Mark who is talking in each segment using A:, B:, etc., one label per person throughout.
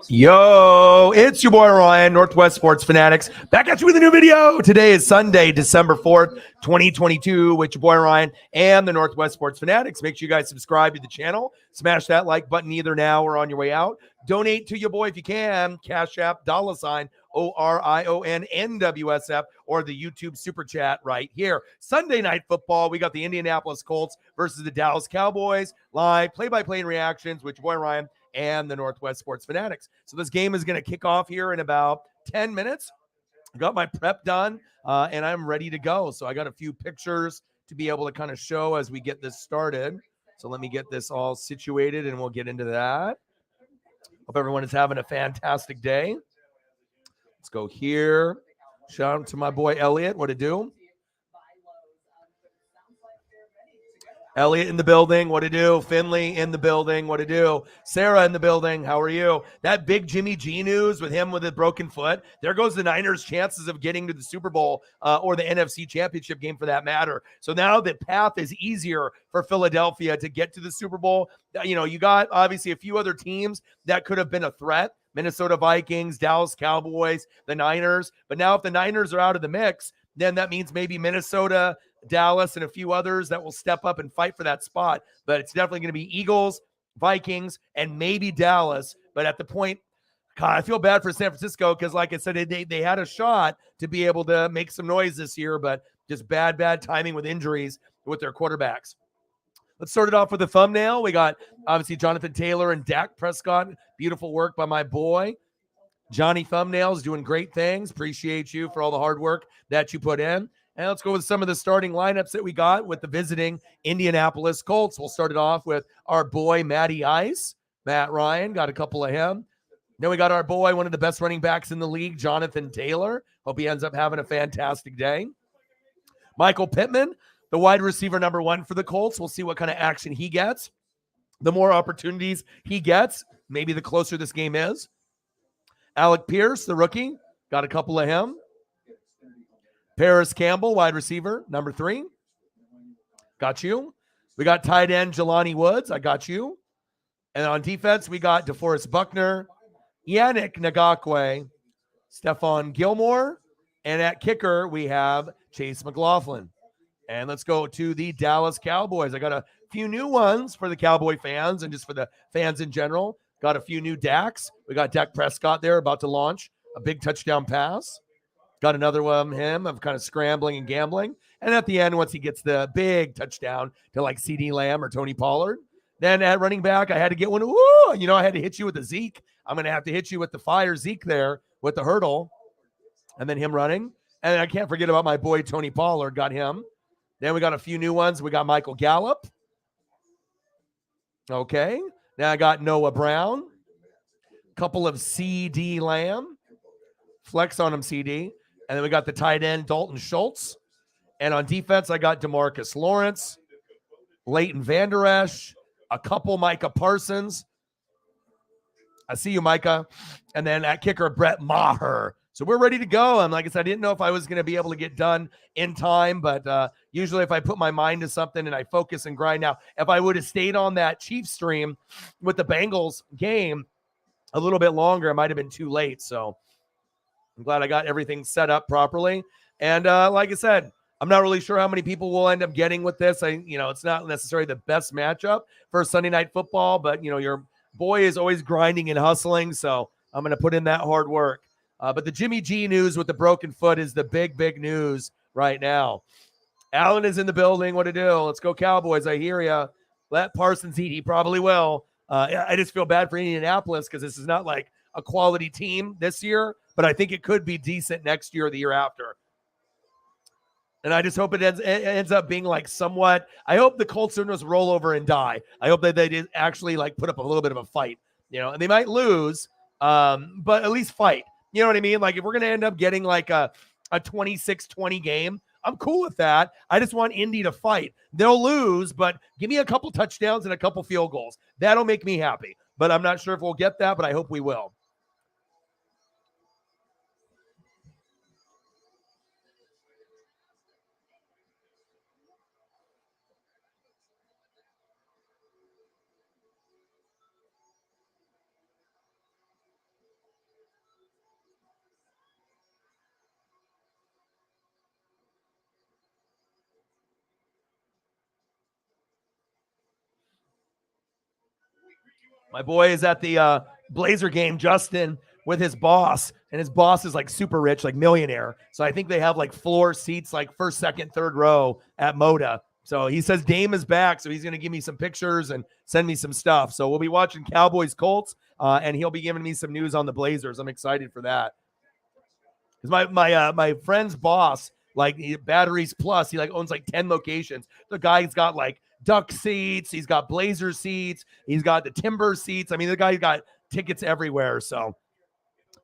A: Yo, it's your boy Ryan, Northwest Sports Fanatics, back at you with a new video. Today is Sunday, December 4th, 2022, with your boy Ryan and the Northwest Sports Fanatics. Make sure you guys subscribe to the channel. Smash that like button either now or on your way out. Donate to your boy if you can. Cash App, $ ORIONNWSF, or the YouTube Super Chat right here. Sunday Night Football, we got the Indianapolis Colts versus the Dallas Cowboys. Live play-by-play reactions with your boy Ryan and the Northwest Sports Fanatics. So this game is going to kick off here in about 10 minutes. Got my prep done, and I'm ready to go. So I got a few pictures to be able to kind of show as we get this started. So let me get this all situated, and we'll get into that. Hope everyone is having a fantastic day. Let's go here. Shout out to my boy Elliot. What to do? Elliot in the building. What to do? Finley in the building. What to do? Sarah in the building. How are you? That big Jimmy G news with him with a broken foot. There goes the Niners' chances of getting to the Super Bowl or the NFC Championship game for that matter. So now the path is easier for Philadelphia to get to the Super Bowl. You know, you got obviously a few other teams that could have been a threat. Minnesota Vikings, Dallas Cowboys, the Niners. But now if the Niners are out of the mix, then that means maybe Minnesota, Dallas, and a few others that will step up and fight for that spot. But it's definitely going to be Eagles, Vikings, and maybe Dallas. But at the point, God, I feel bad for San Francisco because, like I said, they had a shot to be able to make some noise this year, but just bad timing with injuries with their quarterbacks. Let's start it off with the thumbnail. We got, obviously, Jonathan Taylor and Dak Prescott. Beautiful work by my boy. Johnny Thumbnails doing great things. Appreciate you for all the hard work that you put in. And let's go with some of the starting lineups that we got with the visiting Indianapolis Colts. We'll start it off with our boy, Matty Ice. Matt Ryan, got a couple of him. Then we got our boy, one of the best running backs in the league, Jonathan Taylor. Hope he ends up having a fantastic day. Michael Pittman, the wide receiver number 1 for the Colts. We'll see what kind of action he gets. The more opportunities he gets, maybe the closer this game is. Alec Pierce, the rookie, got a couple of him. Paris Campbell, wide receiver, number 3. Got you. We got tight end Jelani Woods. I got you. And on defense, we got DeForest Buckner, Yannick Ngakoue, Stephon Gilmore. And at kicker, we have Chase McLaughlin. And let's go to the Dallas Cowboys. I got a few new ones for the Cowboy fans and just for the fans in general. Got a few new Daks. We got Dak Prescott there about to launch a big touchdown pass. Got another one of him of kind of scrambling and gambling. And at the end, once he gets the big touchdown to like CD Lamb or Tony Pollard, then at running back, I had to get one. Woo! You know, I had to hit you with the Zeke. I'm going to have to hit you with the fire Zeke there with the hurdle. And then him running. And I can't forget about my boy Tony Pollard. Got him. Then we got a few new ones. We got Michael Gallup. Okay. Now I got Noah Brown. Couple of CD Lamb. Flex on him, CD. And then we got the tight end, Dalton Schultz. And on defense, I got DeMarcus Lawrence, Leighton Vander Esch, a couple Micah Parsons. I see you, Micah. And then at kicker, Brett Maher. So we're ready to go. And like I said, I didn't know if I was going to be able to get done in time, but usually if I put my mind to something and I focus and grind. Now, if I would have stayed on that Chiefs stream with the Bengals game a little bit longer, it might have been too late. So I'm glad I got everything set up properly. And like I said, I'm not really sure how many people will end up getting with this. It's not necessarily the best matchup for Sunday Night Football, but, your boy is always grinding and hustling. So I'm going to put in that hard work. But the Jimmy G news with the broken foot is the big news right now. Allen is in the building. What to do? Let's go Cowboys. I hear you. Let Parsons eat. He probably will. I just feel bad for Indianapolis because this is not like a quality team this year, but I think it could be decent next year or the year after. And I just hope it ends up being like somewhat. I hope the Colts don't just roll over and die. I hope that they did actually like put up a little bit of a fight, and they might lose, but at least fight. You know what I mean? Like if we're going to end up getting like a 26-20 game, I'm cool with that. I just want Indy to fight. They'll lose, but give me a couple touchdowns and a couple field goals. That'll make me happy. But I'm not sure if we'll get that, but I hope we will. My boy is at the Blazer game, Justin, with his boss, and his boss is like super rich, like millionaire. So I think they have like floor seats, like first, second, third row at Moda. So he says Dame is back, so he's going to give me some pictures and send me some stuff. So we'll be watching Cowboys Colts, and he'll be giving me some news on the Blazers. I'm excited for that. Because my friend's boss, like Batteries Plus, he like owns like 10 locations. The guy's got like Duck seats, he's got Blazer seats, he's got the Timber seats. I mean, the guy's got tickets everywhere. So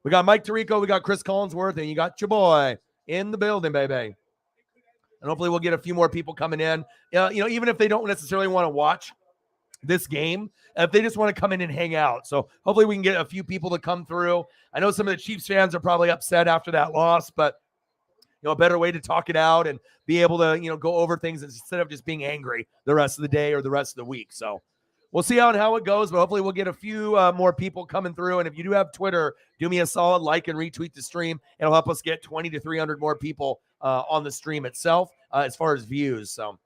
A: we got Mike Tirico, we got Chris Collinsworth, and you got your boy in the building, baby. And hopefully we'll get a few more people coming in. Even if they don't necessarily want to watch this game, if they just want to come in and hang out. So hopefully we can get a few people to come through. I know some of the Chiefs fans are probably upset after that loss, but a better way to talk it out and be able to, go over things instead of just being angry the rest of the day or the rest of the week. So we'll see how it goes, but hopefully we'll get a few more people coming through. And if you do have Twitter, do me a solid like and retweet the stream. It'll help us get 20 to 300 more people on the stream itself as far as views. So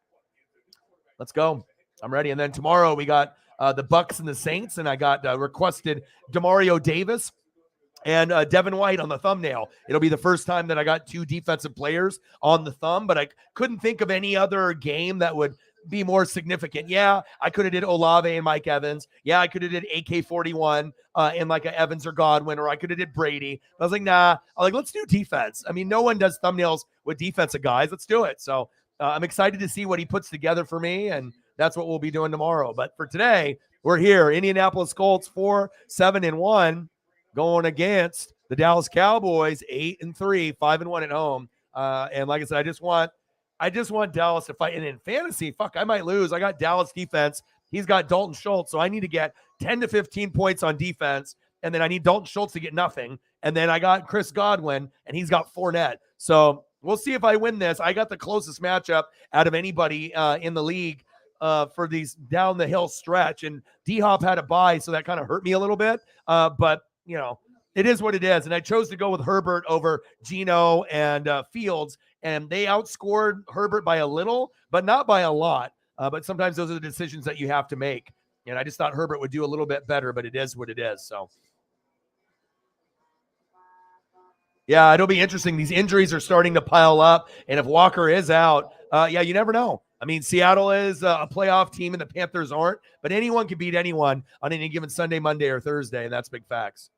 A: let's go. I'm ready. And then tomorrow we got the Bucks and the Saints, and I got requested Demario Davis and Devin White on the thumbnail. It'll be the first time that I got two defensive players on the thumb, but I couldn't think of any other game that would be more significant. Yeah, I could have did Olave and Mike Evans. Yeah, I could have did AK-41 and like a Evans or Godwin, or I could have did Brady. I was like, nah. Let's do defense. I mean, no one does thumbnails with defensive guys. Let's do it. So I'm excited to see what he puts together for me, and that's what we'll be doing tomorrow. But for today, we're here. Indianapolis Colts 4-7-1. Going against the Dallas Cowboys, 8-3, 5-1 at home. And like I said, I just want Dallas to fight. And in fantasy, I might lose. I got Dallas defense. He's got Dalton Schultz. So I need to get 10 to 15 points on defense. And then I need Dalton Schultz to get nothing. And then I got Chris Godwin, and he's got Fournette. So we'll see if I win this. I got the closest matchup out of anybody in the league for these down the hill stretch. And D-Hop had a bye, so that kind of hurt me a little bit. But it is what it is. And I chose to go with Herbert over Geno and Fields, and they outscored Herbert by a little, but not by a lot. But sometimes those are the decisions that you have to make. And I just thought Herbert would do a little bit better, but it is what it is. So, yeah, it'll be interesting. These injuries are starting to pile up. And if Walker is out, you never know. I mean, Seattle is a playoff team and the Panthers aren't, but anyone can beat anyone on any given Sunday, Monday, or Thursday, and that's big facts.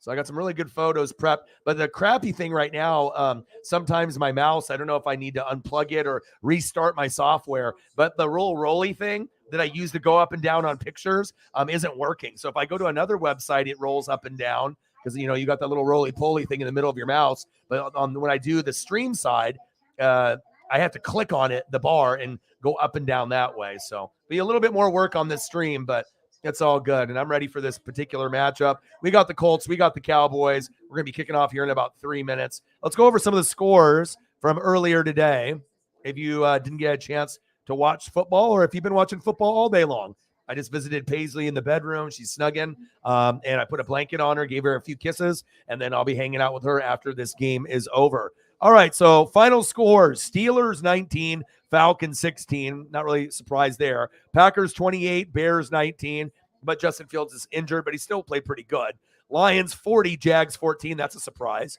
A: So I got some really good photos prepped. But the crappy thing right now, sometimes my mouse, I don't know if I need to unplug it or restart my software, but the roll-rolly thing that I use to go up and down on pictures isn't working. So if I go to another website, it rolls up and down because, you got that little roly-poly thing in the middle of your mouse. But when I do the stream side, I have to click on it, the bar, and go up and down that way. So be a little bit more work on this stream, but it's all good. And I'm ready for this particular matchup. We got the Colts. We got the Cowboys. We're going to be kicking off here in about 3 minutes. Let's go over some of the scores from earlier today. If you didn't get a chance to watch football, or if you've been watching football all day long. I just visited Paisley in the bedroom. She's snugging. And I put a blanket on her, gave her a few kisses, and then I'll be hanging out with her after this game is over. All right, so final scores. Steelers 19, Falcons 16. Not really surprised there. Packers 28, Bears 19. But Justin Fields is injured, but he still played pretty good. Lions 40, Jags 14. That's a surprise.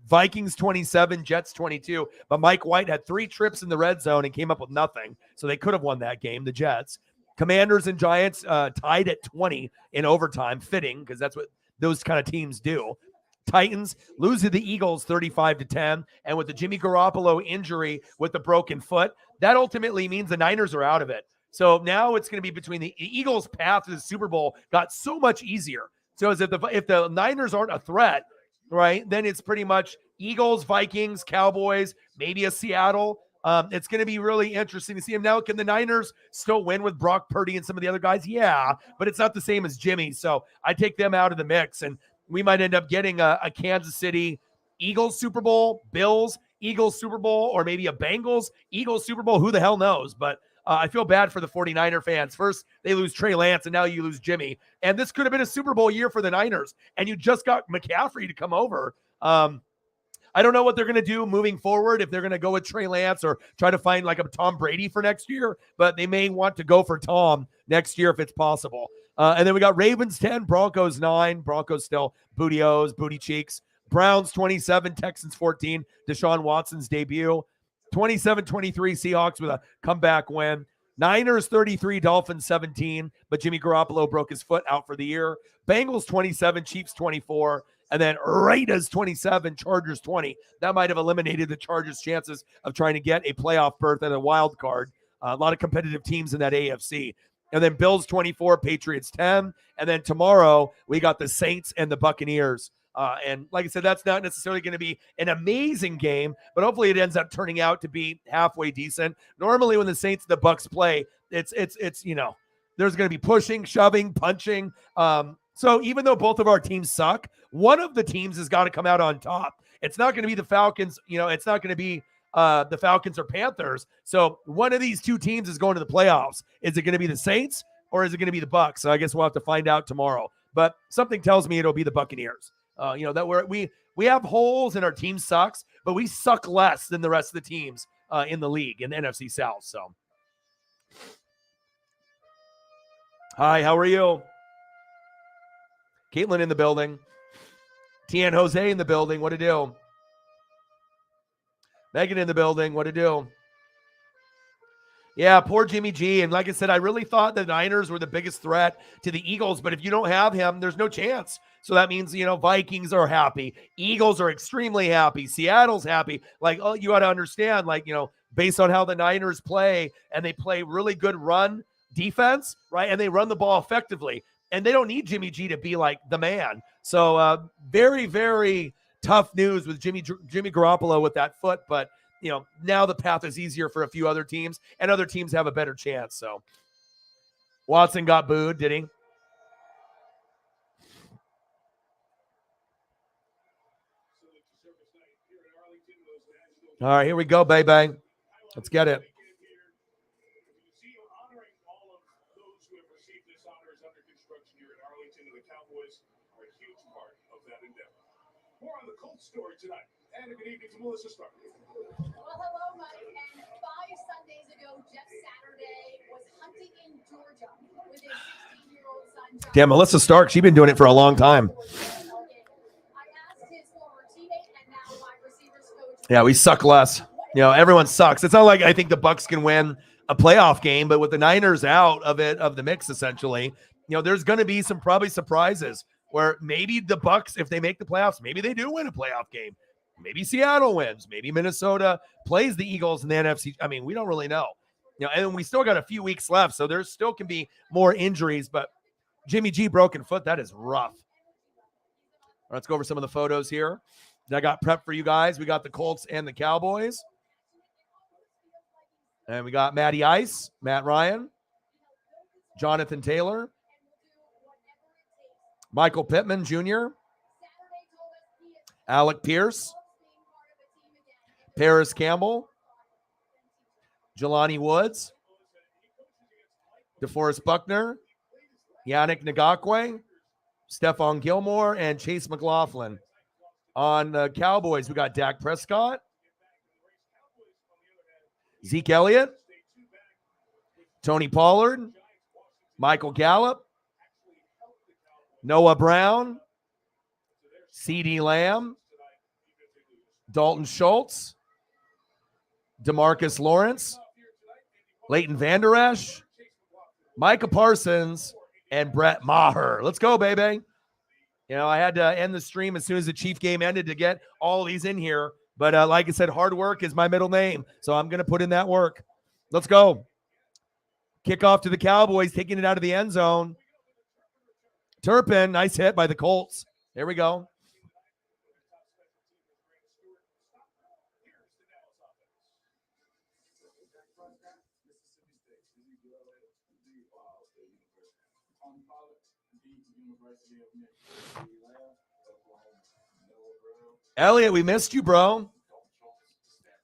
A: Vikings 27, Jets 22. But Mike White had 3 trips in the red zone and came up with nothing. So they could have won that game, the Jets. Commanders and Giants tied at 20 in overtime, fitting because that's what those kind of teams do. Titans lose to the Eagles 35-10. And with the Jimmy Garoppolo injury with the broken foot, that ultimately means the Niners are out of it. So now it's going to be between the Eagles' path to the Super Bowl got so much easier. So as if the Niners aren't a threat, right, then it's pretty much Eagles, Vikings, Cowboys, maybe a Seattle. It's going to be really interesting to see him now. Can the Niners still win with Brock Purdy and some of the other guys? Yeah, but it's not the same as Jimmy. So I take them out of the mix, and we might end up getting a Kansas City Eagles Super Bowl, Bills Eagles Super Bowl, or maybe a Bengals Eagles Super Bowl. Who the hell knows? But I feel bad for the 49er fans. First, they lose Trey Lance, and now you lose Jimmy. And this could have been a Super Bowl year for the Niners, and you just got McCaffrey to come over. I don't know what they're going to do moving forward, if they're going to go with Trey Lance or try to find like a Tom Brady for next year, but they may want to go for Tom next year if it's possible. And then we got Ravens 10, Broncos 9. Broncos still booty cheeks. Browns 27, Texans 14. Deshaun Watson's debut. 27-23 Seahawks with a comeback win. Niners 33, Dolphins 17, but Jimmy Garoppolo broke his foot, out for the year. Bengals 27, Chiefs 24, and then Raiders 27, Chargers 20. That might have eliminated the Chargers' chances of trying to get a playoff berth and a wild card. A lot of competitive teams in that AFC. And then Bills 24, Patriots 10. And then tomorrow we got the Saints and the Buccaneers. And like I said, that's not necessarily going to be an amazing game, but hopefully it ends up turning out to be halfway decent. Normally when the Saints and the Bucs play, it's there's going to be pushing, shoving, punching. So even though both of our teams suck, one of the teams has got to come out on top. It's not going to be the Falcons. It's not going to be the Falcons or Panthers. So one of these two teams is going to the playoffs. Is it going to be the Saints or is it going to be the Bucs? So I guess we'll have to find out tomorrow. But something tells me it'll be the Buccaneers. That we have holes and our team sucks, but we suck less than the rest of the teams in the league in the NFC South. So, hi, how are you? Caitlin in the building. Tien Jose in the building. What to do? Megan in the building. What to do? Yeah, poor Jimmy G. And like I said, I really thought the Niners were the biggest threat to the Eagles, but if you don't have him, there's no chance. So that means, Vikings are happy. Eagles are extremely happy. Seattle's happy. You got to understand, based on how the Niners play, and they play really good run defense, right? And they run the ball effectively. And they don't need Jimmy G to be like the man. So very, very tough news with Jimmy Garoppolo with that foot, but now the path is easier for a few other teams, and other teams have a better chance. So Watson got booed, did he? All right, here we go, baby. Let's get it. More on the Colts story tonight. And a good evening to Melissa Stark. Well, hello, Mike. And 5 Sundays ago, Jeff Saturday was hunting in Georgia with his 16-year-old son. Damn, Melissa Stark, she's been doing it for a long time. Yeah, we suck less. Everyone sucks. It's not like I think the Bucs can win a playoff game, but with the Niners out of the mix, essentially, there's going to be some probably surprises where maybe the Bucs, if they make the playoffs, maybe they do win a playoff game. Maybe Seattle wins. Maybe Minnesota plays the Eagles in the NFC. I mean, we don't really know. And we still got a few weeks left, so there still can be more injuries. But Jimmy G broken foot, that is rough. Let's go over some of the photos here that I got prepped for you guys. We got the Colts and the Cowboys. And we got Matty Ice, Matt Ryan, Jonathan Taylor, Michael Pittman Jr., Alec Pierce, Paris Campbell, Jelani Woods, DeForest Buckner, Yannick Ngakoue, Stephon Gilmore, and Chase McLaughlin. On the Cowboys, we got Dak Prescott, Zeke Elliott, Tony Pollard, Michael Gallup, Noah Brown, CeeDee Lamb, Dalton Schultz, DeMarcus Lawrence, Leighton Vander Esch, Micah Parsons, and Brett Maher. Let's go, baby. I had to end the stream as soon as the Chief game ended to get all these in here. But like I said, hard work is my middle name. So I'm going to put in that work. Let's go. Kickoff to the Cowboys, taking it out of the end zone. Turpin, nice hit by the Colts. There we go. Elliot, we missed you, bro.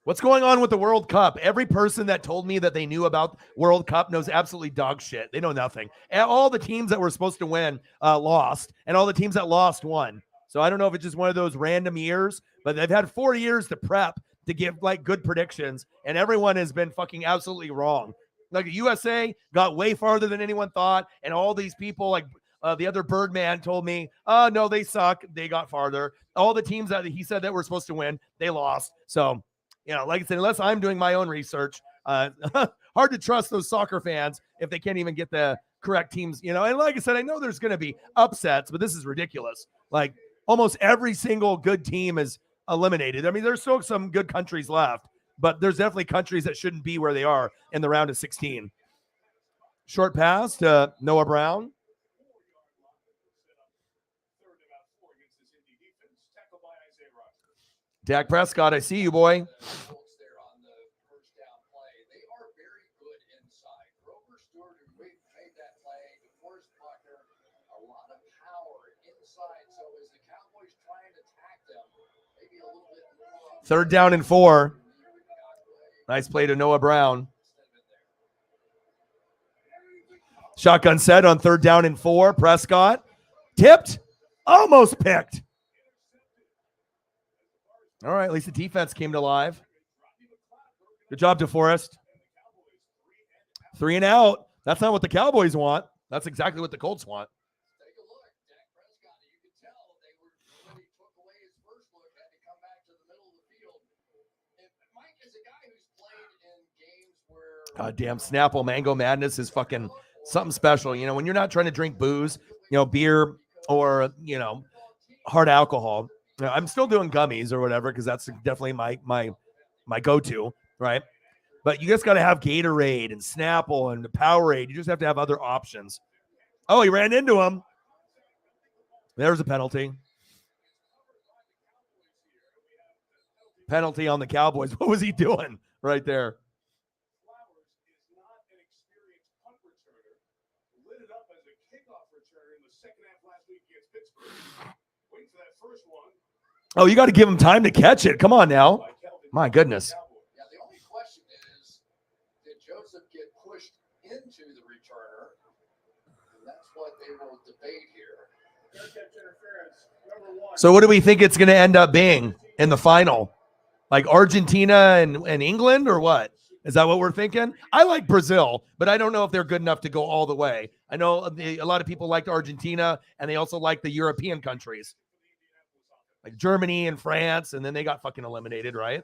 A: What's going on with the World Cup? Every person that told me that they knew about World Cup knows absolutely dog shit. They know nothing. And all the teams that were supposed to win lost, and all the teams that lost won. So I don't know if it's just one of those random years, but they've had 4 years to prep to give good predictions, and everyone has been fucking absolutely wrong. Like the USA got way farther than anyone thought, and all these people like the other Birdman told me, "Oh no, they suck. They got farther." All the teams that he said that were supposed to win, they lost. So, like I said, unless I'm doing my own research, hard to trust those soccer fans if they can't even get the correct teams. And like I said, I know there's going to be upsets, but this is ridiculous. Like almost every single good team is eliminated. I mean, there's still some good countries left, but there's definitely countries that shouldn't be where they are in the round of 16. Short pass to Noah Brown. Dak Prescott, I see you, boy. Third down and 4. Nice play to Noah Brown. Shotgun set on third down and 4. Prescott tipped, almost picked. All right, at least the defense came to life. Good job, DeForest. 3 and out. That's not what the Cowboys want. That's exactly what the Colts want. God damn, Snapple Mango Madness is fucking something special. When you're not trying to drink booze, beer or, hard alcohol. I'm still doing gummies or whatever because that's definitely my go-to, right? But you just got to have Gatorade and Snapple and the Powerade. You just have to have other options. Oh, he ran into him. There's a penalty. Penalty on the Cowboys. What was he doing right there? Oh, you got to give him time to catch it. Come on now. My goodness.
B: Yeah, the only question is, did Joseph get pushed into the returner? And that's what they will debate here.
A: So what do we think it's going to end up being in the final? Like Argentina and England or what? Is that what we're thinking? I like Brazil, but I don't know if they're good enough to go all the way. I know a lot of people liked Argentina, and they also like the European countries. Like Germany and France, and then they got fucking eliminated, right?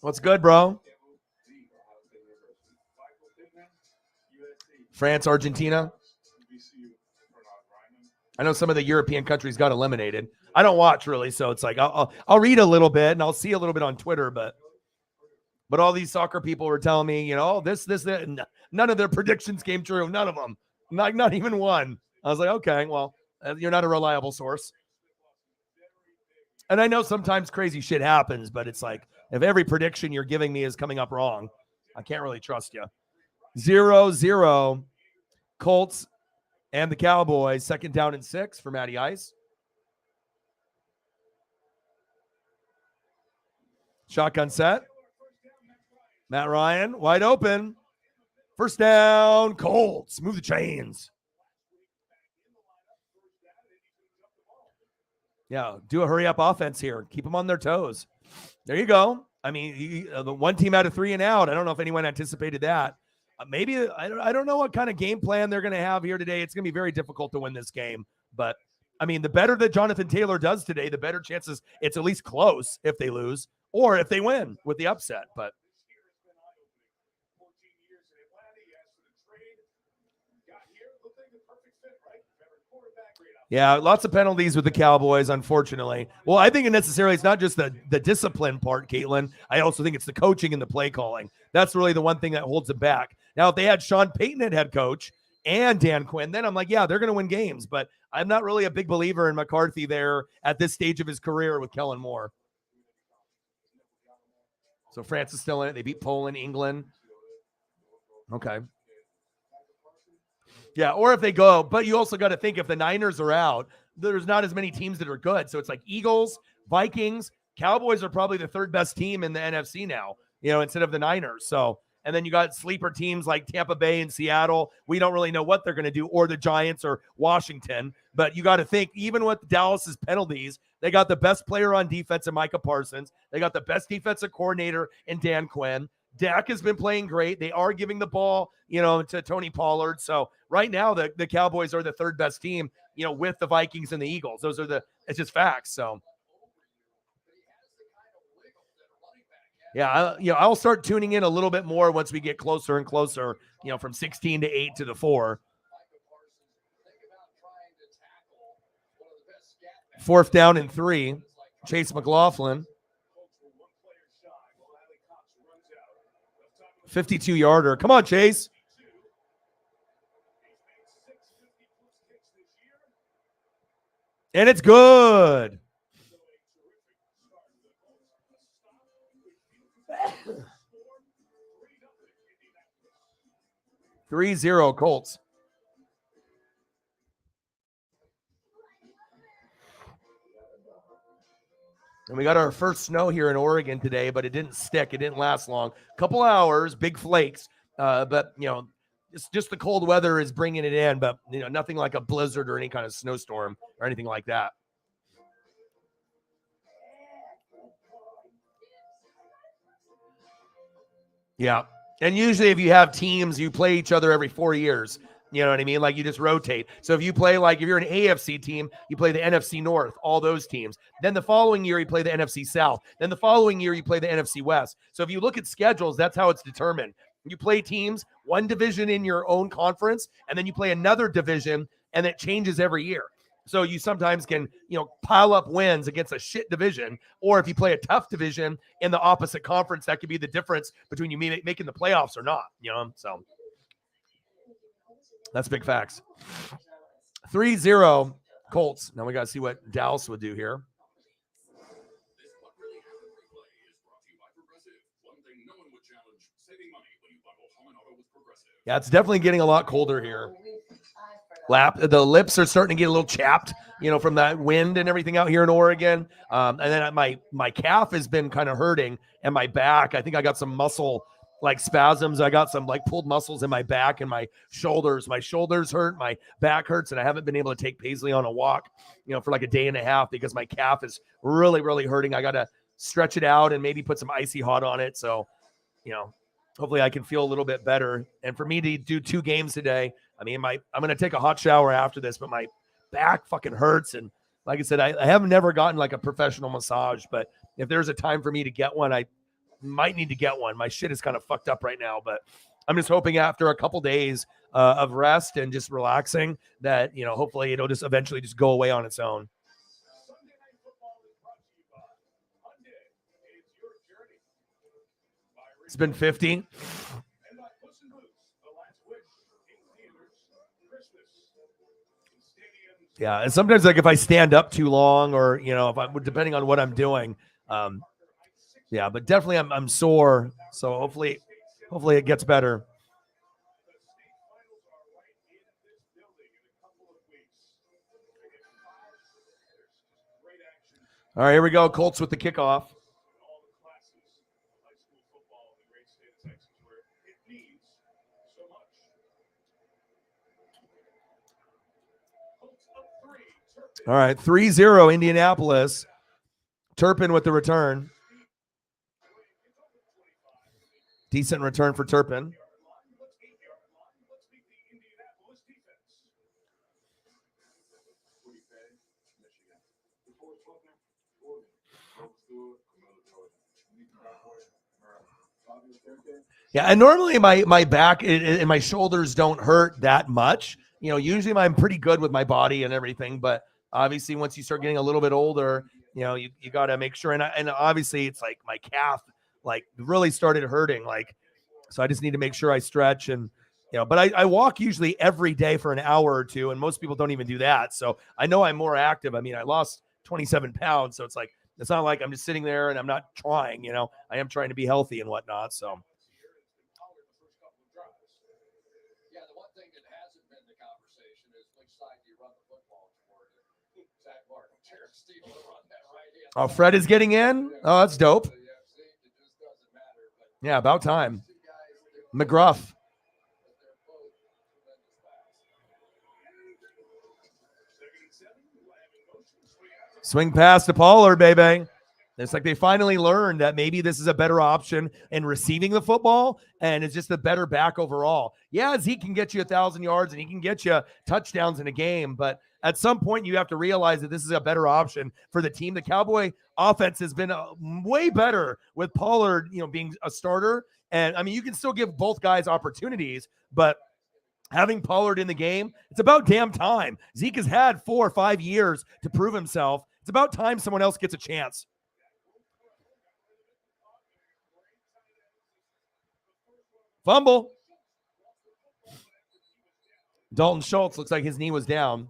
A: What's good, bro? France, Argentina. I know some of the European countries got eliminated. I don't watch really, so it's like I'll read a little bit and I'll see a little bit on Twitter, but all these soccer people were telling me, this, that. None of their predictions came true. None of them. Not even one. I was like, okay, well, you're not a reliable source. And I know sometimes crazy shit happens, but it's like, if every prediction you're giving me is coming up wrong, I can't really trust you. 0-0 Colts and the Cowboys. 2nd down and 6 for Matty Ice. Shotgun set. Matt Ryan, wide open. First down, Colts. Move the chains. Yeah, do a hurry-up offense here. Keep them on their toes. There you go. I mean, the one team out of 3 and out. I don't know if anyone anticipated that. Maybe I don't know what kind of game plan they're going to have here today. It's going to be very difficult to win this game. But, I mean, the better that Jonathan Taylor does today, the better chances it's at least close if they lose or if they win with the upset. But yeah, lots of penalties with the Cowboys, unfortunately. Well, I think it's not just the discipline part, Caitlin. I also think it's the coaching and the play calling. That's really the one thing that holds them back. Now, if they had Sean Payton at head coach and Dan Quinn, then I'm like, yeah, they're going to win games. But I'm not really a big believer in McCarthy there at this stage of his career with Kellen Moore. So France is still in it. They beat Poland, England. Okay. Yeah, or if they go, but you also got to think if the Niners are out, there's not as many teams that are good. So it's like Eagles, Vikings, Cowboys are probably the 3rd best team in the NFC now, instead of the Niners. So And then you got sleeper teams like Tampa Bay and Seattle. We don't really know what they're going to do, or the Giants or Washington. But you got to think, even with Dallas's penalties, they got the best player on defense in Micah Parsons. They got the best defensive coordinator in Dan Quinn. Dak has been playing great. They are giving the ball, to Tony Pollard. So right now, the Cowboys are the third best team, with the Vikings and the Eagles. It's just facts. So, yeah, I'll start tuning in a little bit more once we get closer and closer, from 16 to 8 to the 4. 4th down and 3. Chase McLaughlin. 52-yarder. Come on, Chase. And it's good. 3-0 Colts. And we got our first snow here in Oregon today, but it didn't stick. It didn't last long. Couple hours, big flakes. But, it's just the cold weather is bringing it in, but, nothing like a blizzard or any kind of snowstorm or anything like that. Yeah. And usually if you have teams, you play each other every 4 years. You know what I mean? Like you just rotate. So if you play, if you're an AFC team, you play the NFC North, all those teams. Then the following year, you play the NFC South. Then the following year, you play the NFC West. So if you look at schedules, that's how it's determined. You play teams, one division in your own conference, and then you play another division, and it changes every year. So you sometimes can, pile up wins against a shit division, or if you play a tough division in the opposite conference, that could be the difference between you making the playoffs or not, so that's big facts. 3-0 Colts. Now we got to see what Dallas would do here. Yeah, it's definitely getting a lot colder here. The lips are starting to get a little chapped, from that wind and everything out here in Oregon. And then my calf has been kind of hurting, and my back, I think I got some muscle spasms. I got some pulled muscles in my back and my shoulders. My shoulders hurt, my back hurts, and I haven't been able to take Paisley on a walk, for a day and a half because my calf is really, really hurting. I got to stretch it out and maybe put some icy hot on it. So, hopefully I can feel a little bit better. And for me to do 2 games today, I'm going to take a hot shower after this, but my back fucking hurts. And like I said, I have never gotten a professional massage, but if there's a time for me to get one, I might need to get one. My shit is kind of fucked up right now, but I'm just hoping after a couple days of rest and just relaxing that, hopefully it'll just eventually just go away on its own. It's been 50. Yeah, and sometimes if I stand up too long, or if I'm depending on what I'm doing, yeah, but definitely I'm sore. So hopefully it gets better. All right, here we go. Colts with the kickoff. All right, 3-0 Indianapolis. Turpin with the return. Decent return for Turpin. Yeah, and normally my back and my shoulders don't hurt that much. Usually I'm pretty good with my body and everything, but obviously once you start getting a little bit older, you got to make sure. And obviously it's my calf really started hurting. So I just need to make sure I stretch and, but I walk usually every day for an hour or two, and most people don't even do that. So I know I'm more active. I mean, I lost 27 pounds. So it's not like I'm just sitting there and I'm not trying, I am trying to be healthy and whatnot. So. Oh, Fred is getting in? Oh, that's dope. Yeah, about time. McGruff. Swing pass to Pollard, baby. It's like they finally learned that maybe this is a better option in receiving the football, and it's just a better back overall. Yeah, Zeke can get you 1,000 yards and he can get you touchdowns in a game, but at some point you have to realize that this is a better option for the team. The Cowboy offense has been way better with Pollard, being a starter. And I mean, you can still give both guys opportunities, but having Pollard in the game, it's about damn time. Zeke has had 4 or 5 years to prove himself. It's about time someone else gets a chance. Fumble. Dalton Schultz looks like his knee was down.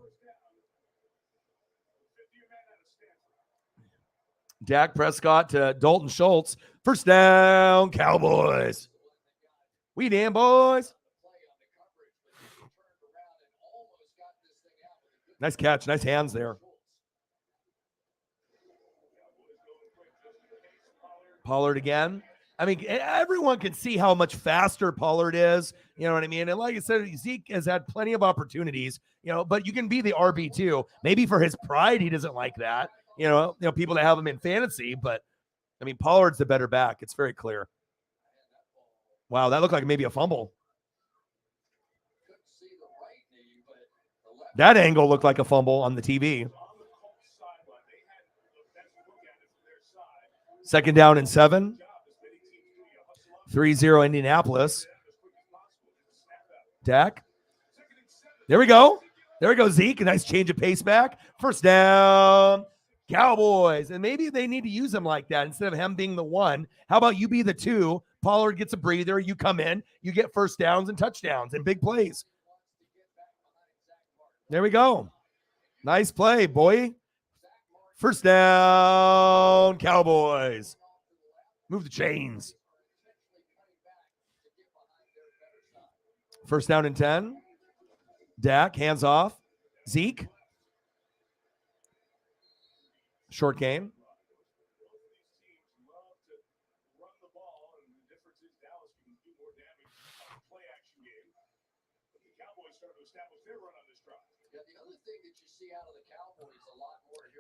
A: Dak Prescott to Dalton Schultz. First down, Cowboys. We damn boys. Nice catch. Nice hands there. Pollard again. I mean, everyone can see how much faster Pollard is. You know what I mean? And like I said, Zeke has had plenty of opportunities, but you can be the RB2. Maybe for his pride, he doesn't like that. People that have him in fantasy, but I mean, Pollard's the better back. It's very clear. Wow, that looked like maybe a fumble. That angle looked like a fumble on the TV. 2nd down and 7. 3-0 Indianapolis. Dak. There we go. There we go, Zeke. A nice change of pace back. First down, Cowboys. And maybe they need to use him like that instead of him being the 1. How about you be the 2? Pollard gets a breather. You come in. You get first downs and touchdowns and big plays. There we go. Nice play, boy. First down, Cowboys. Move the chains. First down and 10. Dak, hands off. Zeke. Short game.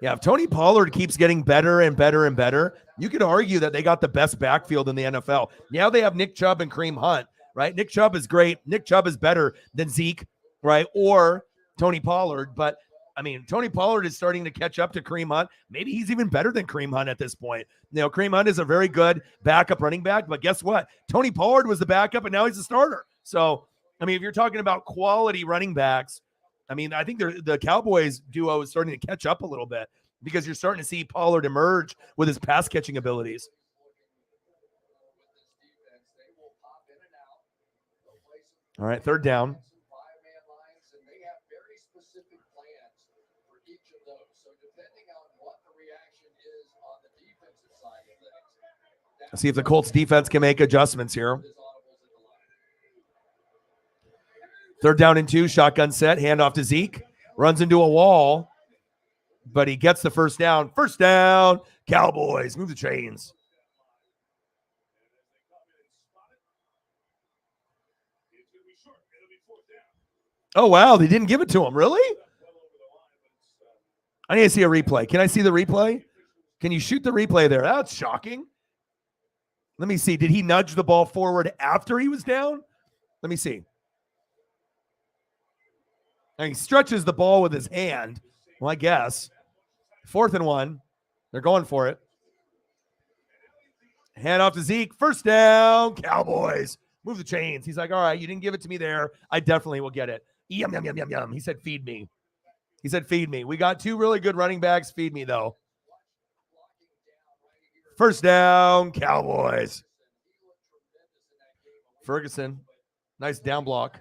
A: Yeah, if Tony Pollard keeps getting better and better and better, you could argue that they got the best backfield in the NFL. Now they have Nick Chubb and Kareem Hunt, right? Nick Chubb is great. Nick Chubb is better than Zeke, right? Or Tony Pollard. But, I mean, Tony Pollard is starting to catch up to Kareem Hunt. Maybe he's even better than Kareem Hunt at this point. Kareem Hunt is a very good backup running back. But guess what? Tony Pollard was the backup, and now he's a starter. So, I mean, if you're talking about quality running backs, I mean, I think the Cowboys duo is starting to catch up a little bit because you're starting to see Pollard emerge with his pass catching abilities. All right, 3rd down. Let's see if the Colts defense can make adjustments here. 3rd down and 2, shotgun set, handoff to Zeke. Runs into a wall, but he gets the first down. First down, Cowboys. Move the chains. Oh, wow, they didn't give it to him. Really? I need to see a replay. Can I see the replay? Can you shoot the replay there? That's shocking. Let me see. Did he nudge the ball forward after he was down? Let me see. And he stretches the ball with his hand. Well, I guess. 4th and 1. They're going for it. Hand off to Zeke. First down, Cowboys. Move the chains. He's like, all right, you didn't give it to me there. I definitely will get it. Yum, yum, yum, yum, yum. He said, feed me. He said, feed me. We got 2 really good running backs. Feed me, though. First down, Cowboys. Ferguson. Nice down block.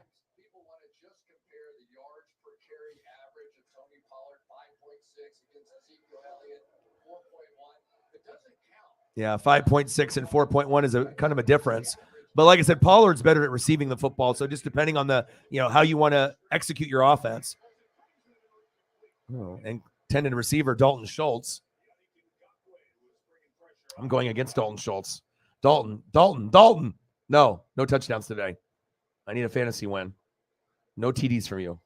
A: Yeah, 5.6 and 4.1 is a kind of a difference. But like I said, Pollard's better at receiving the football. So just depending on the, how you want to execute your offense. Oh, and intended receiver, Dalton Schultz. I'm going against Dalton Schultz. Dalton. No touchdowns today. I need a fantasy win. No TDs from you.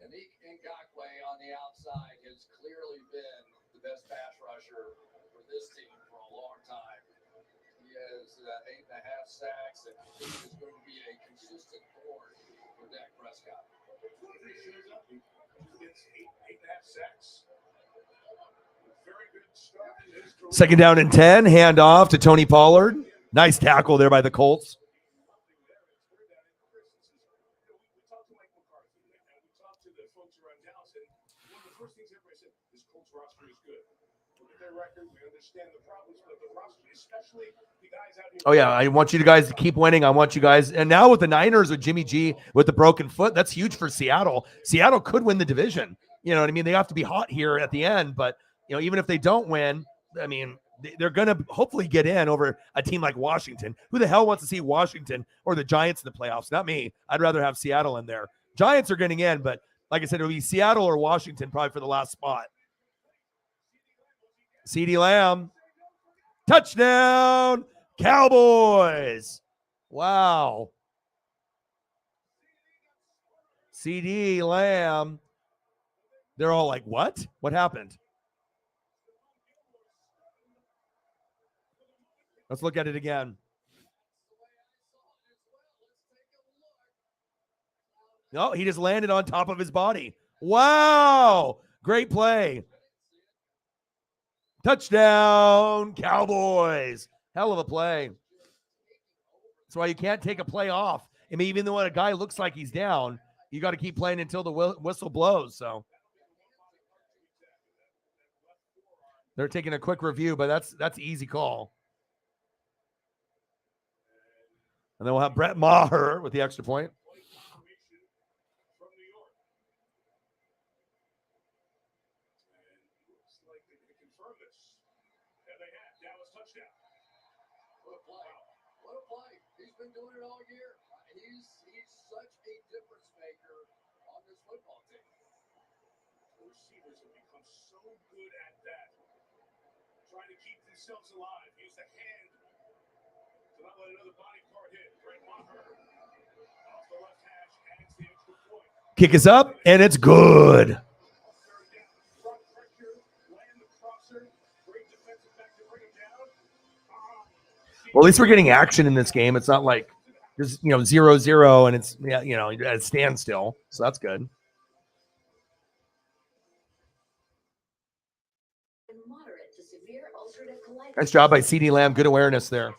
B: And Ngakwe on the outside has clearly been the best pass rusher for this team for a long time. He has 8.5 sacks, and he is going to be a consistent thorn for Dak Prescott. He shows up, he gets 8.5 sacks. Very good start in his career.
A: Second down and 10, hand off to Tony Pollard. Nice tackle there by the Colts. Oh, yeah, I want you guys to keep winning. I want you guys. And now with the Niners, with Jimmy G, with the broken foot, that's huge for Seattle. Seattle could win the division. You know what I mean? They have to be hot here at the end. But, even if they don't win, I mean, they're going to hopefully get in over a team like Washington. Who the hell wants to see Washington or the Giants in the playoffs? Not me. I'd rather have Seattle in there. Giants are getting in, but like I said, it'll be Seattle or Washington probably for the last spot. CeeDee Lamb. Touchdown, Cowboys. Wow. CeeDee Lamb. They're all like, what? What happened? Let's look at it again. No, he just landed on top of his body. Wow. Great play. Touchdown, Cowboys. Hell of a play. That's why you can't take a play off. I mean, even though a guy looks like he's down, you got to keep playing until the whistle blows. So they're taking a quick review, but that's easy call. And then we'll have Brett Maher with the extra point.
B: What a play. He's been doing it all year. He's such a difference maker on this football team. The receivers have become so good at that. Trying to keep themselves alive. Use the hand to not let another body part hit. Brett Maher off the left hash adds the extra point.
A: Kick is up, and it's good. Well, at least we're getting action in this game. It's not like there's 0-0 and it's at a standstill. So that's good. Nice job by CeeDee Lamb. Good awareness there.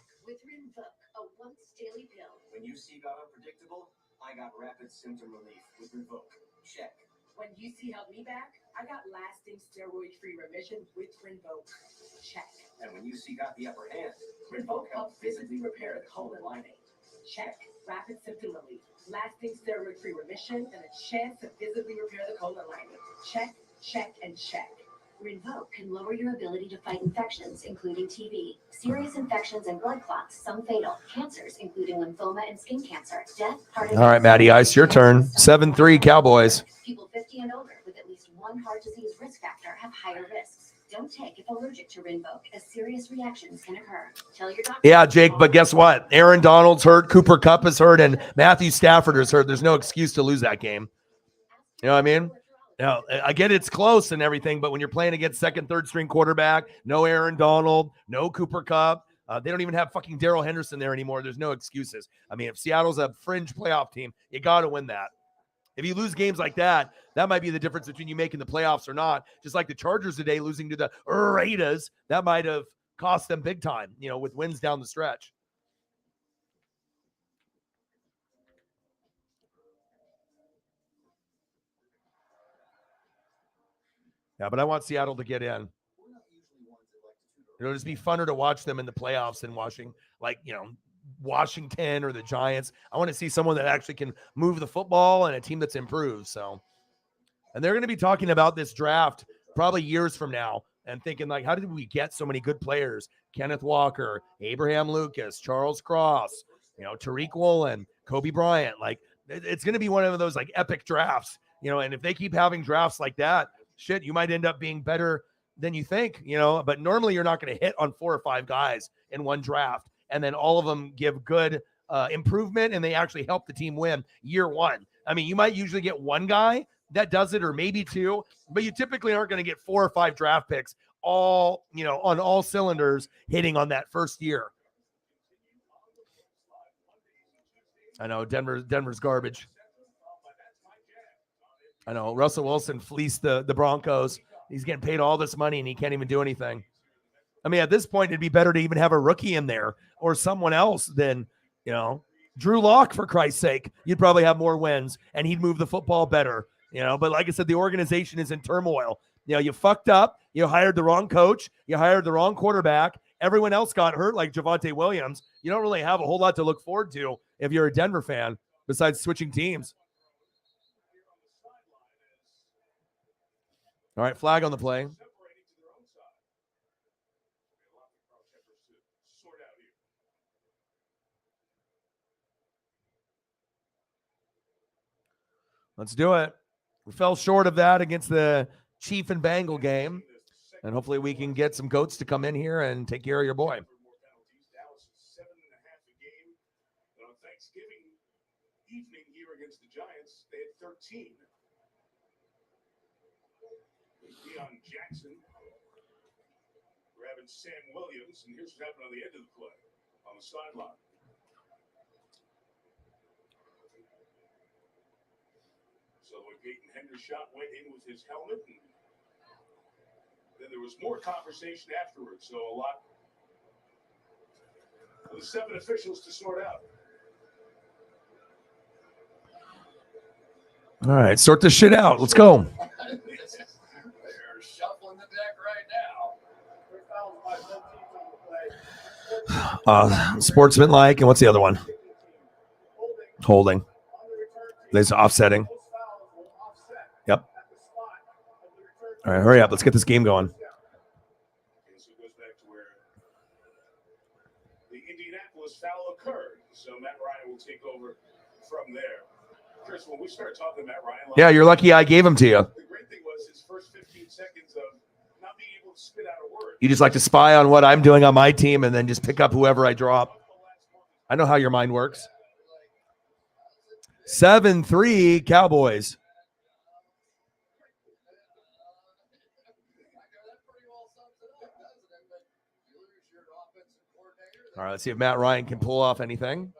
C: When you see got unpredictable, I got rapid symptom relief with Revoke. Check.
D: When UC held me back, I got lasting steroid-free remission with Rinvoq. Check.
C: And when UC got the upper hand,
D: Rinvoq helped physically repair the colon lining. Check. Rapid symptom relief, lasting steroid-free remission, and a chance to physically repair the colon lining. Check, check, and check.
E: Rinvoq can lower your ability to fight infections, including TB, serious infections and blood clots, some fatal, cancers, including lymphoma and skin cancer, death, heart
A: All right, Maddie Ice, your turn. 7-3 Cowboys.
E: People 50 and older with at least one heart disease risk factor have higher risks. Don't take if allergic to Rinvoq, as serious reactions can occur. Tell your doctor.
A: Yeah, Jake, but guess what? Aaron Donald's hurt, Cooper Kupp is hurt, and Matthew Stafford is hurt. There's no excuse to lose that game. You know what I mean? Now, I get it's close and everything, but when you're playing against second, third string quarterback, no Aaron Donald, no Cooper Kupp, they don't even have fucking Darrell Henderson there anymore. There's no excuses. I mean, if Seattle's a fringe playoff team, you got to win that. If you lose games like that, that might be the difference between you making the playoffs or not. Just like the Chargers today losing to the Raiders, that might have cost them big time, with wins down the stretch. Yeah, but I want Seattle to get in. It'll just be funner to watch them in the playoffs than watching, Washington or the Giants. I want to see someone that actually can move the football and a team that's improved. So, and they're going to be talking about this draft probably years from now and thinking, how did we get so many good players? Kenneth Walker, Abraham Lucas, Charles Cross, Tariq Woolen, Kobe Bryant. It's going to be one of those epic drafts, and if they keep having drafts like that, shit, you might end up being better than you think, but normally you're not going to hit on 4 or 5 guys in one draft. and then all of them give good improvement, and they actually help the team win year one. I mean, you might usually get one guy that does it, or maybe two, but you typically aren't going to get 4 or 5 draft picks all, on all cylinders hitting on that first year. I know Denver's garbage. I know Russell Wilson fleeced the Broncos. He's getting paid all this money and he can't even do anything. I mean, at this point, it'd be better to even have a rookie in there or someone else than, Drew Lock, for Christ's sake. You'd probably have more wins and he'd move the football better, But like I said, the organization is in turmoil. You fucked up. You hired the wrong coach. You hired the wrong quarterback. Everyone else got hurt, like Javonte Williams. You don't really have a whole lot to look forward to if you're a Denver fan, besides switching teams. All right, flag on the play. Let's do it. We fell short of that against the Chief and Bengal game, and hopefully we can get some goats to come in here and take care of your boy.
F: Thanksgiving evening here against the Giants, they had 13. Deion Jackson grabbing Sam Williams, and here's what happened on the end of the play, on the sideline. So when Peyton Hendershot went in with his helmet, and then there was more conversation afterwards. So a lot for the 7 officials to sort out.
A: All right, sort this shit out. Let's go.
B: They're shuffling the deck right now.
A: Sportsmanlike, and what's the other one? Holding. There's offsetting. Yep. All right, hurry up. Let's get this game going.
F: So it goes back to where the Indianapolis foul occurred. So Matt Ryan will take over from there. Chris, when we started talking to Matt Ryan,
A: Yeah, you're lucky I gave him to you.
F: the great thing was his first 15 seconds of not being able to spit out a word.
A: You just like to spy on what I'm doing on my team and then just pick up whoever I drop. I know how your mind works. 7-3 Cowboys. All right, let's see if Matt Ryan can pull off anything.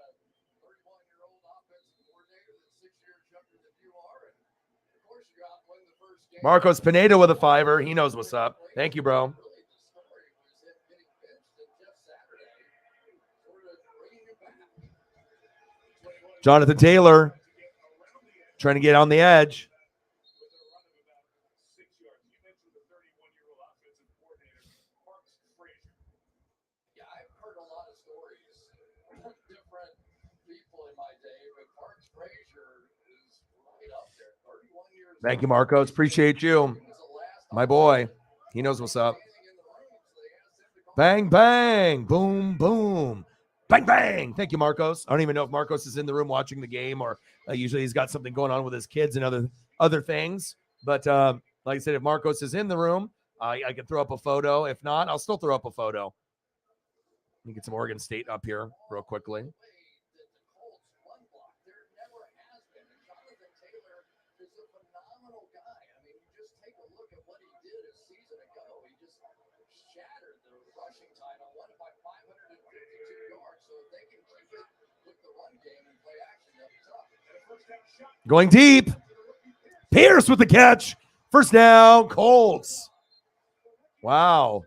A: Marcos Pineda with a 5-er. He knows what's up. Thank you, bro. Jonathan Taylor trying to get on the edge.
B: Yeah, I've heard a lot of stories from different people in my day, but Parks Frazier is right up there. 31 years
A: Thank you, Marcos. Appreciate you. My boy. He knows what's up. Bang, bang. Boom, boom. Bang, bang. Thank you, Marcos. I don't even know if Marcos is in the room watching the game, or usually he's got something going on with his kids and other things. But like I said, if Marcos is in the room, I can throw up a photo. If not, I'll still throw up a photo. Let me get some Oregon State up here real quickly. Going deep. Pierce with the catch. First down, Colts. Wow.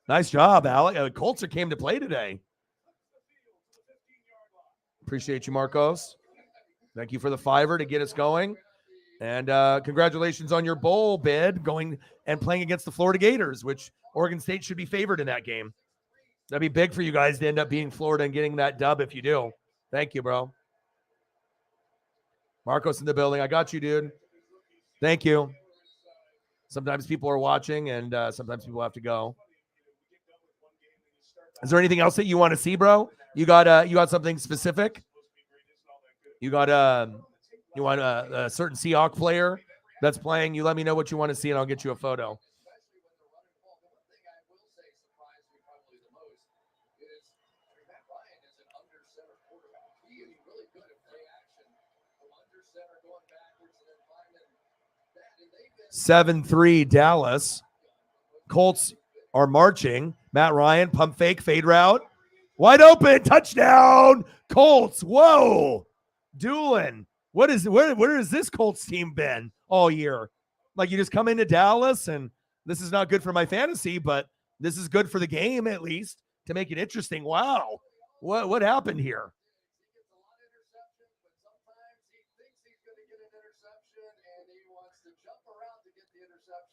A: Nice job, Alec. Colts came to play today. Appreciate you, Marcos. Thank you for the 5-er to get us going. And congratulations on your bowl bid going and playing against the Florida Gators, which Oregon State should be favored in that game. That'd be big for you guys to end up being Florida and getting that dub if you do. Thank you, bro. Marcos in the building. I got you, dude. Thank you. Sometimes people are watching, and sometimes people have to go. Is there anything else that you want to see, bro? You got something specific? You want a certain Seahawk player that's playing? You let me know what you want to see, and I'll get you a photo. 7-3 Dallas. Colts are marching. Matt Ryan, pump fake, fade route. Wide open, touchdown, Colts. Whoa. Doolin. Where has this Colts team been all year? Like, you just come into Dallas, and this is not good for my fantasy, but this is good for the game, at least, to make it interesting. Wow. What happened here?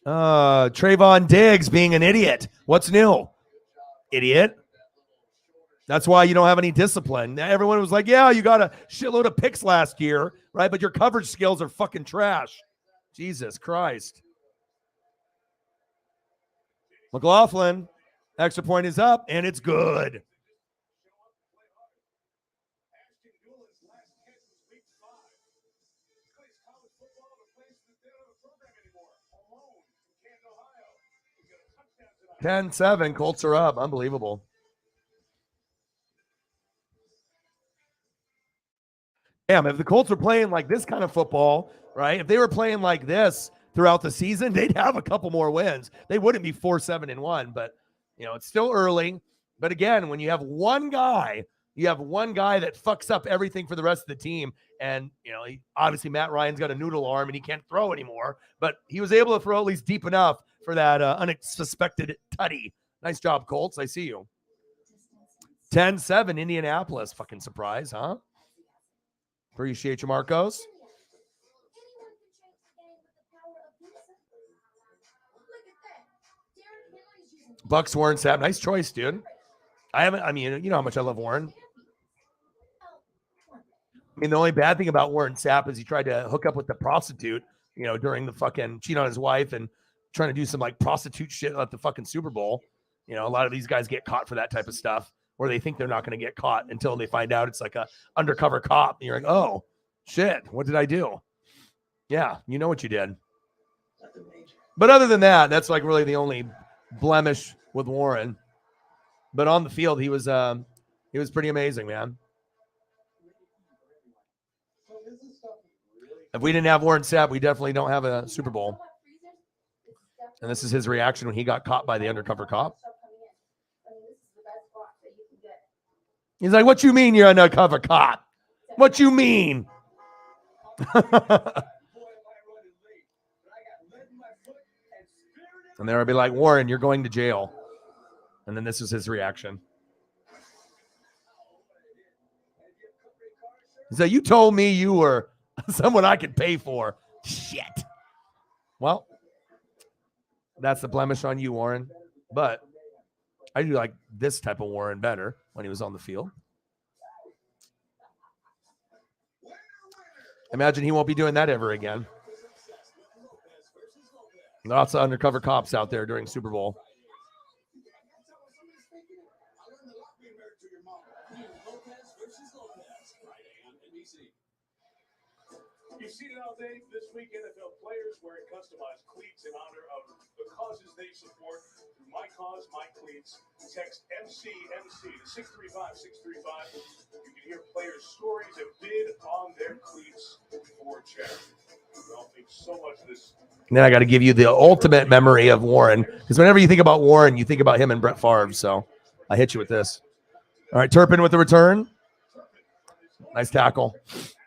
A: Trayvon Diggs being an idiot. What's new? Idiot. That's why you don't have any discipline. Everyone was like, yeah, you got a shitload of picks last year, right? But your coverage skills are fucking trash. Jesus Christ. McLaughlin, extra point is up, and it's good. Ten 7, Colts are up. Unbelievable. Damn, if the Colts were playing like this kind of football, right? If they were playing like this throughout the season, they'd have a couple more wins. They wouldn't be 4-7-1, but it's still early. But again, when you have one guy that fucks up everything for the rest of the team. And, obviously Matt Ryan's got a noodle arm and he can't throw anymore, but he was able to throw at least deep enough for that unsuspected tutty. Nice job, Colts. I see you. 10-7, Indianapolis. Fucking surprise, huh? Appreciate you, Marcos. Bucks, Warren Sapp. Nice choice, dude. You know how much I love Warren. I mean, the only bad thing about Warren Sapp is he tried to hook up with the prostitute, during the fucking cheat on his wife and trying to do some like prostitute shit at the fucking Super Bowl. A lot of these guys get caught for that type of stuff where they think they're not going to get caught until they find out it's like a undercover cop. And you're like, oh, shit, what did I do? Yeah, you know what you did. But other than that, that's like really the only blemish with Warren. But on the field, he was pretty amazing, man. If we didn't have Warren Sapp, we definitely don't have a Super Bowl. And this is his reaction when he got caught by the undercover cop. He's like, what you mean you're an undercover cop? What you mean? And they'll be like, Warren, you're going to jail. And then this is his reaction. He's like, you told me you were someone I could pay for. Shit. Well, that's the blemish on you, Warren. But I do like this type of Warren better when he was on the field. Imagine he won't be doing that ever again. Lots of undercover cops out there during Super Bowl.
F: You've seen it all day this week. NFL players wearing customized cleats in honor of the causes they support. Through My Cause, My Cleats. Text MCMC to 635-635. You can hear players' stories and bid on their cleats for charity. Well, thanks so much for this.
A: And then I got to give you the ultimate memory of Warren, because whenever you think about Warren, you think about him and Brett Favre. So I hit you with this. All right, Turpin with the return. Nice tackle.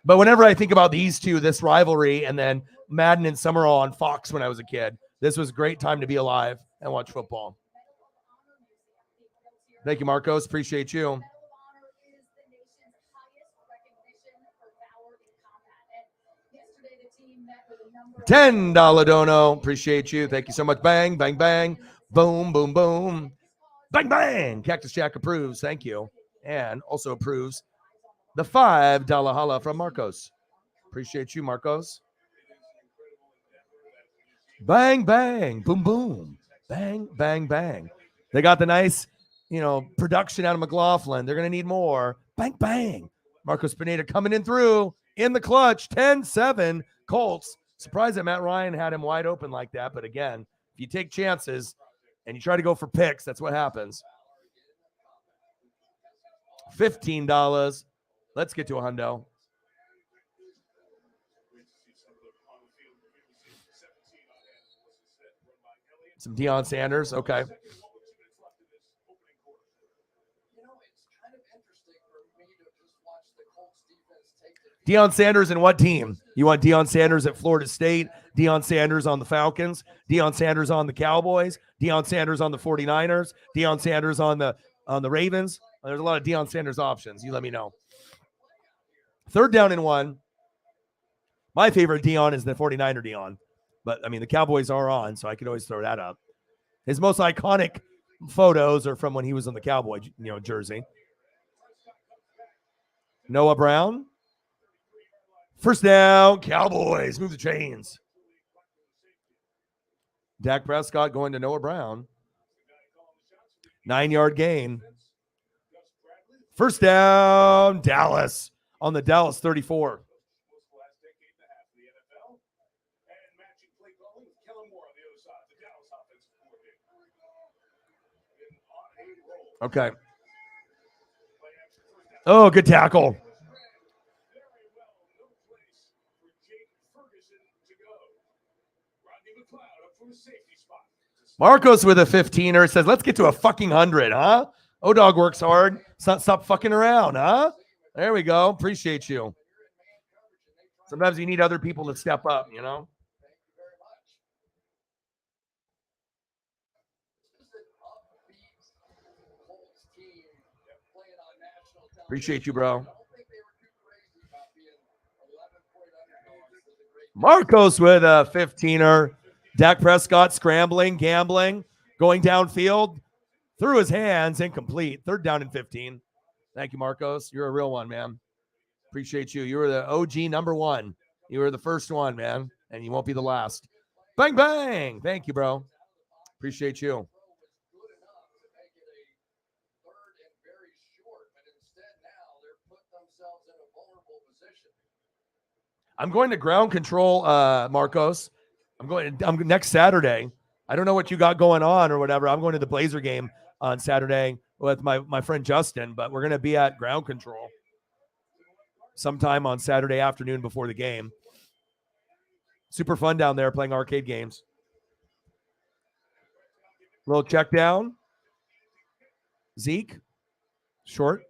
A: But whenever I think about these two, this rivalry, and then Madden and Summerall on Fox when I was a kid, this was a great time to be alive and watch football. Thank you, Marcos. Appreciate you. $10 dono. Appreciate you. Thank you so much. Bang, bang, bang. Boom, boom, boom. Bang, bang. Cactus Jack approves. Thank you. And also approves the $5 holla from Marcos. Appreciate you, Marcos. Bang, bang, boom, boom. Bang, bang, bang. They got the nice, production out of McLaughlin. They're going to need more. Bang, bang. Marcos Pineda coming in through in the clutch. 10-7 Colts. Surprised that Matt Ryan had him wide open like that. But again, if you take chances and you try to go for picks, that's what happens. $15. Let's get to a hundo. Some Deion Sanders. Okay.
B: You know, it's kind of interesting for me to just watch the Colts defense take the
A: Deion Sanders in what team? You want Deion Sanders at Florida State, Deion Sanders on the Falcons, Deion Sanders on the Cowboys, Deion Sanders on the 49ers, Deion Sanders on the Ravens. There's a lot of Deion Sanders options. You let me know. 3rd down and 1. My favorite Deion is the 49er Deion. But, I mean, the Cowboys are on, so I could always throw that up. His most iconic photos are from when he was on the Cowboy, jersey. Noah Brown. 1st down, Cowboys. Move the chains. Dak Prescott going to Noah Brown. 9-yard gain. 1st down, Dallas on the Dallas 34. Okay. Oh, good tackle. Marcos with a 15er says, let's get to a fucking 100, huh? O-Dog works hard. Stop fucking around, huh? There we go. Appreciate you. Sometimes you need other people to step up, you know? Appreciate you, bro. Marcos with a 15er. Dak Prescott scrambling, gambling, going downfield, through his hands, incomplete. 3rd down and 15. Thank you, Marcos. You're a real one, man. Appreciate you. You were the OG number 1. You were the first one, man, and you won't be the last. Bang, bang. Thank you, bro. Appreciate you. I'm going to ground control, Marcos. I'm next Saturday. I don't know what you got going on or whatever. I'm going to the Blazer game on Saturday with my friend Justin, but we're going to be at ground control sometime on Saturday afternoon before the game. Super fun down there playing arcade games. Little check down. Zeke. Short.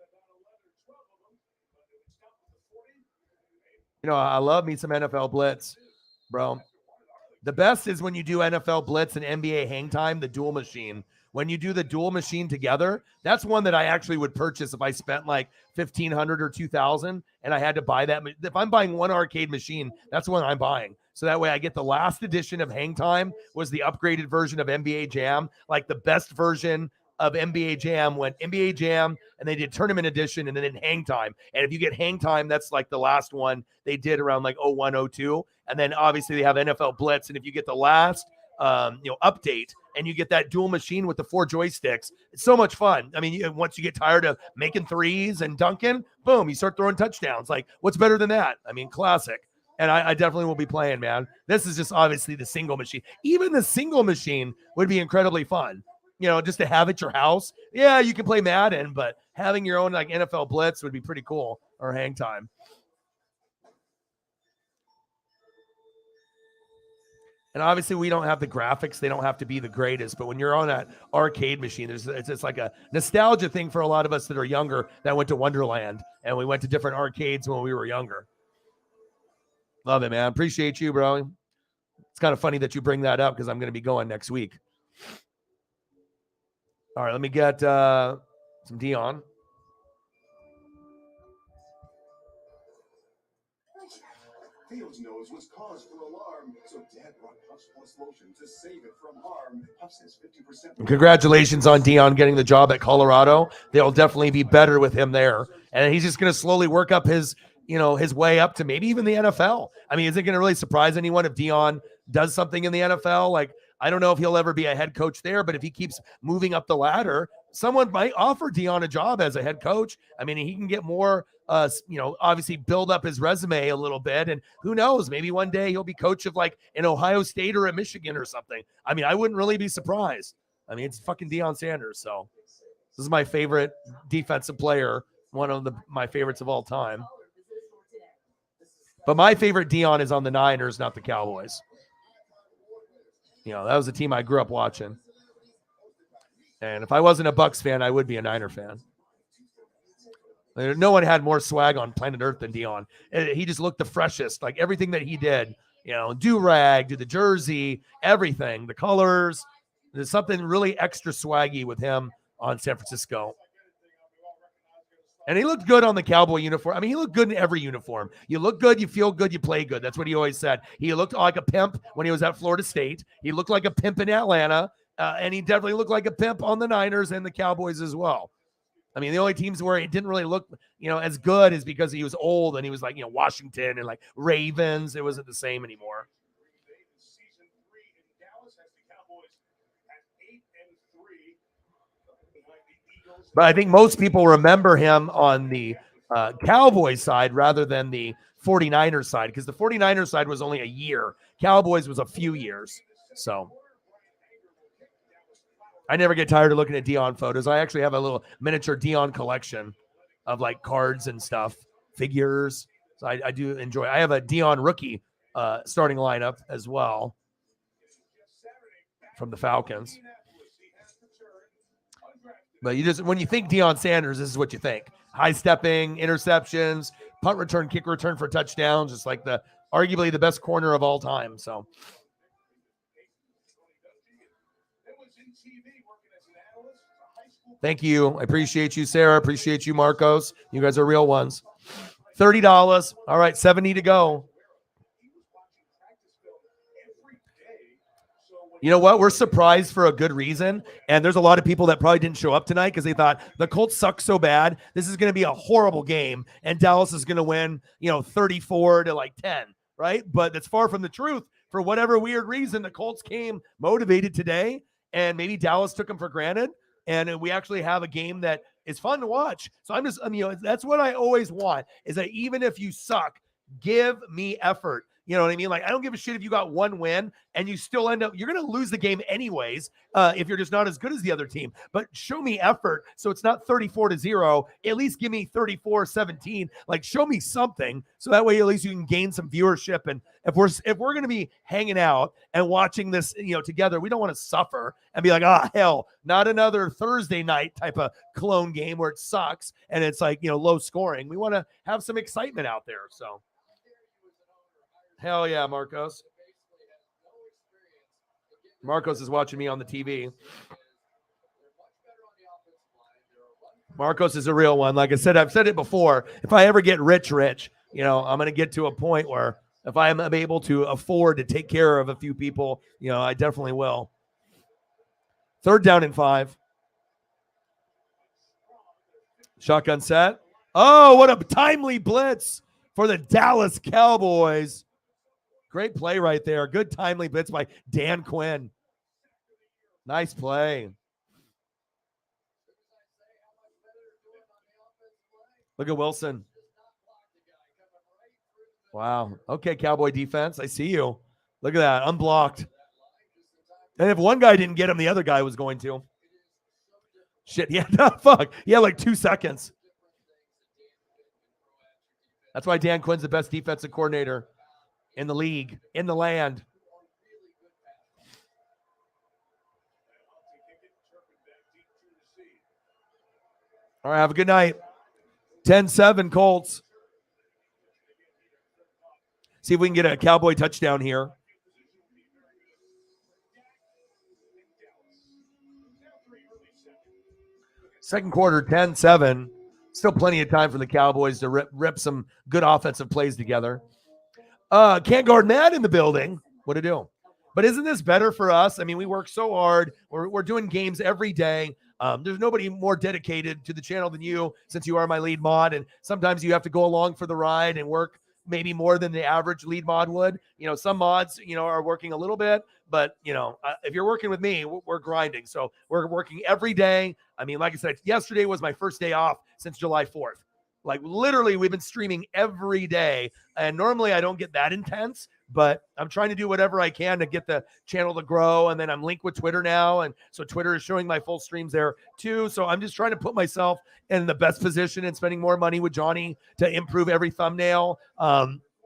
A: You know, I love me some NFL blitz, bro. The best is when you do NFL blitz and NBA hang time, the dual machine. When you do the dual machine together, that's one that I actually would purchase if I spent like $1,500 or $2,000 and I had to buy that. If I'm buying one arcade machine, that's what I'm buying. So that way I get the last edition of hang time was the upgraded version of NBA Jam, like the best version of NBA Jam went NBA Jam and they did tournament edition and then hang time. And if you get hang time, that's like the last one they did around like 01, 02. And then obviously they have NFL Blitz. And if you get the last, update and you get that dual machine with the 4 joysticks, it's so much fun. I mean, once you get tired of making threes and dunking, boom, you start throwing touchdowns. Like what's better than that? I mean, classic. And I definitely will be playing, man. This is just obviously the single machine. Even the single machine would be incredibly fun. You know, just to have at your house. Yeah, you can play Madden, but having your own like NFL Blitz would be pretty cool, or hang time. And obviously we don't have the graphics. They don't have to be the greatest, but when you're on that arcade machine, it's like a nostalgia thing for a lot of us that are younger that went to Wonderland and we went to different arcades when we were younger. Love it, man. Appreciate you, bro. It's kind of funny that you bring that up because I'm going to be going next week. All right, let me get some Deion.
G: Fields' nose was cause for alarm, so Dad brought Puffs Plus lotion to save it from harm. Puffs has 50%.
A: Congratulations on Deion getting the job at Colorado. They'll definitely be better with him there, and he's just going to slowly work up his way up to maybe even the NFL. I mean, is it going to really surprise anyone if Deion does something in the NFL? Like, I don't know if he'll ever be a head coach there, but if he keeps moving up the ladder, someone might offer Deion a job as a head coach. I mean, he can get more, obviously build up his resume a little bit. And who knows, maybe one day he'll be coach of like an Ohio State or a Michigan or something. I mean, I wouldn't really be surprised. I mean, it's fucking Deion Sanders. So this is my favorite defensive player, one of my favorites of all time. But my favorite Dion is on the Niners, not the Cowboys. That was a team I grew up watching. And if I wasn't a Bucs fan, I would be a Niner fan. No one had more swag on planet Earth than Dion. He just looked the freshest. Like everything that he did, do-rag, do the jersey, everything, the colors. There's something really extra swaggy with him on San Francisco. And he looked good on the Cowboy uniform. I mean, he looked good in every uniform. You look good, you feel good, you play good. That's what he always said. He looked like a pimp when he was at Florida State. He looked like a pimp in Atlanta. And he definitely looked like a pimp on the Niners and the Cowboys as well. I mean, the only teams where he didn't really look, as good is because he was old and he was like, Washington and like Ravens. It wasn't the same anymore.
F: Season 3 in Dallas has the Cowboys at 8-3.
A: But I think most people remember him on the Cowboys side rather than the 49ers side, because the 49ers side was only a year. Cowboys was a few years. So I never get tired of looking at Dion photos. I actually have a little miniature Dion collection of like cards and stuff, figures. So I do enjoy. I have a Dion rookie starting lineup as well from the Falcons. But when you think Deion Sanders, this is what you think: high stepping, interceptions, punt return, kick return for touchdowns, just like arguably the best corner of all time. So. Thank you. I appreciate you, Sarah. Appreciate you, Marcos. You guys are real ones. $30. All right, 70 to go. You know what? We're surprised for a good reason. And there's a lot of people that probably didn't show up tonight because they thought the Colts suck so bad. This is going to be a horrible game. And Dallas is going to win, 34 to 10, right? But that's far from the truth. For whatever weird reason, the Colts came motivated today, and maybe Dallas took them for granted. And we actually have a game that is fun to watch. So that's what I always want, is that even if you suck, give me effort. You know what I mean? Like, I don't give a shit if you got one win and you still you're going to lose the game anyways if you're just not as good as the other team. But show me effort so it's not 34-0. At least give me 34-17. Like, show me something so that way at least you can gain some viewership. And if we're going to be hanging out and watching this, together, we don't want to suffer and be like, hell, not another Thursday night type of clone game where it sucks and it's like, low scoring. We want to have some excitement out there. So. Hell yeah, Marcos. Marcos is watching me on the TV. Marcos is a real one. Like I said, I've said it before. If I ever get rich, I'm going to get to a point where if I am able to afford to take care of a few people, I definitely will. 3rd down and 5. Shotgun set. Oh, what a timely blitz for the Dallas Cowboys. Great play right there. Good timely blitz by Dan Quinn. Nice play. Look at Wilson. Wow. Okay, Cowboy defense. I see you. Look at that. Unblocked. And if one guy didn't get him, the other guy was going to. Shit. Yeah, no, fuck. He had like 2 seconds. That's why Dan Quinn's the best defensive coordinator in the league, in the land. All right, have a good night. 10-7 Colts. See if we can get a Cowboy touchdown here. Second quarter, 10-7. Still plenty of time for the Cowboys to rip some good offensive plays together. Can't guard Matt in the building. What to do? But isn't this better for us? I mean, we work so hard. We're doing games every day. There's nobody more dedicated to the channel than you, since you are my lead mod. And sometimes you have to go along for the ride and work maybe more than the average lead mod would. Some mods, are working a little bit, but if you're working with me, we're grinding. So we're working every day. I mean, like I said, yesterday was my first day off since July 4th. Like, literally, we've been streaming every day. And normally I don't get that intense, but I'm trying to do whatever I can to get the channel to grow. And then I'm linked with Twitter now. And so Twitter is showing my full streams there too. So I'm just trying to put myself in the best position and spending more money with Johnny to improve every thumbnail.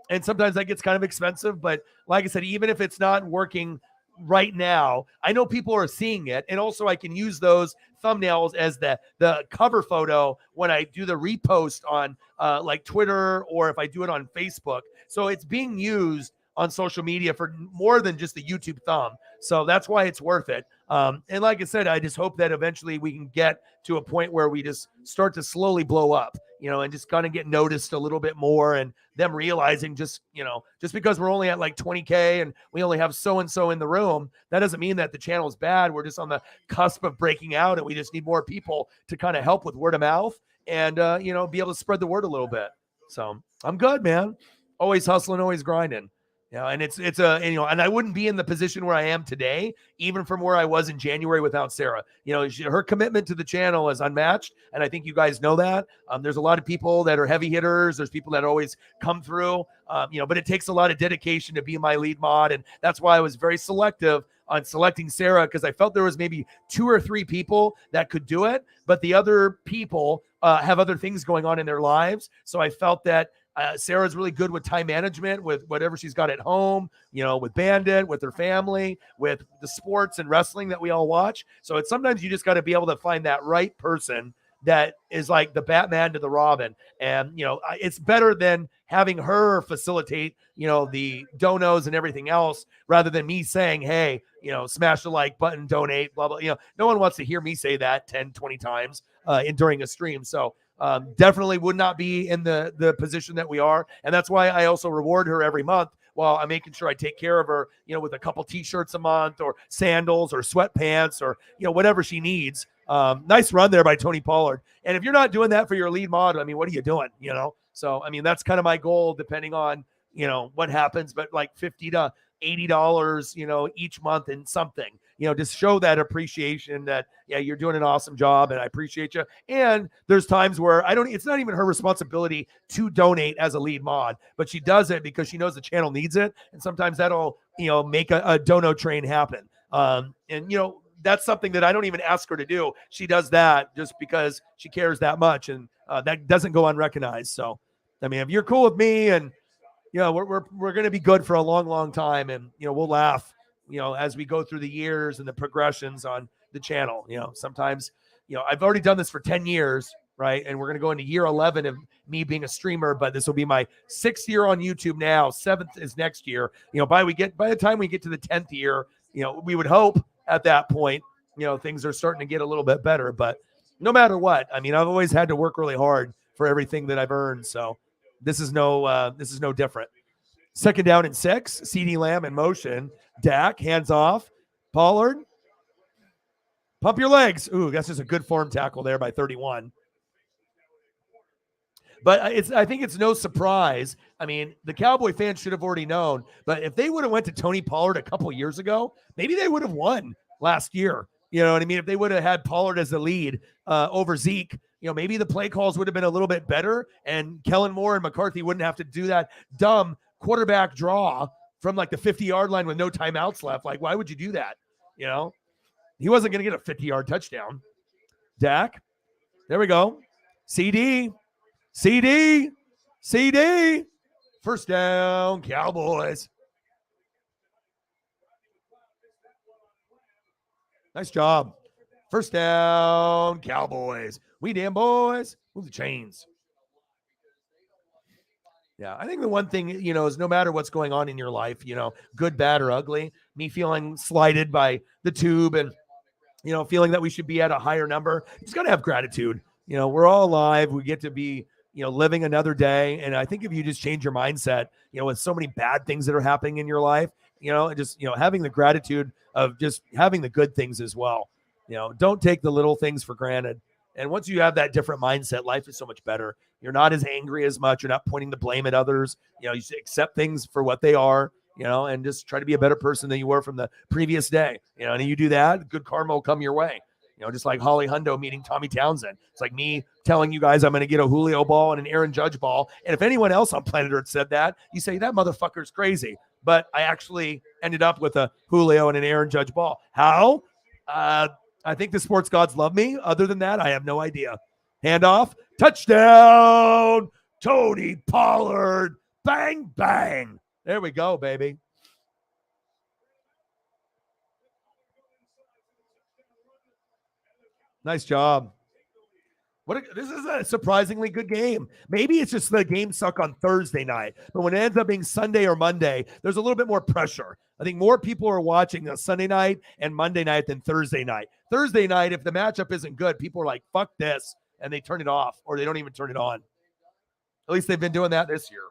A: And sometimes that gets kind of expensive. But like I said, even if it's not working right now, I know people are seeing it. And also I can use those thumbnails as the cover photo when I do the repost on like Twitter, or if I do it on Facebook. So it's being used on social media for more than just the YouTube thumb. So that's why it's worth it. And like I said, I just hope that eventually we can get to a point where we just start to slowly blow up, and just kind of get noticed a little bit more, and them realizing just because we're only at like 20K and we only have so-and-so in the room, that doesn't mean that the channel is bad. We're just on the cusp of breaking out, and we just need more people to kind of help with word of mouth and, be able to spread the word a little bit. So I'm good, man. Always hustling, always grinding. And and I wouldn't be in the position where I am today, even from where I was in January without Sarah. Her commitment to the channel is unmatched, and I think you guys know that. There's a lot of people that are heavy hitters. There's people that always come through, but it takes a lot of dedication to be my lead mod, and that's why I was very selective on selecting Sarah, because I felt there was maybe 2 or 3 people that could do it, but the other people have other things going on in their lives. So I felt that Sarah's really good with time management, with whatever she's got at home, with Bandit, with her family, with the sports and wrestling that we all watch. So it's sometimes you just got to be able to find that right person that is like the Batman to the Robin. And, it's better than having her facilitate, the donos and everything else, rather than me saying, hey, smash the like button, donate, blah, blah. No one wants to hear me say that 10, 20 times during a stream. So definitely would not be in the position that we are. And that's why I also reward her every month while I'm making sure I take care of her, with a couple t-shirts a month, or sandals, or sweatpants, or, whatever she needs. Nice run there by Tony Pollard. And if you're not doing that for your lead mod, what are you doing? So, that's kind of my goal, depending on, what happens, but like $50 to $80, each month in something, just show that appreciation that, yeah, you're doing an awesome job and I appreciate you. And there's times where it's not even her responsibility to donate as a lead mod, but she does it because she knows the channel needs it. And sometimes that'll, make a dono train happen. And that's something that I don't even ask her to do. She does that just because she cares that much. And that doesn't go unrecognized. So, if you're cool with me, and we're going to be good for a long, long time. And, we'll laugh, as we go through the years and the progressions on the channel. Sometimes, I've already done this for 10 years, right? And we're going to go into year 11 of me being a streamer, but this will be my 6th year on YouTube now. 7th is next year. By the time we get to the 10th year, we would hope at that point, things are starting to get a little bit better. But no matter what, I've always had to work really hard for everything that I've earned. So this is no different. 2nd down and 6. CeeDee Lamb in motion. Dak, hands off. Pollard, pump your legs. Ooh, that's just a good form tackle there by 31. But I think it's no surprise. The Cowboy fans should have already known. But if they would have went to Tony Pollard a couple years ago, maybe they would have won last year. You know what I mean? If they would have had Pollard as the lead over Zeke, maybe the play calls would have been a little bit better, and Kellen Moore and McCarthy wouldn't have to do that dumb quarterback draw from like the 50-yard line with no timeouts left. Like, why would you do that? He wasn't going to get a 50-yard touchdown. Dak, there we go. CD. 1st down, Cowboys. Nice job. 1st down, Cowboys. We damn boys. Move the chains. Yeah, I think the one thing, is no matter what's going on in your life, good, bad, or ugly, me feeling slighted by the tube and, feeling that we should be at a higher number, you just got to have gratitude. We're all alive. We get to be, living another day. And I think if you just change your mindset, with so many bad things that are happening in your life, just, having the gratitude of just having the good things as well. Don't take the little things for granted. And once you have that different mindset, life is so much better. You're not as angry as much. You're not pointing the blame at others. You should accept things for what they are, and just try to be a better person than you were from the previous day. And you do that, good karma will come your way. Just like Holly Hundo meeting Tommy Townsend. It's like me telling you guys I'm going to get a Julio ball and an Aaron Judge ball. And if anyone else on planet Earth said that, you say, that motherfucker's crazy. But I actually ended up with a Julio and an Aaron Judge ball. How? I think the sports gods love me. Other than that, I have no idea. Handoff. Touchdown. Tony Pollard. Bang, bang. There we go, baby. Nice job. This is a surprisingly good game. Maybe it's just the games suck on Thursday night, but when it ends up being Sunday or Monday, there's a little bit more pressure. I think more people are watching on Sunday night and Monday night than Thursday night. Thursday night, if the matchup isn't good, people are like, fuck this, and they turn it off, or they don't even turn it on. At least they've been doing that this year.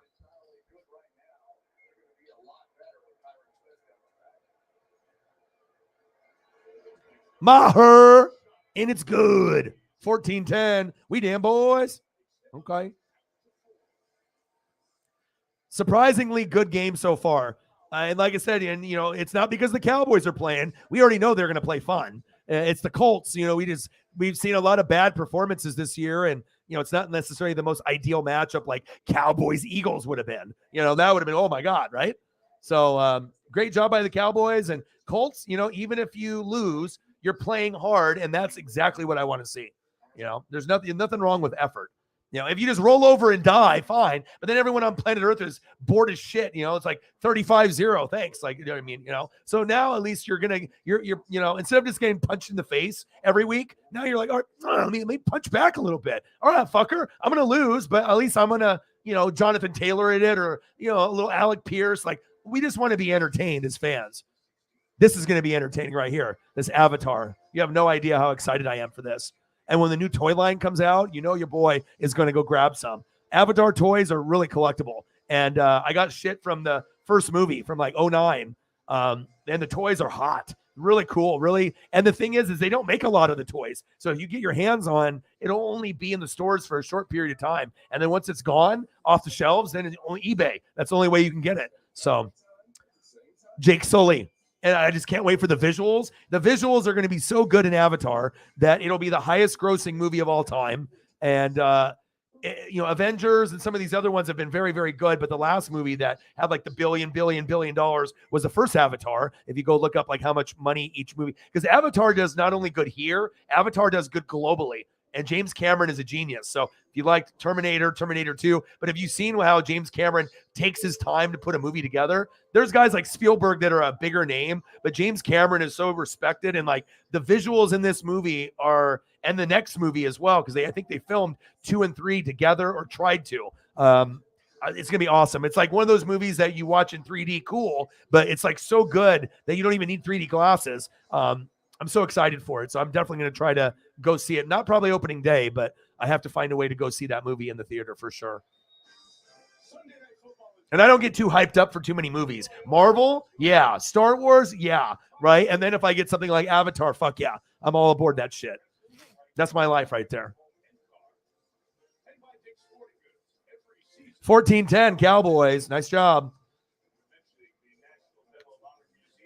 A: Maher, and it's good. 14-10. We damn boys. Okay. Surprisingly good game so far. And like I said, and it's not because the Cowboys are playing. We already know they're going to play fun. It's the Colts. We've seen a lot of bad performances this year, and it's not necessarily the most ideal matchup like Cowboys Eagles would have been. That would have been, oh my God, right? So great job by the Cowboys and Colts. Even if you lose, you're playing hard, and that's exactly what I want to see. There's nothing wrong with effort. If you just roll over and die, fine. But then everyone on planet Earth is bored as shit. It's like 35-0. Thanks. Like, you know what I mean? So now at least you're instead of just getting punched in the face every week, now you're like, all right, let me punch back a little bit. All right, fucker, I'm going to lose, but at least I'm going to, Jonathan Taylor in it, or, a little Alec Pierce. Like, we just want to be entertained as fans. This is going to be entertaining right here. This Avatar. You have no idea how excited I am for this. And when the new toy line comes out, your boy is going to go grab some. Avatar toys are really collectible. And I got shit from the first movie from like 2009. And the toys are hot. Really cool, really. And the thing is they don't make a lot of the toys. So if you get your hands on, it'll only be in the stores for a short period of time. And then once it's gone off the shelves, then it's on eBay. That's the only way you can get it. So Jake Sully. And I just can't wait for the visuals. The visuals are going to be so good in Avatar that it'll be the highest grossing movie of all time. And, Avengers and some of these other ones have been very, very good. But the last movie that had like the billion dollars was the first Avatar. If you go look up like how much money each movie, because Avatar does not only good here, Avatar does good globally. And James Cameron is a genius. So if you liked Terminator 2, but have you seen how James Cameron takes his time to put a movie together? There's guys like Spielberg that are a bigger name, but James Cameron is so respected. And like the visuals in this movie are, and the next movie as well, because I think they filmed 2 and 3 together or tried to. It's going to be awesome. It's like one of those movies that you watch in 3D, cool, but it's like so good that you don't even need 3D glasses. I'm so excited for it. So I'm definitely going to try to go see it. Not probably opening day, but I have to find a way to go see that movie in the theater for sure. And I don't get too hyped up for too many movies. Marvel, yeah. Star Wars, yeah. Right? And then if I get something like Avatar, fuck yeah. I'm all aboard that shit. That's my life right there. 14-10 Cowboys. Nice job.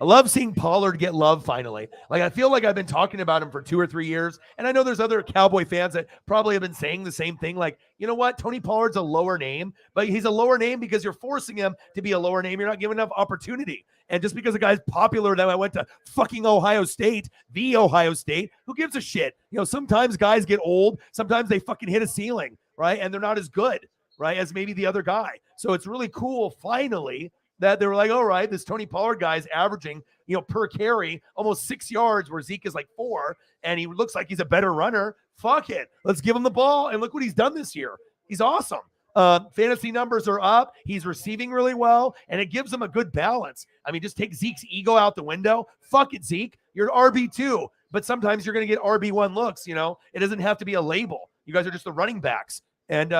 A: I love seeing Pollard get love finally. Like, I feel like I've been talking about him for 2 or 3 years. And I know there's other Cowboy fans that probably have been saying the same thing. Like, you know what? Tony Pollard's a lower name, but he's a lower name because you're forcing him to be a lower name. You're not giving enough opportunity. And just because a guy's popular that I went to fucking Ohio State, who gives a shit? Sometimes guys get old. Sometimes they fucking hit a ceiling, right? And they're not as good, right, as maybe the other guy. So it's really cool, finally, that they were like, all right, this Tony Pollard guy is averaging, per carry almost 6 yards where Zeke is like 4, and he looks like he's a better runner. Fuck it. Let's give him the ball. And look what he's done this year. He's awesome. Fantasy numbers are up. He's receiving really well, and it gives him a good balance. I mean, just take Zeke's ego out the window. Fuck it, Zeke. You're an RB2, but sometimes you're going to get RB1 looks. It doesn't have to be a label. You guys are just the running backs. And,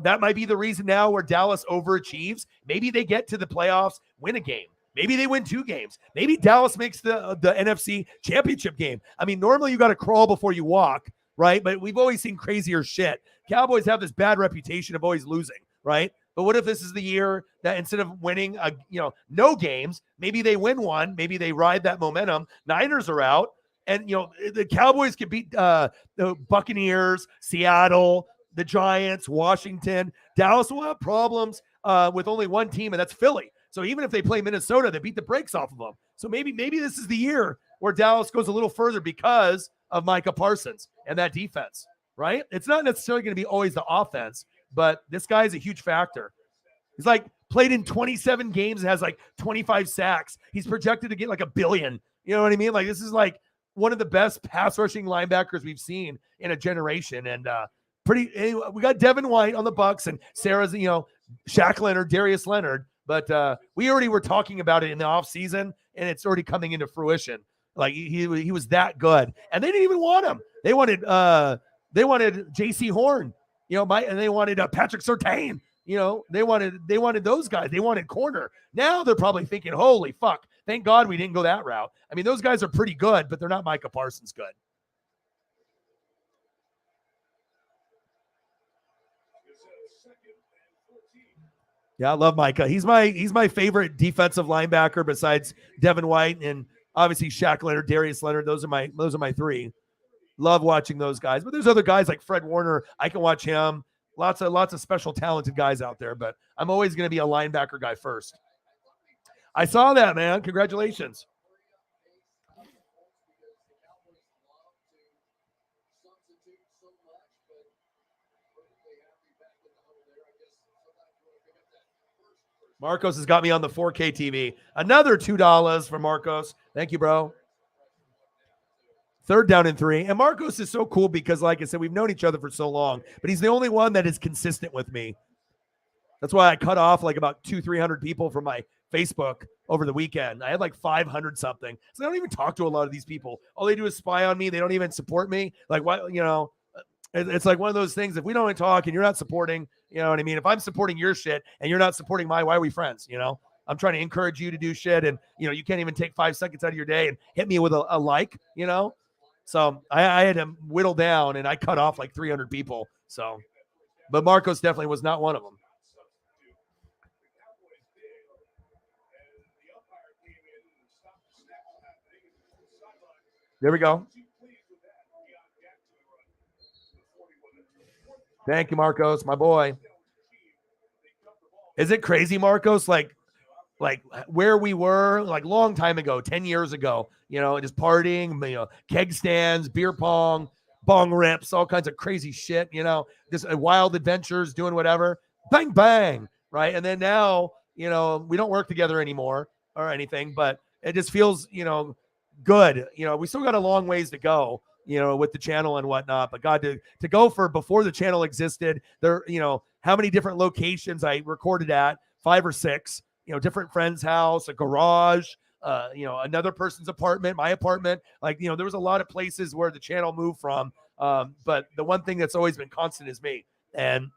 A: that might be the reason now where Dallas overachieves. Maybe they get to the playoffs, win a game. Maybe they win 2 games. Maybe Dallas makes the NFC championship game. I mean, normally you got to crawl before you walk, right? But we've always seen crazier shit. Cowboys have this bad reputation of always losing, right? But what if this is the year that instead of winning, no games, maybe they win one, maybe they ride that momentum. Niners are out, and the Cowboys can beat the Buccaneers, Seattle, the Giants, Washington. Dallas will have problems with only one team, and that's Philly. So even if they play Minnesota, they beat the brakes off of them. So maybe this is the year where Dallas goes a little further because of Micah Parsons and that defense, right? It's not necessarily going to be always the offense, but this guy is a huge factor. He's like Played in 27 games and has like 25 sacks. He's projected to get like $1 billion. You know what I mean? Like this is like one of the best pass rushing linebackers we've seen in a generation. And anyway, we got Devin White on the Bucks and Sarah's, Shaq Leonard, Darius Leonard. But we already were talking about it in the offseason, and it's already coming into fruition. Like he was that good. And they didn't even want him. They wanted J.C. Horn, and they wanted Patrick Surtain. They wanted those guys. They wanted corner. Now they're probably thinking, holy fuck, thank God we didn't go that route. I mean, those guys are pretty good, but they're not Micah Parsons good. Yeah, I love Micah. He's my favorite defensive linebacker besides Devin White and obviously Shaq Leonard, Darius Leonard. Those are my three. Love watching those guys. But there's other guys like Fred Warner. I can watch him. Lots of special talented guys out there, but I'm always going to be a linebacker guy first. I saw that, man. Congratulations. Marcos has got me on the 4K TV. Another $2 for Marcos. Thank you, bro. 3rd down and 3. And Marcos is so cool because, like I said, we've known each other for so long, but he's the only one that is consistent with me. That's why I cut off like about 200-300 people from my Facebook over the weekend. I had like 500 something. So I don't even talk to a lot of these people. All they do is spy on me. They don't even support me. Like, what, it's like one of those things. If we don't talk and you're not supporting, you know what I mean? If I'm supporting your shit and you're not supporting why are we friends? I'm trying to encourage you to do shit. And, you can't even take 5 seconds out of your day and hit me with a like, So I had to whittle down and I cut off like 300 people. So, but Marcos definitely was not one of them. There we go. Thank you, Marcos, my boy. Is it crazy, Marcos? Like where we were like long time ago, 10 years ago, just partying, keg stands, beer pong, bong rips, all kinds of crazy shit, just wild adventures, doing whatever, bang, bang. Right. And then now, we don't work together anymore or anything, but it just feels, good. We still got a long ways to go, with the channel and whatnot, but God, to go for before the channel existed there, how many different locations I recorded at, 5 or 6, different friends' house, a garage, another person's apartment, my apartment. Like, there was a lot of places where the channel moved from. But the one thing that's always been constant is me. And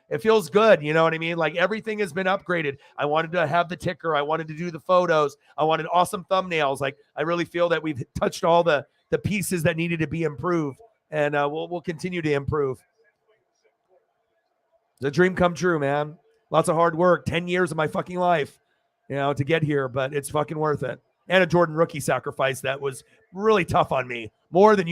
A: it feels good. You know what I mean? Like everything has been upgraded. I wanted to have the ticker. I wanted to do the photos. I wanted awesome thumbnails. Like I really feel that we've touched all the pieces that needed to be improved. And we'll continue to improve. The dream come true, man. Lots of hard work, 10 years of my fucking life, to get here, but it's fucking worth it. And a Jordan rookie sacrifice that was really tough on me, more than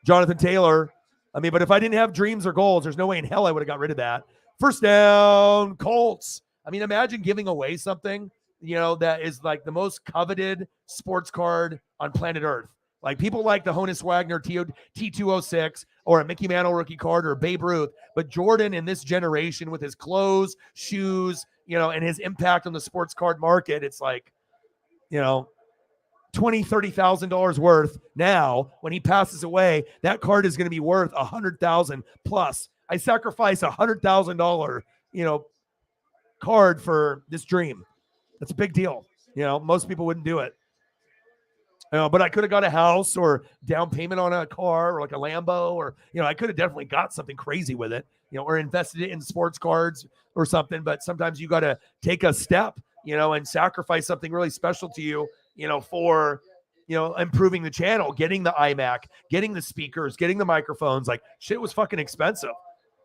A: Jonathan Taylor. I mean, but if I didn't have dreams or goals, there's no way in hell I would have got rid of that. First down, Colts. I mean, imagine giving away something, that is like the most coveted sports card on planet Earth. Like people like the Honus Wagner T206 or a Mickey Mantle rookie card or Babe Ruth, but Jordan in this generation with his clothes, shoes, and his impact on the sports card market, it's like, $20,000-$30,000 worth. Now, when he passes away, that card is going to be worth $100,000 plus. I sacrifice $100,000, card for this dream. That's a big deal. Most people wouldn't do it. But I could have got a house or down payment on a car or like a Lambo or, I could have definitely got something crazy with it, or invested it in sports cards or something. But sometimes you got to take a step, and sacrifice something really special to you, for, improving the channel, getting the iMac, getting the speakers, getting the microphones. Like shit was fucking expensive.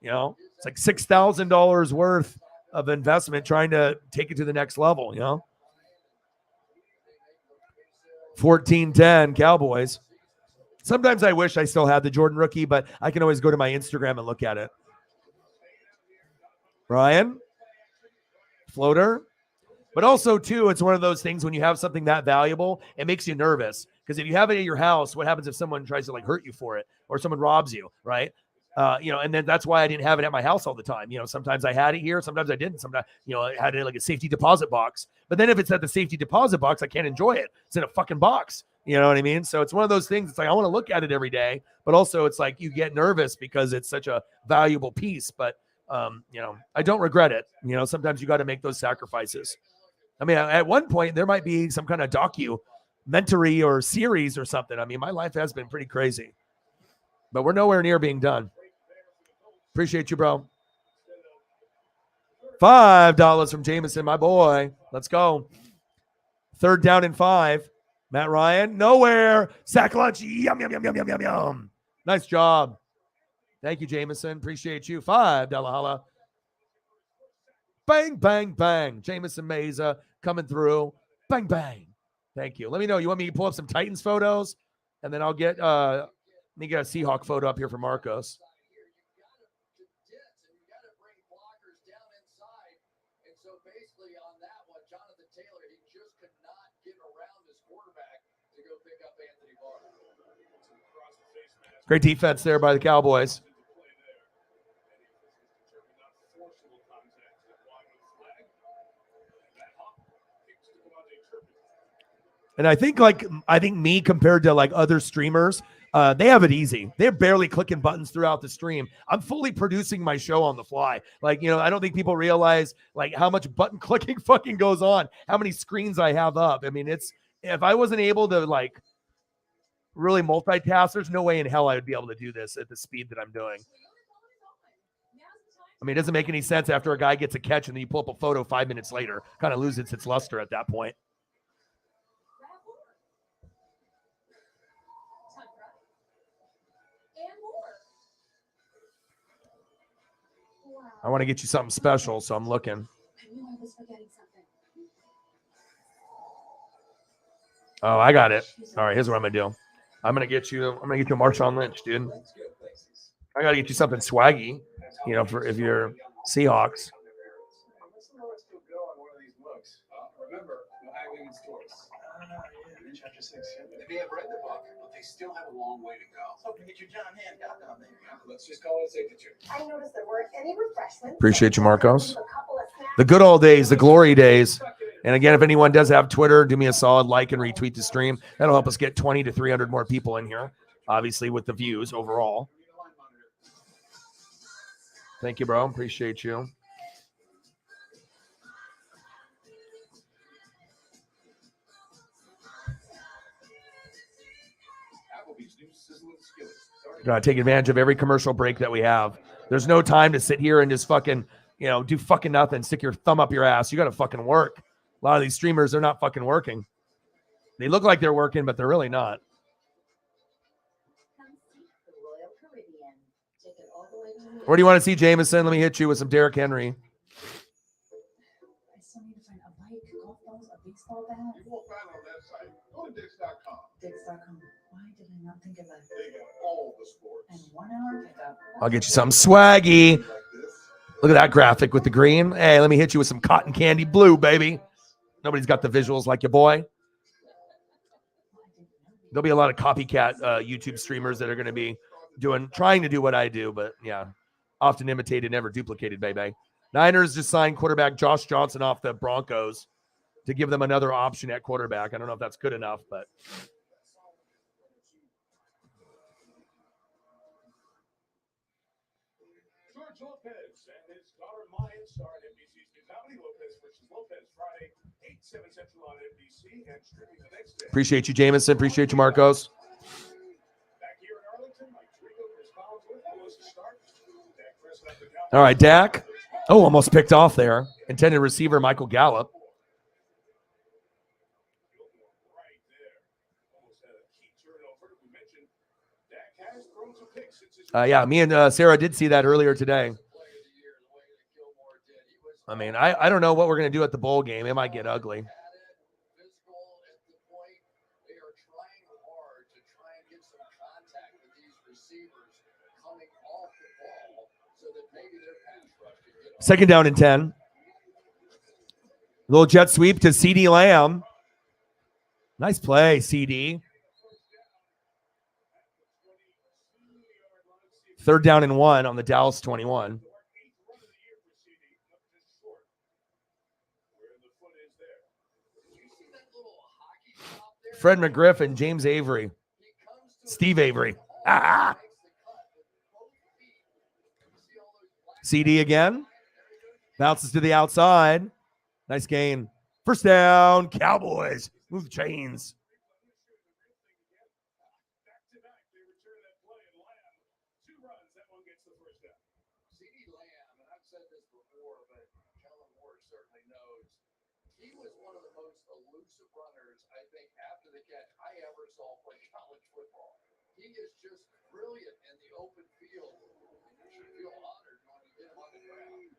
A: It's like $6,000 worth of investment trying to take it to the next level, 14-10 Cowboys. Sometimes I wish I still had the Jordan rookie, but I can always go to my Instagram and look at it. Ryan, floater. But also, too, it's one of those things when you have something that valuable, it makes you nervous. Because if you have it in your house, what happens if someone tries to like hurt you for it or someone robs you, right? And then that's why I didn't have it at my house all the time. Sometimes I had it here, sometimes I didn't. Sometimes, I had it like a safety deposit box. But then if it's at the safety deposit box, I can't enjoy it. It's in a fucking box. You know what I mean? So it's one of those things. It's like, I want to look at it every day, but also it's like you get nervous because it's such a valuable piece. But, I don't regret it. Sometimes you got to make those sacrifices. I mean, at one point there might be some kind of documentary or series or something. I mean, my life has been pretty crazy, but we're nowhere near being done. Appreciate you, bro. $5 from Jameson, my boy. Let's go. 3rd down and 5. Matt Ryan, nowhere. Sack lunch. Yum, yum, yum, yum, yum, yum, yum. Nice job. Thank you, Jameson. Appreciate you. $5 holla. Bang, bang, bang. Jameson Meza coming through. Bang, bang. Thank you. Let me know. You want me to pull up some Titans photos? And then I'll get let me get a Seahawk photo up here for Marcos. Great defense there by the Cowboys. And I think me compared to like other streamers, they have it easy. They're barely clicking buttons throughout the stream. I'm fully producing my show on the fly. Like, I don't think people realize like how much button clicking fucking goes on, how many screens I have up. I mean, if I wasn't able to like really multitask, there's no way in hell I would be able to do this at the speed that I'm doing. I mean, it doesn't make any sense after a guy gets a catch and then you pull up a photo 5 minutes later. Kind of loses its luster at that point. I want to get you something special, so I'm looking. Oh, I got it. All right, here's what I'm gonna do. I'm gonna get you a Marshawn Lynch, dude. I gotta get you something swaggy, for if you're Seahawks.
B: Remember, Women's Toys. Chapter 6. They may have read the book, but they still have a long way to go. Hope to get your John Hancock on there. Let's just call it a signature.
D: I noticed there weren't any refreshments.
A: Appreciate you, Marcos. The good old days, the glory days. And again, if anyone does have Twitter, do me a solid like and retweet the stream. That'll help us get 20 to 300 more people in here, obviously, with the views overall. Thank you, bro. Appreciate you. Gotta take advantage of every commercial break that we have. There's no time to sit here and just fucking, do fucking nothing. Stick your thumb up your ass. You gotta fucking work. A lot of these streamers, they're not fucking working. They look like they're working, but they're really not. Where do you want to see Jameson? Let me hit you with some Derrick Henry.
D: I still need to find a bike, golf balls, a baseball bat.
G: You won't find on that site. Go to Dix.com.
D: Dix.com. Why did I not think of that?
G: They got all the sports.
D: And 1 hour pickup.
A: I'll get you something swaggy. Look at that graphic with the green. Hey, let me hit you with some cotton candy blue, baby. Nobody's got the visuals like your boy. There'll be a lot of copycat YouTube streamers that are going to be trying to do what I do, but yeah, often imitated, never duplicated, baby. Niners just signed quarterback Josh Johnson off the Broncos to give them another option at quarterback. I don't know if that's good enough, but
F: George Lopez and his daughter Maya star at NBC's New Comedy Lopez versus Lopez Friday, 8/7 Central on NBC and streaming the next day.
A: Appreciate you, Jameson. Appreciate you, Marcos.
F: Back here in Arlington, Mike Tirico, Chris Collinsworth, almost to start. Dak Prescott, the Cowboys.
A: All right, Dak. Oh, almost picked off there. Intended receiver Michael Gallup.
F: Right there. Almost had a key turnover. We mentioned Dak has thrown some picks since his
A: Yeah, me and Sarah did see that earlier today. I mean, I don't know what we're going to do at the bowl game. It might get ugly. Second down and 10. Little jet sweep to CD Lamb. Nice play, CD. 3rd down and 1 on the Dallas 21. Fred McGriff and James Avery. Steve Avery. Ah! CD again. Bounces to the outside. Nice gain. 1st down, Cowboys. Move the chains.
B: CD Lamb, and I've said this before, but Kellen Moore certainly knows. He was one of the most elusive runners, I think, after the catch I ever saw play college football. He is just brilliant in the open field, and you should feel honored when you get him on the ground.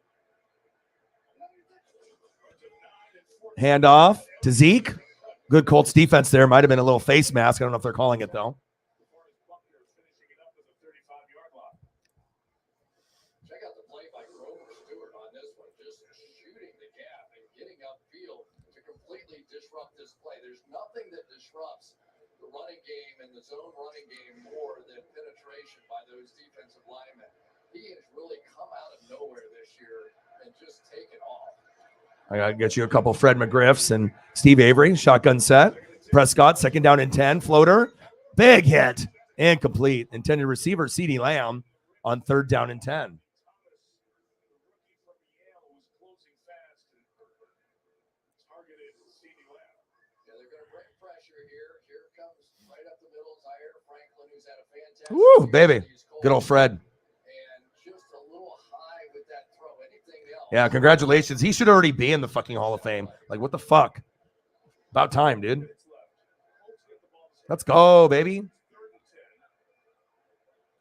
A: Hand off to Zeke. Good Colts defense there. Might have been a little face mask. I don't know if they're calling it, though.
B: Check out the play by Grover Stewart on this one, just shooting the gap and getting upfield to completely disrupt this play. There's nothing that disrupts the running game and the zone running game more than penetration by those defensive linemen. He has really come out of nowhere this year and just taken off.
A: I got to get you a couple Fred McGriffs and Steve Avery. Shotgun set. Prescott, 2nd down and 10. Floater. Big hit. Incomplete. Intended receiver, CD Lamb, on 3rd down and 10. Woo, baby. Good old Fred. Yeah, congratulations. He should already be in the fucking Hall of Fame. Like, what the fuck? About time, dude. Let's go, baby.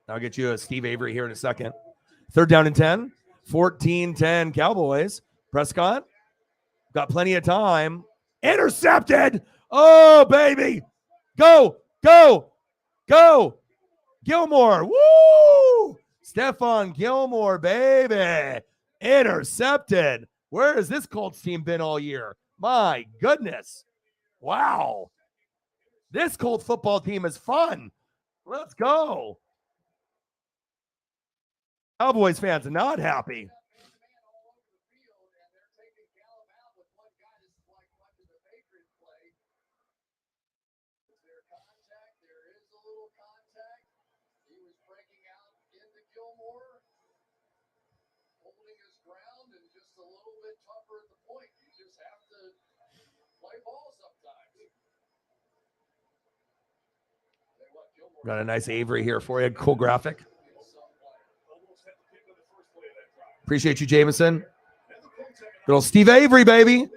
A: I'll get you a Steve Avery here in a second. 3rd down and 10. 14-10 Cowboys. Prescott got plenty of time. Intercepted. Oh, baby. Go, go, go. Gilmore. Woo! Stephon Gilmore, baby. Intercepted. Where has this Colts team been all year? My goodness. Wow. This Colts football team is fun. Let's go. Cowboys fans are not happy. Got a nice Avery here for you. Cool graphic. Appreciate you, Jameson. Good old Steve Avery, baby.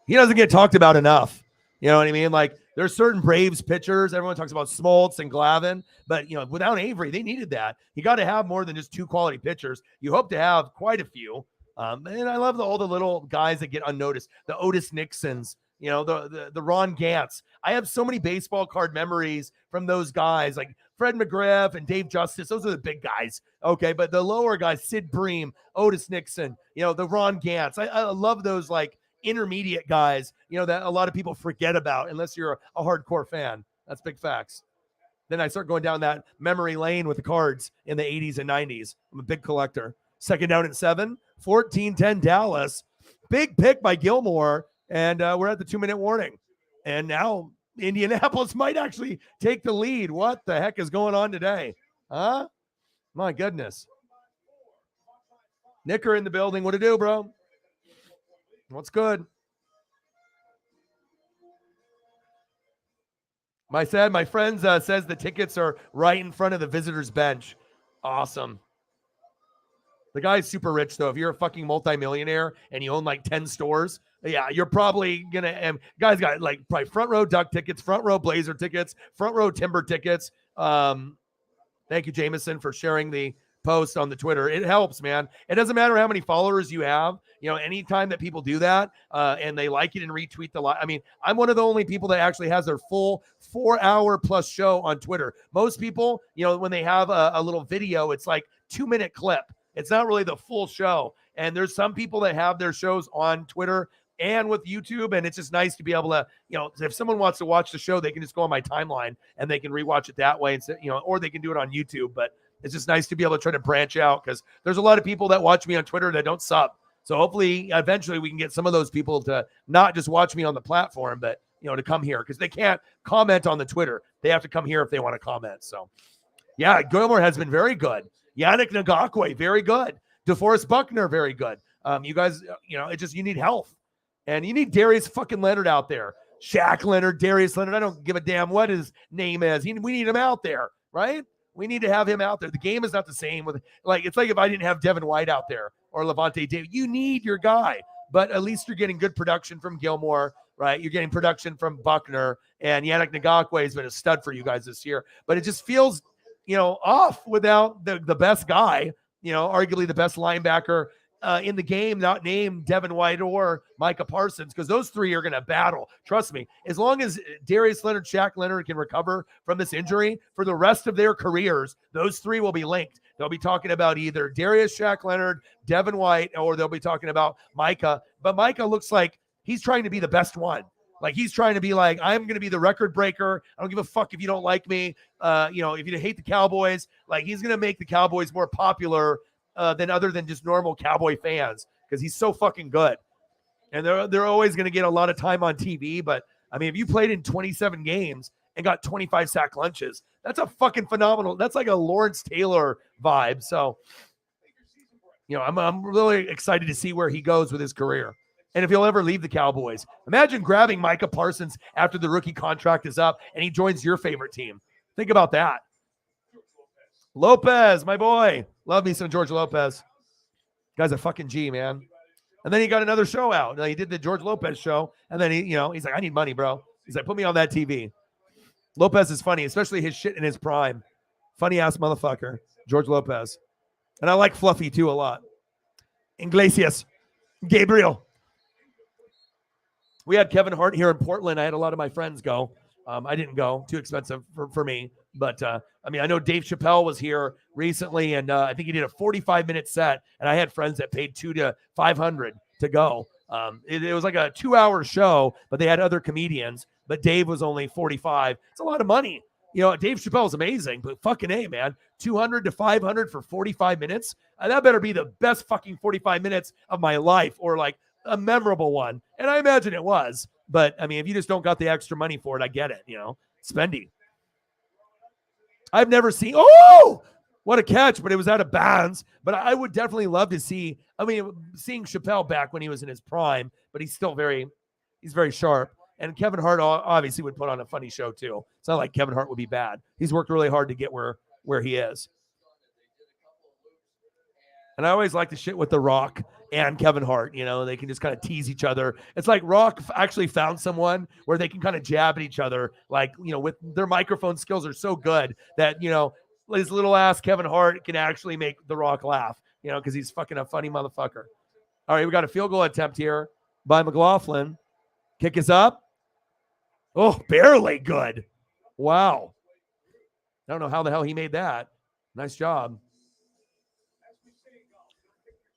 A: He doesn't get talked about enough. You know what I mean? Like, there's certain Braves pitchers. Everyone talks about Smoltz and Glavine. But, you know, without Avery, they needed that. You got to have more than just 2 quality pitchers. You hope to have quite a few. And I love all the little guys that get unnoticed. The Otis Nixons. You know, the Ron Gantz. I have so many baseball card memories from those guys, like Fred McGriff and Dave Justice. Those are the big guys. Okay, but the lower guys, Sid Bream, Otis Nixon, you know, the Ron Gantz. I love those, like, intermediate guys, you know, that a lot of people forget about unless you're a hardcore fan. That's big facts. Then I start going down that memory lane with the cards in the 80s and 90s. I'm a big collector. 2nd down and 7, 14-10 Dallas. Big pick by Gilmore. And we're at the 2-minute warning. And now Indianapolis might actually take the lead. What the heck is going on today? Huh? My goodness. Nicker in the building. What to do, bro? What's good? My friend says the tickets are right in front of the visitors bench. Awesome. The guy's super rich, though. If you're a fucking multimillionaire and you own like 10 stores, yeah, you're probably gonna. Guys got like probably front row Duck tickets, front row Blazer tickets, front row Timber tickets. Thank you, Jameson, for sharing the post on the Twitter. It helps, man. It doesn't matter how many followers you have. You know, anytime that people do that and they like it and retweet the I mean, I'm one of the only people that actually has their full 4-hour plus show on Twitter. Most people, you know, when they have a little video, it's like 2-minute clip. It's not really the full show. And there's some people that have their shows on Twitter and with YouTube, and it's just nice to be able to, you know, if someone wants to watch the show, they can just go on my timeline and they can rewatch it that way, and you know, or they can do it on YouTube. But It's just nice to be able to try to branch out because there's a lot of people that watch me on Twitter that don't sub. So hopefully, eventually, we can get some of those people to not just watch me on the platform, but to come here because they can't comment on the Twitter. They have to come here if they want to comment. So, yeah, Gilmore has been very good. Yannick Ngakoue, very good. DeForest Buckner, very good. You guys, it's just you need health. And you need Darius fucking Leonard out there. Shaq Leonard, Darius Leonard. I don't give a damn what his name is. We need him out there, right? We need to have him out there. The game is not the same with it's like if I didn't have Devin White out there or Levante David. You need your guy, but at least you're getting good production from Gilmore, right? You're getting production from Buckner, and Yannick Ngakoue has been a stud for you guys this year. But it just feels, off without the best guy, arguably the best linebacker in the game, not named Devin White or Micah Parsons, because those three are going to battle. Trust me, as long as Darius Leonard, Shaq Leonard can recover from this injury for the rest of their careers, those three will be linked. They'll be talking about either Darius, Shaq Leonard, Devin White, or they'll be talking about Micah. But Micah looks like he's trying to be the best one. Like he's trying to be like, I'm going to be the record breaker. I don't give a fuck if you don't like me. If you hate the Cowboys, like he's going to make the Cowboys more popular than other than just normal Cowboy fans because he's so fucking good. And they're always going to get a lot of time on TV. But, I mean, if you played in 27 games and got 25 sack lunches, that's a fucking phenomenal. That's like a Lawrence Taylor vibe. So, I'm really excited to see where he goes with his career. And if he'll ever leave the Cowboys. Imagine grabbing Micah Parsons after the rookie contract is up and he joins your favorite team. Think about that. Lopez, my boy. Love me some George Lopez. Guy's a fucking G, man. And then he got another show out. He did the George Lopez show. And then he's like, I need money, bro. He's like, put me on that TV. Lopez is funny, especially his shit in his prime. Funny ass motherfucker, George Lopez. And I like Fluffy too a lot. Iglesias, Gabriel. We had Kevin Hart here in Portland. I had a lot of my friends go. I didn't go. Too expensive for me. But, I know Dave Chappelle was here recently, and I think he did a 45-minute set, and I had friends that paid $200 to $500 to go. It was like a 2-hour show, but they had other comedians, but Dave was only 45. It's a lot of money. Dave Chappelle's amazing, but fucking A, man. $200 to $500 for 45 minutes? That better be the best fucking 45 minutes of my life, or like a memorable one. And I imagine it was. But, if you just don't got the extra money for it, I get it, spendy. I've never seen, what a catch, but it was out of bounds. But I would definitely love to see, seeing Chappelle back when he was in his prime, but he's very sharp. And Kevin Hart obviously would put on a funny show too. It's not like Kevin Hart would be bad. He's worked really hard to get where he is. And I always like the shit with The Rock and Kevin Hart. They can just kind of tease each other. It's like Rock actually found someone where they can kind of jab at each other. Like, with their microphone skills are so good that, his little ass Kevin Hart can actually make The Rock laugh, because he's fucking a funny motherfucker. All right, we got a field goal attempt here by McLaughlin. Kick is up. Oh, barely good. Wow. I don't know how the hell he made that. Nice job.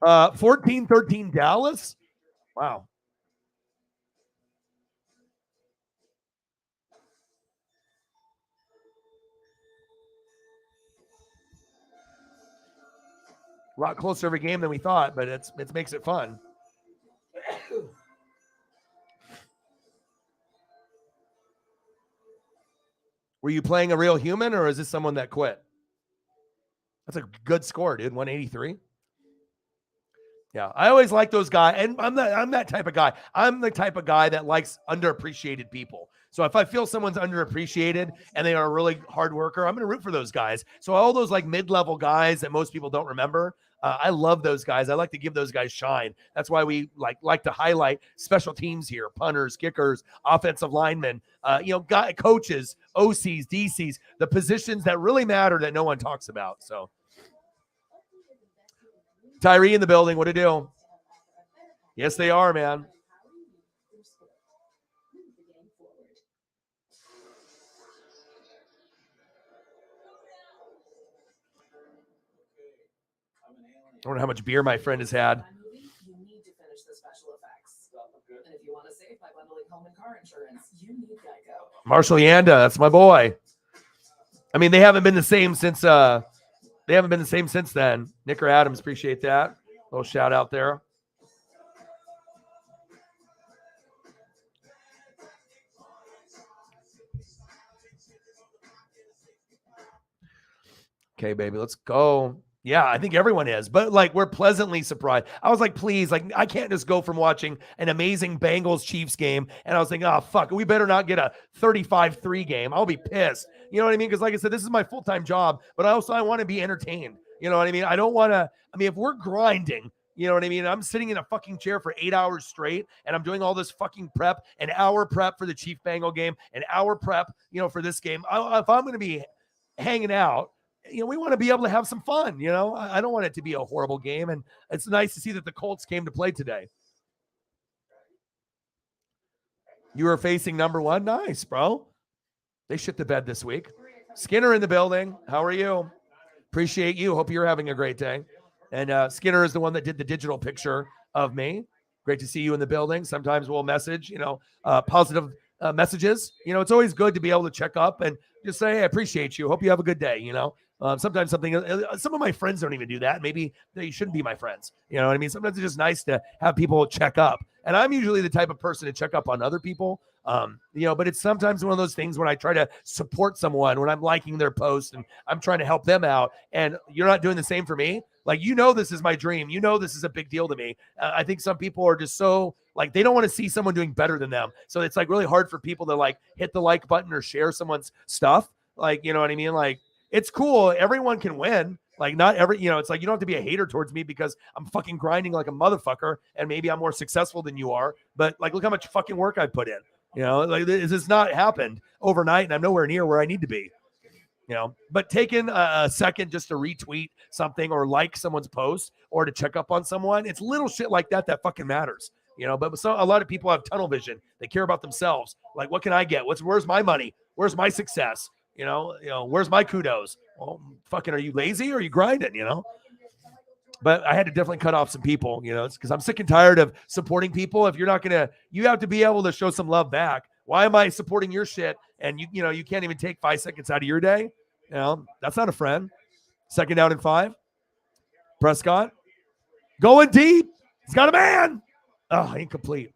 A: 14-13 Dallas. Wow. A lot closer every game than we thought, but it makes it fun. Were you playing a real human, or is this someone that quit? That's a good score, dude. 183. Yeah, I always like those guys, and I'm that type of guy. I'm the type of guy that likes underappreciated people. So if I feel someone's underappreciated and they are a really hard worker, I'm going to root for those guys. So all those like mid-level guys that most people don't remember, I love those guys. I like to give those guys shine. That's why we like to highlight special teams here: punters, kickers, offensive linemen, coaches, OCs, DCs, the positions that really matter that no one talks about. So. Tyree in the building. What to do? Yes, they are, man. I don't know how much beer my friend has had.
H: You need to finish the special effects. And if you want to save by bundling home and car insurance, you need Geico.
A: Marshall Yanda, that's my boy. They haven't been the same since They haven't been the same since then. Nicker Adams, appreciate that. Little shout out there. Okay, baby, let's go. Yeah, I think everyone is, but like we're pleasantly surprised. I was like, please, like I can't just go from watching an amazing Bengals Chiefs game and I was thinking, oh fuck, we better not get a 35-3 game. I'll be pissed. You know what I mean? Because like I said, this is my full-time job, but I want to be entertained. You know what I mean? I don't want to. I mean, if we're grinding, you know what I mean? I'm sitting in a fucking chair for 8 hours straight and I'm doing all this fucking prep, an hour prep for the Chief Bengal game, an hour prep, for this game. If I'm going to be hanging out, we want to be able to have some fun. I don't want it to be a horrible game. And it's nice to see that the Colts came to play today. You are facing number one. Nice, bro. They shit the bed this week. Skinner in the building. How are you? Appreciate you. Hope you're having a great day. And Skinner is the one that did the digital picture of me. Great to see you in the building. Sometimes we'll message, positive messages. It's always good to be able to check up and just say, hey, I appreciate you. Hope you have a good day. Sometimes some of my friends don't even do that. Maybe they shouldn't be my friends. You know what I mean? Sometimes it's just nice to have people check up. And I'm usually the type of person to check up on other people. But it's sometimes one of those things when I try to support someone, when I'm liking their post and I'm trying to help them out and you're not doing the same for me. Like, this is my dream. This is a big deal to me. I think some people are just so like, they don't want to see someone doing better than them. So it's like really hard for people to like hit the like button or share someone's stuff. Like, you know what I mean? Like, it's cool. Everyone can win. Like not every, it's like, you don't have to be a hater towards me because I'm fucking grinding like a motherfucker. And maybe I'm more successful than you are, but like, look how much fucking work I put in, like this has not happened overnight and I'm nowhere near where I need to be, but taking a second just to retweet something or like someone's post or to check up on someone. It's little shit like that fucking matters, but a lot of people have tunnel vision. They care about themselves. Like, what can I get? Where's my money? Where's my success? Where's my kudos? Well, fucking, are you lazy or are you grinding, But I had to definitely cut off some people, it's because I'm sick and tired of supporting people. If you're not going to, you have to be able to show some love back. Why am I supporting your shit? And you can't even take 5 seconds out of your day. That's not a friend. 2nd down and 5. Prescott going deep. He's got a man. Oh, incomplete.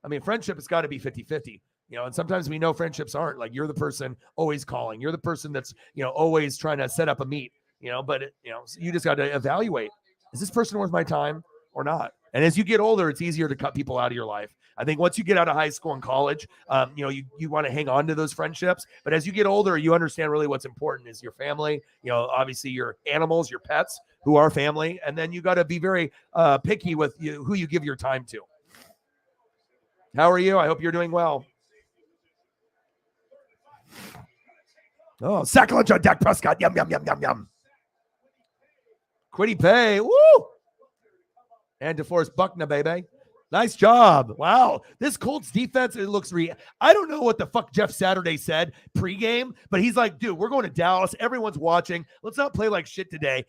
A: I mean, friendship has got to be 50-50. And sometimes we know friendships aren't. Like, you're the person always calling. You're the person that's, always trying to set up a meet, but, you just got to evaluate. Is this person worth my time or not? And as you get older, it's easier to cut people out of your life. I think once you get out of high school and college, you want to hang on to those friendships. But as you get older, you understand really what's important is your family, obviously your animals, your pets who are family. And then you got to be very picky with who you give your time to. How are you? I hope you're doing well. Oh, sack lunch on Dak Prescott. Yum, yum, yum, yum, yum. Quiddy Pay. Woo! And DeForest Buckner, baby. Nice job. Wow. This Colts defense, it looks I don't know what the fuck Jeff Saturday said pregame, but he's like, dude, we're going to Dallas. Everyone's watching. Let's not play like shit today.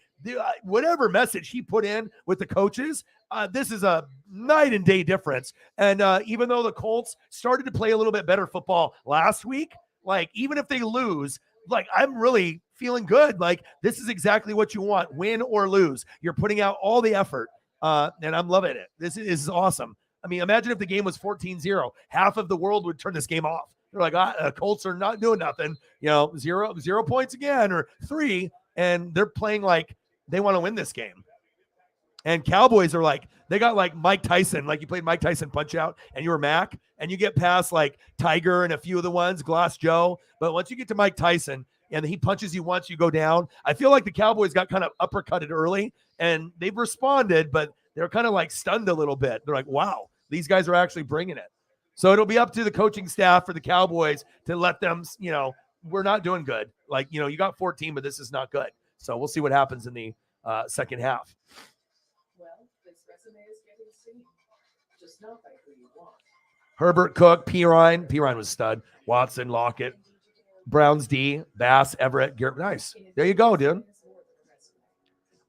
A: Whatever message he put in with the coaches, this is a night and day difference. And even though the Colts started to play a little bit better football last week, like even if they lose, like I'm really feeling good. Like this is exactly what you want, win or lose. You're putting out all the effort. And I'm loving it. This is awesome. I mean, imagine if the game was 14-0. Half of the world would turn this game off. They're like, Colts are not doing nothing. 0 points again or 3. And they're playing like they want to win this game. And Cowboys are like, they got like Mike Tyson, like you played Mike Tyson Punch Out and you were Mac and you get past like Tiger and a few of the ones, Glass Joe. But once you get to Mike Tyson and he punches you once, you go down. I feel like the Cowboys got kind of uppercutted early and they've responded, but they're kind of like stunned a little bit. They're like, wow, these guys are actually bringing it. So it'll be up to the coaching staff for the Cowboys to let them, we're not doing good. Like, you got 14, but this is not good. So we'll see what happens in the second half.
H: Well, this resume is getting seen. Just not by who you want.
A: Herbert, Cook, Pirine. Pirine was stud. Watson, Lockett, Browns D, Bass, Everett, Garrett. Nice. There you go, dude.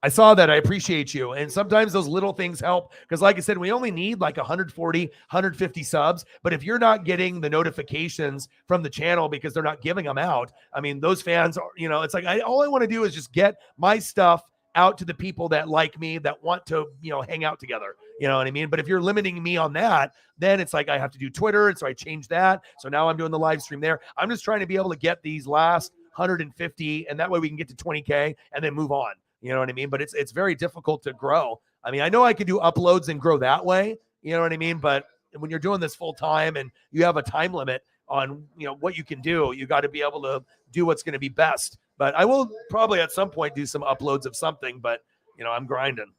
A: I saw that. I appreciate you. And sometimes those little things help because, like I said, we only need like 140, 150 subs. But if you're not getting the notifications from the channel because they're not giving them out, I mean, those fans are, it's like all I want to do is just get my stuff out to the people that like me, that want to, hang out together. You know what I mean? But if you're limiting me on that, then it's like I have to do Twitter. And so I changed that. So now I'm doing the live stream there. I'm just trying to be able to get these last 150, and that way we can get to 20K and then move on. You know what I mean? But it's very difficult to grow. I mean, I know I could do uploads and grow that way. You know what I mean? But when you're doing this full time and you have a time limit on, what you can do, you got to be able to do what's going to be best. But I will probably at some point do some uploads of something, but I'm grinding.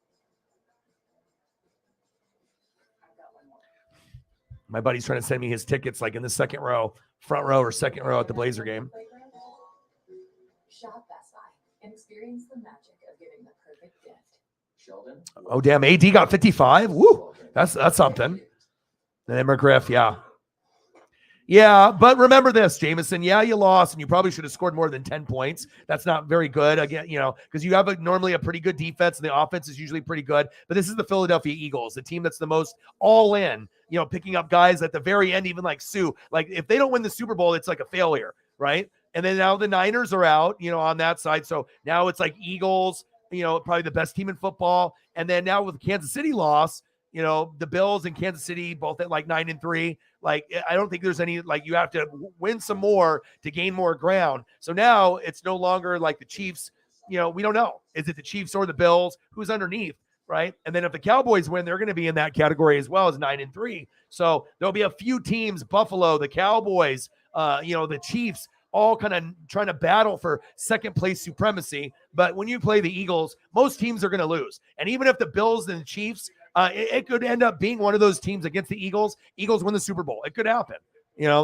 A: My buddy's trying to send me his tickets like in the front row or second row at the Blazer game.
H: Shop Best Buy and experience the magic of giving the perfect gift.
B: Sheldon.
A: Oh, damn. AD got 55. Woo. That's something. And then McGriff, yeah. Yeah, but remember this, Jameson. Yeah, you lost, and you probably should have scored more than 10 points. That's not very good. Again, because you have normally a pretty good defense, and the offense is usually pretty good. But this is the Philadelphia Eagles, the team that's the most all in, picking up guys at the very end, even like Sue. Like, if they don't win the Super Bowl, it's like a failure, right? And then now the Niners are out, on that side. So now it's like Eagles, probably the best team in football. And then now with the Kansas City loss, the Bills and Kansas City both at like 9-3. Like, I don't think there's any, like, you have to win some more to gain more ground. So now it's no longer like the Chiefs, we don't know. Is it the Chiefs or the Bills? Who's underneath, right? And then if the Cowboys win, they're going to be in that category as well as 9-3. So there'll be a few teams, Buffalo, the Cowboys, the Chiefs, all kind of trying to battle for second place supremacy. But when you play the Eagles, most teams are going to lose. And even if the Bills and the Chiefs, it could end up being one of those teams against the Eagles. Eagles win the Super Bowl. It could happen.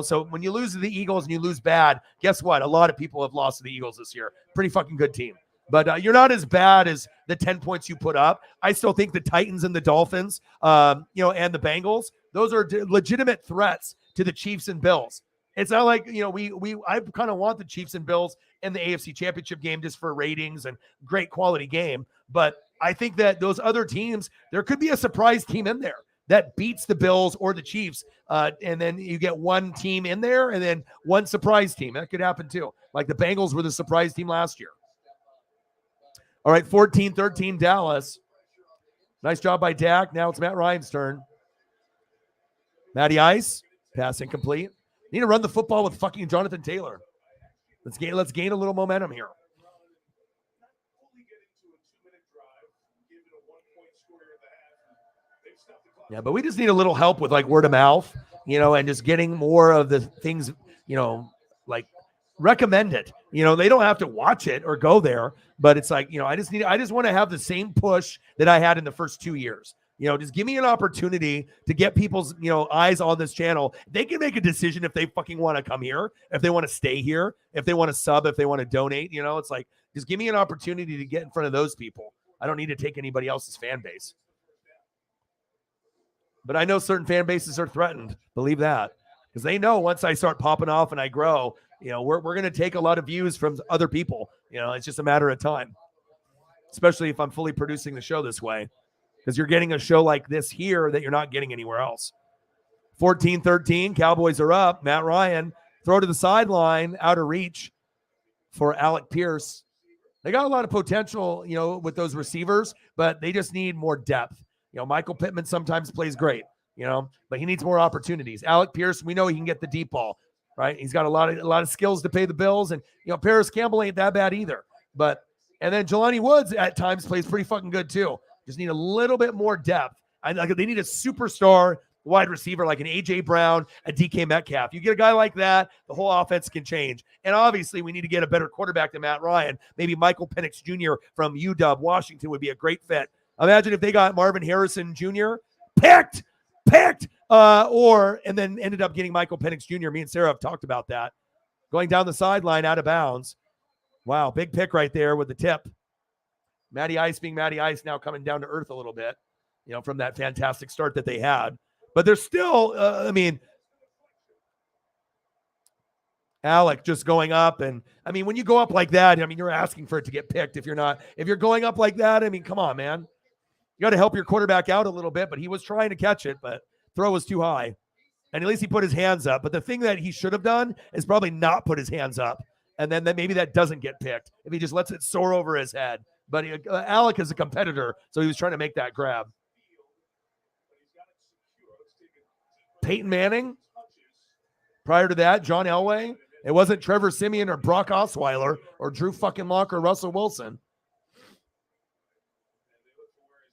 A: So when you lose to the Eagles and you lose bad, guess what? A lot of people have lost to the Eagles this year. Pretty fucking good team. But you're not as bad as the 10 points you put up. I still think the Titans and the Dolphins, and the Bengals, those are legitimate threats to the Chiefs and Bills. It's not like, I kind of want the Chiefs and Bills in the AFC Championship game just for ratings and great quality game. But I think that those other teams, there could be a surprise team in there that beats the Bills or the Chiefs. And then you get one team in there and then one surprise team. That could happen too. Like the Bengals were the surprise team last year. All right, 14-13 Dallas. Nice job by Dak. Now it's Matt Ryan's turn. Matty Ice, pass incomplete. Need to run the football with fucking Jonathan Taylor. Let's gain a little momentum here. Yeah, but we just need a little help with like word of mouth, and just getting more of the things, like recommend it. They don't have to watch it or go there, but it's like, I just want to have the same push that I had in the first 2 years. Just give me an opportunity to get people's, eyes on this channel. They can make a decision if they fucking want to come here, if they want to stay here, if they want to sub, if they want to donate. It's like, just give me an opportunity to get in front of those people. I don't need to take anybody else's fan base. But I know certain fan bases are threatened. Believe that. Because they know once I start popping off and I grow, we're going to take a lot of views from other people. It's just a matter of time. Especially if I'm fully producing the show this way. Because you're getting a show like this here that you're not getting anywhere else. 14-13, Cowboys are up. Matt Ryan, throw to the sideline, out of reach for Alec Pierce. They got a lot of potential, with those receivers, but they just need more depth. Michael Pittman sometimes plays great, but he needs more opportunities. Alec Pierce, we know he can get the deep ball, right? He's got a lot of skills to pay the bills, and Paris Campbell ain't that bad either. And then Jelani Woods at times plays pretty fucking good too. Just need a little bit more depth. They need a superstar wide receiver like an A.J. Brown, a DK Metcalf. You get a guy like that, the whole offense can change. And obviously, we need to get a better quarterback than Matt Ryan. Maybe Michael Penix Jr. from UW, Washington would be a great fit. Imagine if they got Marvin Harrison Jr. picked, and then ended up getting Michael Penix Jr. Me and Sarah have talked about that. Going down the sideline out of bounds. Wow, big pick right there with the tip. Matty Ice being Matty Ice now coming down to earth a little bit, from that fantastic start that they had. But they're still, Alec just going up. And I mean, when you go up like that, I mean, you're asking for it to get picked. If you're going up like that, I mean, come on, man. You got to help your quarterback out a little bit, but he was trying to catch it, but throw was too high. And at least he put his hands up. But the thing that he should have done is probably not put his hands up. And then maybe that doesn't get picked if he just lets it soar over his head. But Alec is a competitor, so he was trying to make that grab. Peyton Manning. Prior to that, John Elway. It wasn't Trevor Siemian or Brock Osweiler or Drew fucking Lock or Russell Wilson.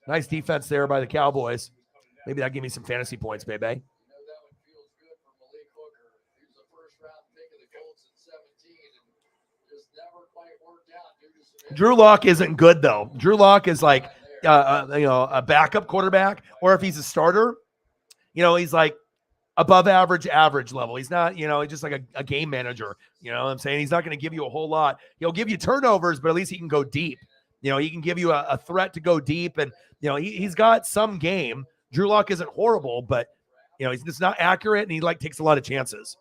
A: Nice defense there by the Cowboys. Maybe that gave me some fantasy points, baby.
B: You know that one feels good for Malik Hooker. He was the first-round pick of the Colts in 17 and just never quite worked out due to some
A: Drew Lock isn't good, though. Drew Lock is like, a backup quarterback, or if he's a starter, he's like above average level. He's not, he's just like a game manager. You know what I'm saying? He's not going to give you a whole lot. He'll give you turnovers, but at least he can go deep. He can give you a threat to go deep, and he's got some game. Drew Lock isn't horrible, but he's just not accurate, and he takes a lot of chances.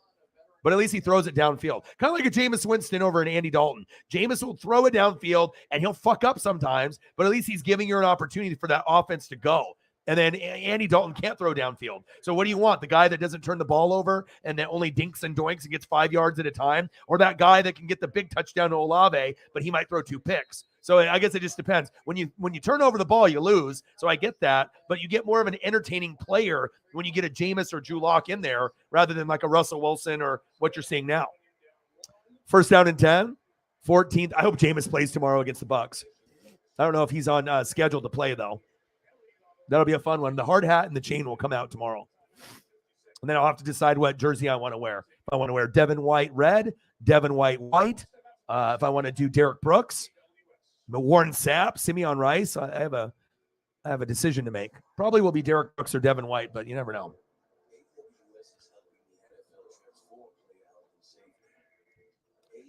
A: But at least he throws it downfield. Kind of like a Jameis Winston over an Andy Dalton. Jameis will throw it downfield, and he'll fuck up sometimes, but at least he's giving you an opportunity for that offense to go. And then Andy Dalton can't throw downfield. So what do you want? The guy that doesn't turn the ball over and that only dinks and doinks and gets 5 yards at a time? Or that guy that can get the big touchdown to Olave, but he might throw 2 picks? So I guess it just depends. When you turn over the ball, you lose. So I get that. But you get more of an entertaining player when you get a Jameis or Drew Lock in there rather than like a Russell Wilson or what you're seeing now. First down and 10, 14th. I hope Jameis plays tomorrow against the Bucs. I don't know if he's on schedule to play, though. That'll be a fun one. The hard hat and the chain will come out tomorrow. And then I'll have to decide what jersey I want to wear. If I want to wear Devin White red, Devin White white. If I want to do Derek Brooks, Warren Sapp, Simeon Rice. I have a decision to make. Probably will be Derek Brooks or Devin White, but you never know.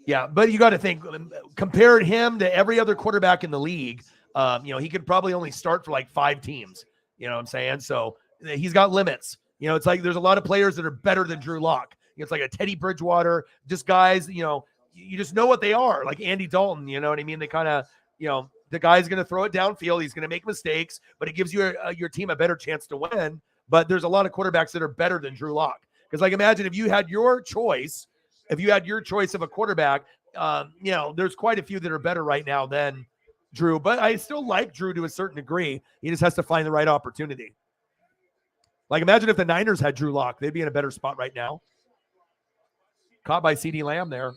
A: Yeah, but you got to think, compared him to every other quarterback in the league, he could probably only start for like 5 teams. You know what I'm saying? So he's got limits. It's like there's a lot of players that are better than Drew Lock. It's like a Teddy Bridgewater, just guys, you just know what they are. Like Andy Dalton, you know what I mean? They kind of, the guy's going to throw it downfield. He's going to make mistakes, but it gives you your team a better chance to win. But there's a lot of quarterbacks that are better than Drew Lock. Because imagine if you had your choice of a quarterback, there's quite a few that are better right now than Drew, but I still like Drew to a certain degree. He just has to find the right opportunity. Like, imagine if the Niners had Drew Lock. They'd be in a better spot right now. Caught by CeeDee Lamb there.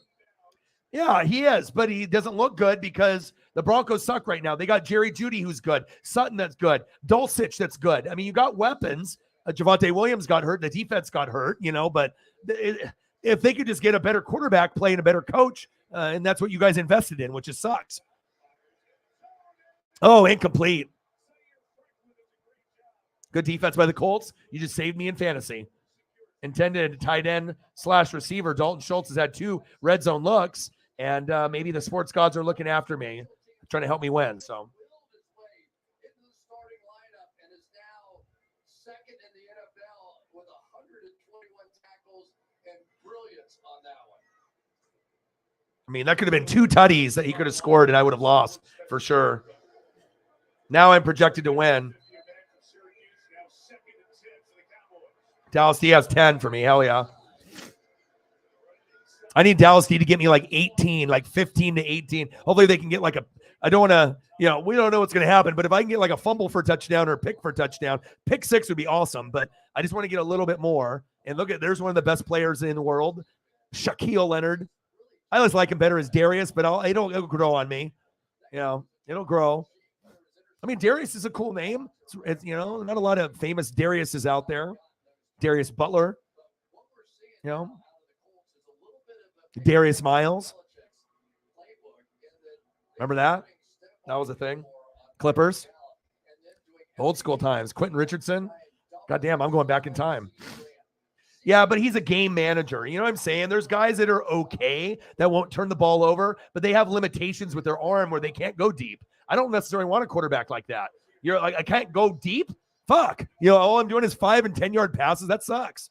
A: Yeah, he is, but he doesn't look good because the Broncos suck right now. They got Jerry Jeudy, who's good. Sutton, that's good. Dulcich, that's good. I mean, you got weapons. Javonte Williams got hurt. The defense got hurt, but if they could just get a better quarterback playing a better coach, and that's what you guys invested in, which just sucks. Oh, incomplete. Good defense by the Colts. You just saved me in fantasy. Intended tight end / receiver. Dalton Schultz has had 2 red zone looks, and maybe the sports gods are looking after me, trying to help me win. So. I mean, that could have been 2 tutties that he could have scored, and I would have lost for sure. Now I'm projected to win. Dallas D has 10 for me. Hell yeah. I need Dallas D to get me like 18, like 15 to 18. Hopefully they can get like I don't want to, we don't know what's going to happen, but if I can get like a fumble for a touchdown or a pick for a touchdown, pick 6 would be awesome, but I just want to get a little bit more. And look there's one of the best players in the world, Shaquille Leonard. I always like him better as Darius, but it'll grow on me. It'll grow. I mean, Darius is a cool name. It's not a lot of famous Dariuses out there. Darius Butler, Darius Miles. Remember that? That was a thing. Clippers. Old school times. Quentin Richardson. Goddamn, I'm going back in time. Yeah, but he's a game manager. You know what I'm saying? There's guys that are okay that won't turn the ball over, but they have limitations with their arm where they can't go deep. I don't necessarily want a quarterback like that. You're like, I can't go deep? Fuck. All I'm doing is 5 and 10 yard passes. That sucks.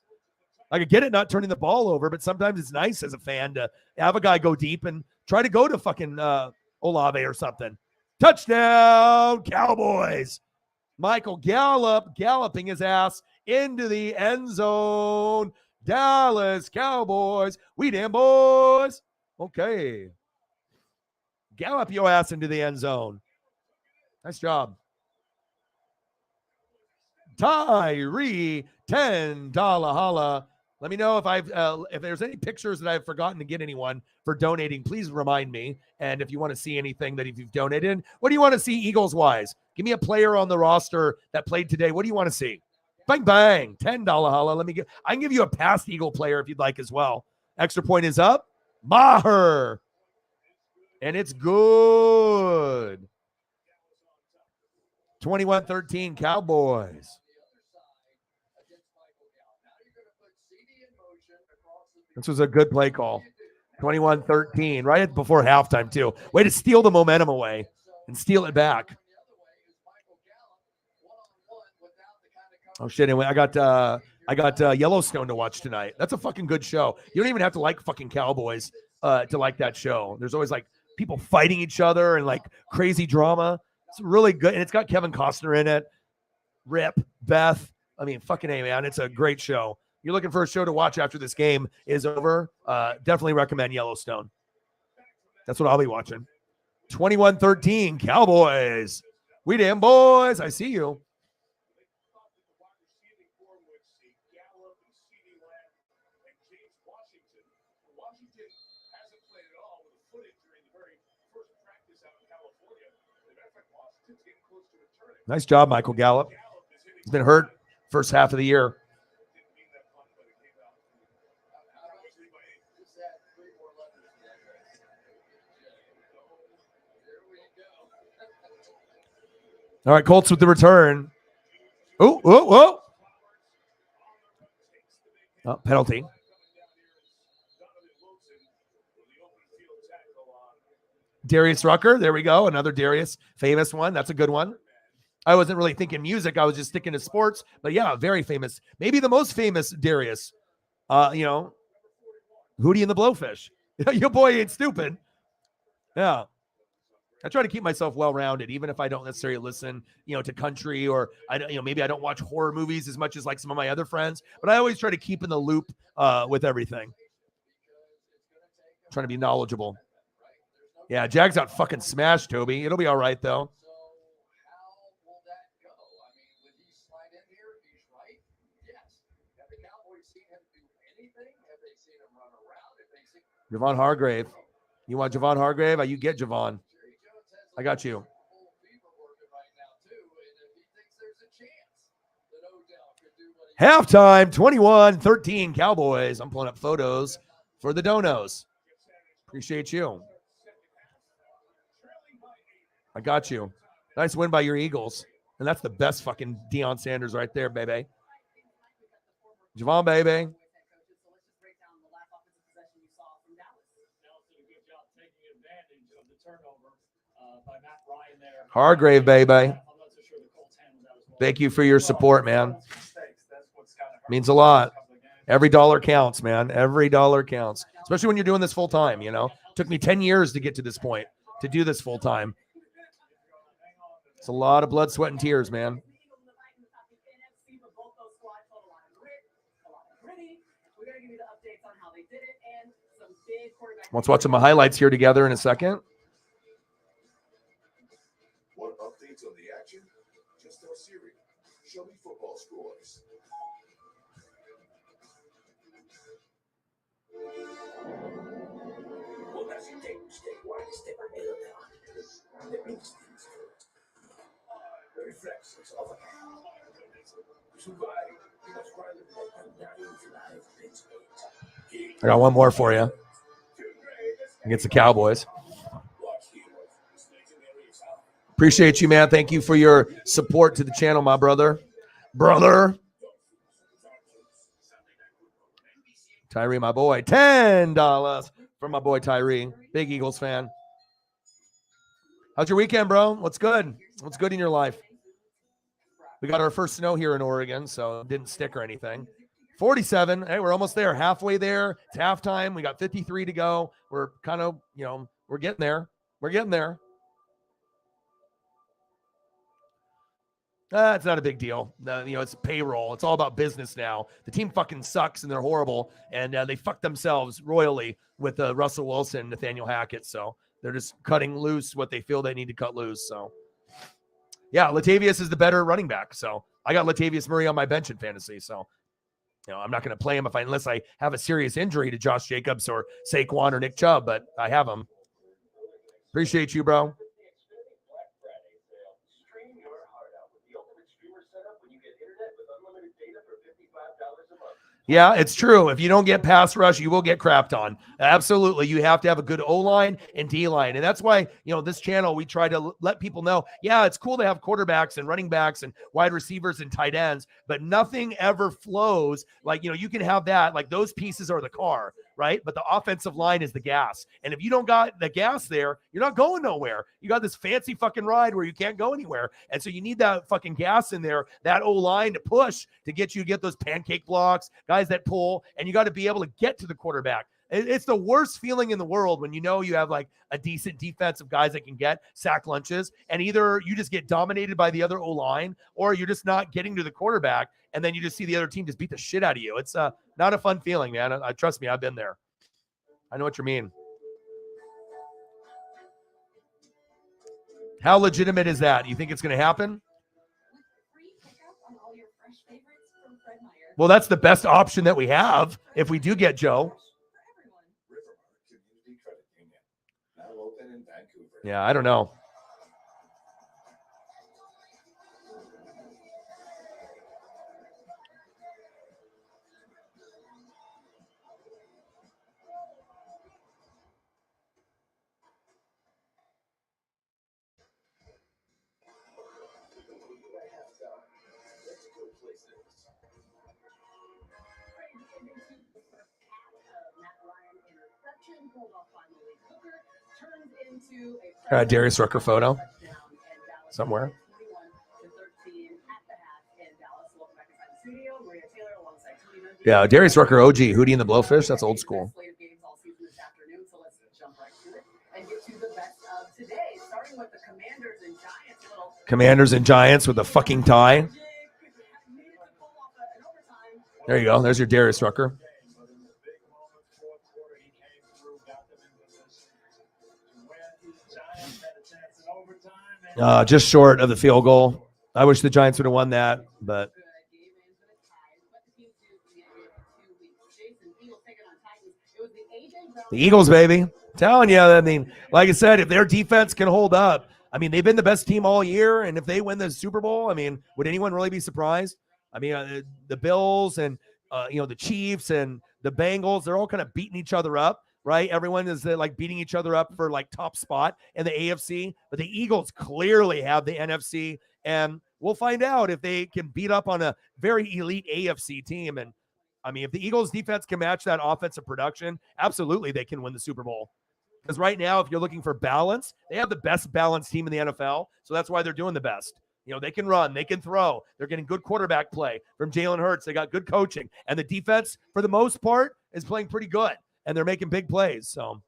A: I could get it not turning the ball over, but sometimes it's nice as a fan to have a guy go deep and try to go to fucking Olave or something. Touchdown, Cowboys. Michael Gallup galloping his ass into the end zone. Dallas Cowboys. We damn boys. Okay. Gallop your ass into the end zone. Nice job. Tyree, $10 holla. Let me know if there's any pictures that I've forgotten to get anyone for donating. Please remind me. And if you want to see anything that if you've donated, what do you want to see Eagles wise? Give me a player on the roster that played today. What do you want to see? Bang bang, $10 holla. I can give you a past Eagle player if you'd like as well. Extra point is up. Maher. And it's good. 21-13 Cowboys. This was a good play call. 21-13, right before halftime, too. Way to steal the momentum away and steal it back. Oh, shit. Anyway, I got Yellowstone to watch tonight. That's a fucking good show. You don't even have to like fucking Cowboys to like that show. There's always like people fighting each other and like crazy drama. It's really good. And it's got Kevin Costner in it. Rip, Beth. I mean, fucking A, man. It's a great show. You're looking for a show to watch after this game is over, definitely recommend Yellowstone. That's what I'll be watching. 21-13 Cowboys. We damn boys. I see you. Nice job, Michael Gallup. He's been hurt first half of the year. All right, Colts with the return. Oh, penalty. Darius Rucker. There we go. Another Darius, famous one. That's a good one. I wasn't really thinking music. I was just sticking to sports. But yeah, very famous. Maybe the most famous Darius. Hootie and the Blowfish. Your boy ain't stupid. Yeah. I try to keep myself well-rounded, even if I don't necessarily listen, to country or maybe I don't watch horror movies as much as like some of my other friends, but I always try to keep in the loop with everything. I'm trying to be knowledgeable. Yeah, Jags got fucking smashed, Toby. It'll be all right though. Javon Hargrave. You want Javon Hargrave? You get Javon. I got you. Halftime, 21-13 Cowboys. I'm pulling up photos for the donos. Appreciate you. I got you. Nice win by your Eagles. And that's the best fucking Deion Sanders right there, baby. Javon, baby. Hargrave, baby. Thank you for your support, man. Means a lot. Every dollar counts, man. Every dollar counts. Especially when you're doing this full time, Took me 10 years to get to this point, to do this full time. It's a lot of blood, sweat, and tears, man. Let's watch some highlights here together in a second.
G: Want updates on the action? Just tell Siri. Show me football scores.
C: What does it take to stay one step ahead of the instincts first. The reflexes of a cat. Survive because rather than dying to life, it's it.
A: I got one more for you against the Cowboys. Appreciate you, man. Thank you for your support to the channel, my brother. Tyree, my boy. $10 for my boy Tyree. Big Eagles fan. How's your weekend, bro? What's good? What's good in your life? We got our first snow here in Oregon, so it didn't stick or anything. 47. Hey, we're almost there. Halfway there. It's halftime. We got 53 to go. We're kind of, we're getting there. We're getting there. It's not a big deal. It's payroll. It's all about business now. The team fucking sucks and they're horrible. And they fucked themselves royally with Russell Wilson, Nathaniel Hackett. So they're just cutting loose what they feel they need to cut loose. So, yeah, Latavius is the better running back. So I got Latavius Murray on my bench in fantasy. So, I'm not going to play him unless I have a serious injury to Josh Jacobs or Saquon or Nick Chubb, but I have him. Appreciate you, bro. Yeah, it's true. If you don't get pass rush, you will get crapped on. Absolutely. You have to have a good O-line and D-line. And that's why, this channel, we try to let people know, yeah, it's cool to have quarterbacks and running backs and wide receivers and tight ends, but nothing ever flows. Like, you can have that. Like, those pieces are the car, right? But the offensive line is the gas. And if you don't got the gas there, you're not going nowhere. You got this fancy fucking ride where you can't go anywhere. And so you need that fucking gas in there, that O-line to push to get those pancake blocks, guys that pull, and you got to be able to get to the quarterback. It's the worst feeling in the world when you have like a decent defensive guys that can get sack lunches, and either you just get dominated by the other O-line or you're just not getting to the quarterback, and then you just see the other team just beat the shit out of you. It's not a fun feeling, man. Trust me, I've been there. I know what you mean. How legitimate is that? You think it's going to happen? Well, that's the best option that we have if we do get Joe. Yeah, I don't know. Darius Rucker photo somewhere. Yeah, Darius Rucker OG, Hootie and the Blowfish. That's old school. Commanders and Giants with a fucking tie. There you go. There's your Darius Rucker. Just short of the field goal. I wish the Giants would have won that, but the Eagles, baby. I'm telling you, I mean, like I said, if their defense can hold up, I mean, they've been the best team all year, and if they win the Super Bowl, I mean, would anyone really be surprised? I mean, the Bills and the Chiefs and the Bengals, they're all kind of beating each other up. Right? Everyone is like beating each other up for like top spot in the AFC, but the Eagles clearly have the NFC, and we'll find out if they can beat up on a very elite AFC team. And I mean, if the Eagles defense can match that offensive production, absolutely they can win the Super Bowl. Because right now, if you're looking for balance, they have the best balanced team in the NFL. So that's why they're doing the best. They can run, they can throw. They're getting good quarterback play from Jalen Hurts. They got good coaching, and the defense, for the most part, is playing pretty good. And they're making big plays. So,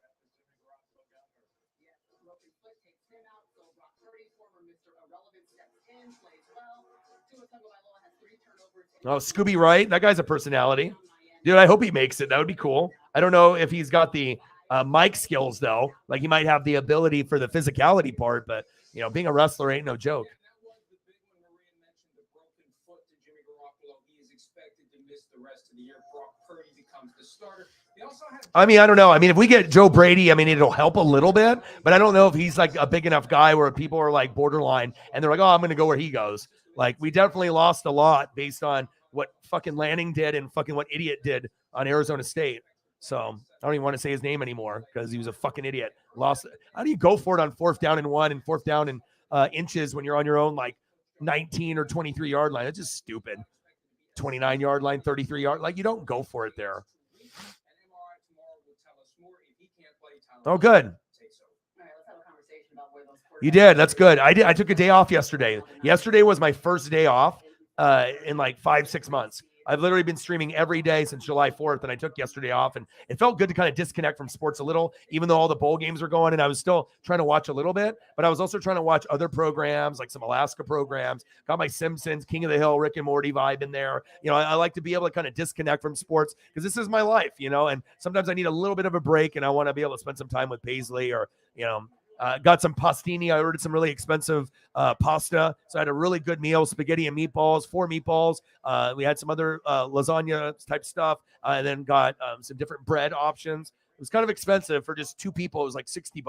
A: Scooby Wright, that guy's a personality, dude. I hope he makes it. That would be cool. I don't know if he's got the mic skills though. Like he might have the ability for the physicality part, but being a wrestler ain't no joke. I mean, I don't know. I mean, if we get Joe Brady, I mean, it'll help a little bit, but I don't know if he's like a big enough guy where people are like borderline and they're like, oh, I'm going to go where he goes. Like, we definitely lost a lot based on what fucking Lanning did and fucking what Idiot did on Arizona State. So I don't even want to say his name anymore because he was a fucking idiot. Lost. How do you go for it on 4th down and 1 and 4th down and inches when you're on your own like 19 or 23 yard line? It's just stupid. 29 yard line, 33 yard. Like, you don't go for it there. Oh, good. You did. That's good. I did. I took a day off yesterday. Yesterday was my first day off in like 5-6 months. I've literally been streaming every day since July 4th, and I took yesterday off, and it felt good to kind of disconnect from sports a little, even though all the bowl games were going, and I was still trying to watch a little bit, but I was also trying to watch other programs, like some Alaska programs, got my Simpsons, King of the Hill, Rick and Morty vibe in there. I like to be able to kind of disconnect from sports because this is my life, and sometimes I need a little bit of a break, and I want to be able to spend some time with Paisley or, got some pastini. I ordered some really expensive pasta. So I had a really good meal, spaghetti and meatballs, 4 meatballs. We had some other lasagna type stuff, and then got some different bread options. It was kind of expensive for just 2 people. It was like $60.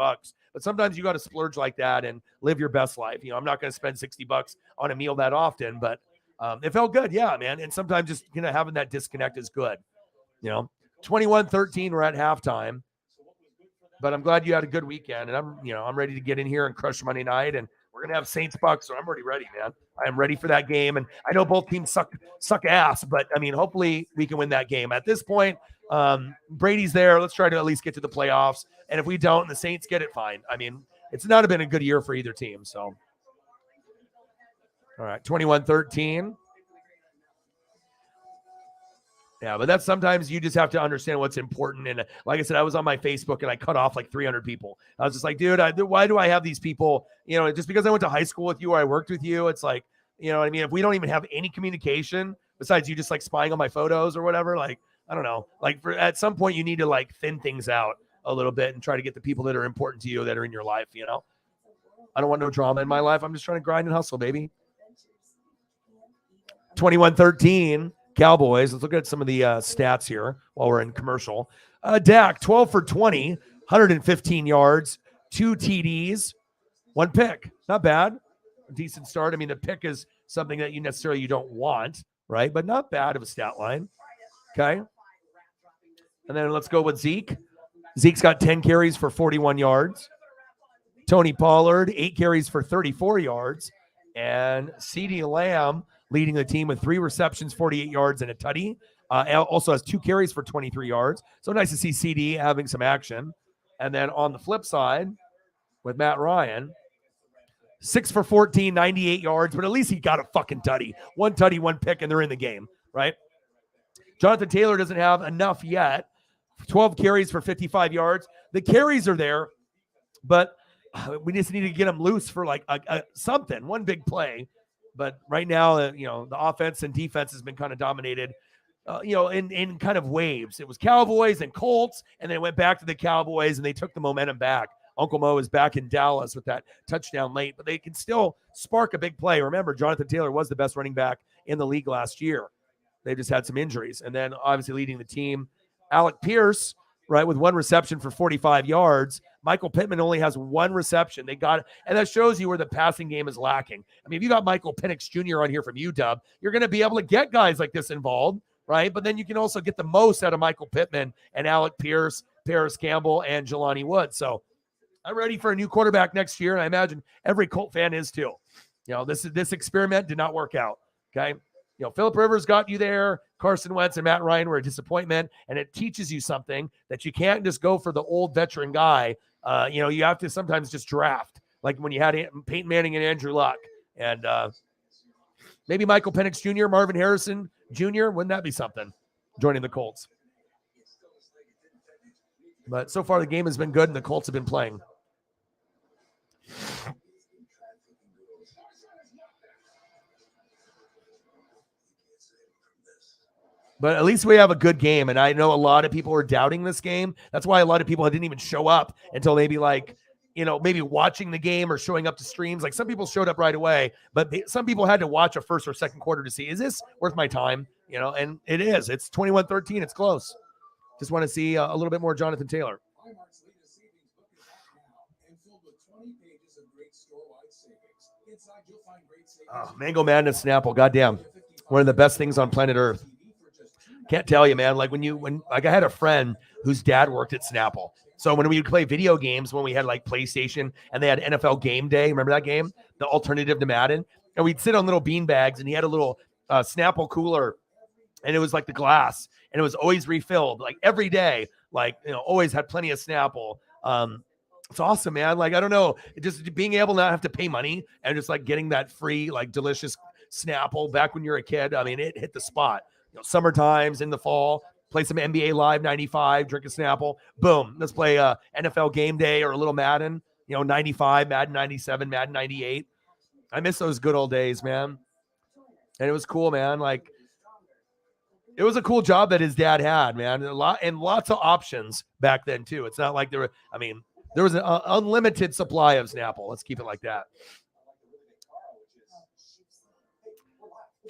A: But sometimes you got to splurge like that and live your best life. I'm not going to spend $60 on a meal that often, but it felt good. Yeah, man. And sometimes just, having that disconnect is good. 21-13, we're at halftime. But I'm glad you had a good weekend, and I'm ready to get in here and crush Monday night, and we're gonna have Saints Bucks, so I'm already ready, man. I am ready for that game, and I know both teams suck ass, but I mean, hopefully we can win that game. At this point, Brady's there. Let's try to at least get to the playoffs, and if we don't, and the Saints get it, fine. I mean, it's not been a good year for either team. So, all right, 21-13. Yeah, but that's sometimes you just have to understand what's important. And like I said, I was on my Facebook and I cut off like 300 people. I was just like, dude, why do I have these people? Just because I went to high school with you or I worked with you, it's like, what I mean? If we don't even have any communication besides you just like spying on my photos or whatever, like, I don't know, like at some point you need to like thin things out a little bit and try to get the people that are important to you that are in your life. I don't want no drama in my life. I'm just trying to grind and hustle, baby. 21-13. Cowboys. Let's look at some of the stats here while we're in commercial. Dak, 12 for 20, 115 yards, 2 TDs, 1 pick. Not bad. A decent start. I mean, the pick is something that you don't want, right? But not bad of a stat line. Okay. And then let's go with Zeke. Zeke's got 10 carries for 41 yards. Tony Pollard, 8 carries for 34 yards. And CeeDee Lamb leading the team with 3 receptions, 48 yards, and a tutty. Also has 2 carries for 23 yards. So nice to see CD having some action. And then on the flip side, with Matt Ryan, 6 for 14, 98 yards, but at least he got a fucking tutty. 1 tutty, 1 pick, and they're in the game, right? Jonathan Taylor doesn't have enough yet. 12 carries for 55 yards. The carries are there, but we just need to get him loose for like something, one big play. But right now, the offense and defense has been kind of dominated, in kind of waves. It was Cowboys and Colts, and then it went back to the Cowboys, and they took the momentum back. Uncle Mo is back in Dallas with that touchdown late, but they can still spark a big play. Remember, Jonathan Taylor was the best running back in the league last year. They just had some injuries. And then obviously leading the team, Alec Pierce, right, with 1 reception for 45 yards. Michael Pittman only has 1 reception. They got it, and that shows you where the passing game is lacking. I mean, if you got Michael Penix Jr. on here from UW, you're going to be able to get guys like this involved, right? But then you can also get the most out of Michael Pittman and Alec Pierce, Paris Campbell, and Jelani Woods. So I'm ready for a new quarterback next year, and I imagine every Colt fan is too. This experiment did not work out, okay? Phillip Rivers got you there. Carson Wentz and Matt Ryan were a disappointment, and it teaches you something that you can't just go for the old veteran guy. You have to sometimes just draft, like when you had Peyton Manning and Andrew Luck, and maybe Michael Penix Jr., Marvin Harrison Jr. Wouldn't that be something? Joining the Colts. But so far the game has been good, and the Colts have been playing. But at least we have a good game, and I know a lot of people are doubting this game. That's why a lot of people didn't even show up until maybe maybe watching the game or showing up to streams. Like some people showed up right away, but some people had to watch a first or second quarter to see, is this worth my time? And it is. It's 21-13. It's close. Just want to see a little bit more Jonathan Taylor. Oh, Mango Madness Snapple. Goddamn. One of the best things on planet Earth. Can't tell you, man. Like I had a friend whose dad worked at Snapple. So when we would play video games, when we had like PlayStation and they had NFL Game Day, remember that game? The alternative to Madden. And we'd sit on little bean bags, and he had a little Snapple cooler, and it was like the glass, and it was always refilled like every day. Like, always had plenty of Snapple. It's awesome, man. Like, I don't know, just being able to not have to pay money and just like getting that free, like delicious Snapple back when you're a kid. I mean, it hit the spot. summer times in the fall, play some NBA Live 95, drink a Snapple. Boom. Let's play NFL Game Day or a little Madden, 95, Madden 97, Madden 98. I miss those good old days, man. And it was cool, man. Like, it was a cool job that his dad had, man. And lots of options back then, too. It's not like there was an unlimited supply of Snapple. Let's keep it like that.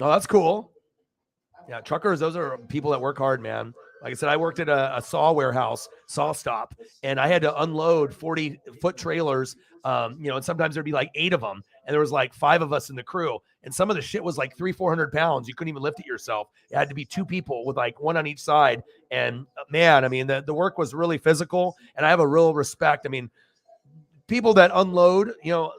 A: Oh, that's cool. Yeah, truckers, those are people that work hard, man. Like I said, I worked at a saw warehouse, saw stop, and I had to unload 40-foot trailers, and sometimes there'd be like 8 of them, and there was like 5 of us in the crew, and some of the shit was like 300-400 pounds. You couldn't even lift it yourself. It had to be 2 people with like 1 on each side, and man, I mean, the work was really physical, and I have a real respect. I mean, people that unload,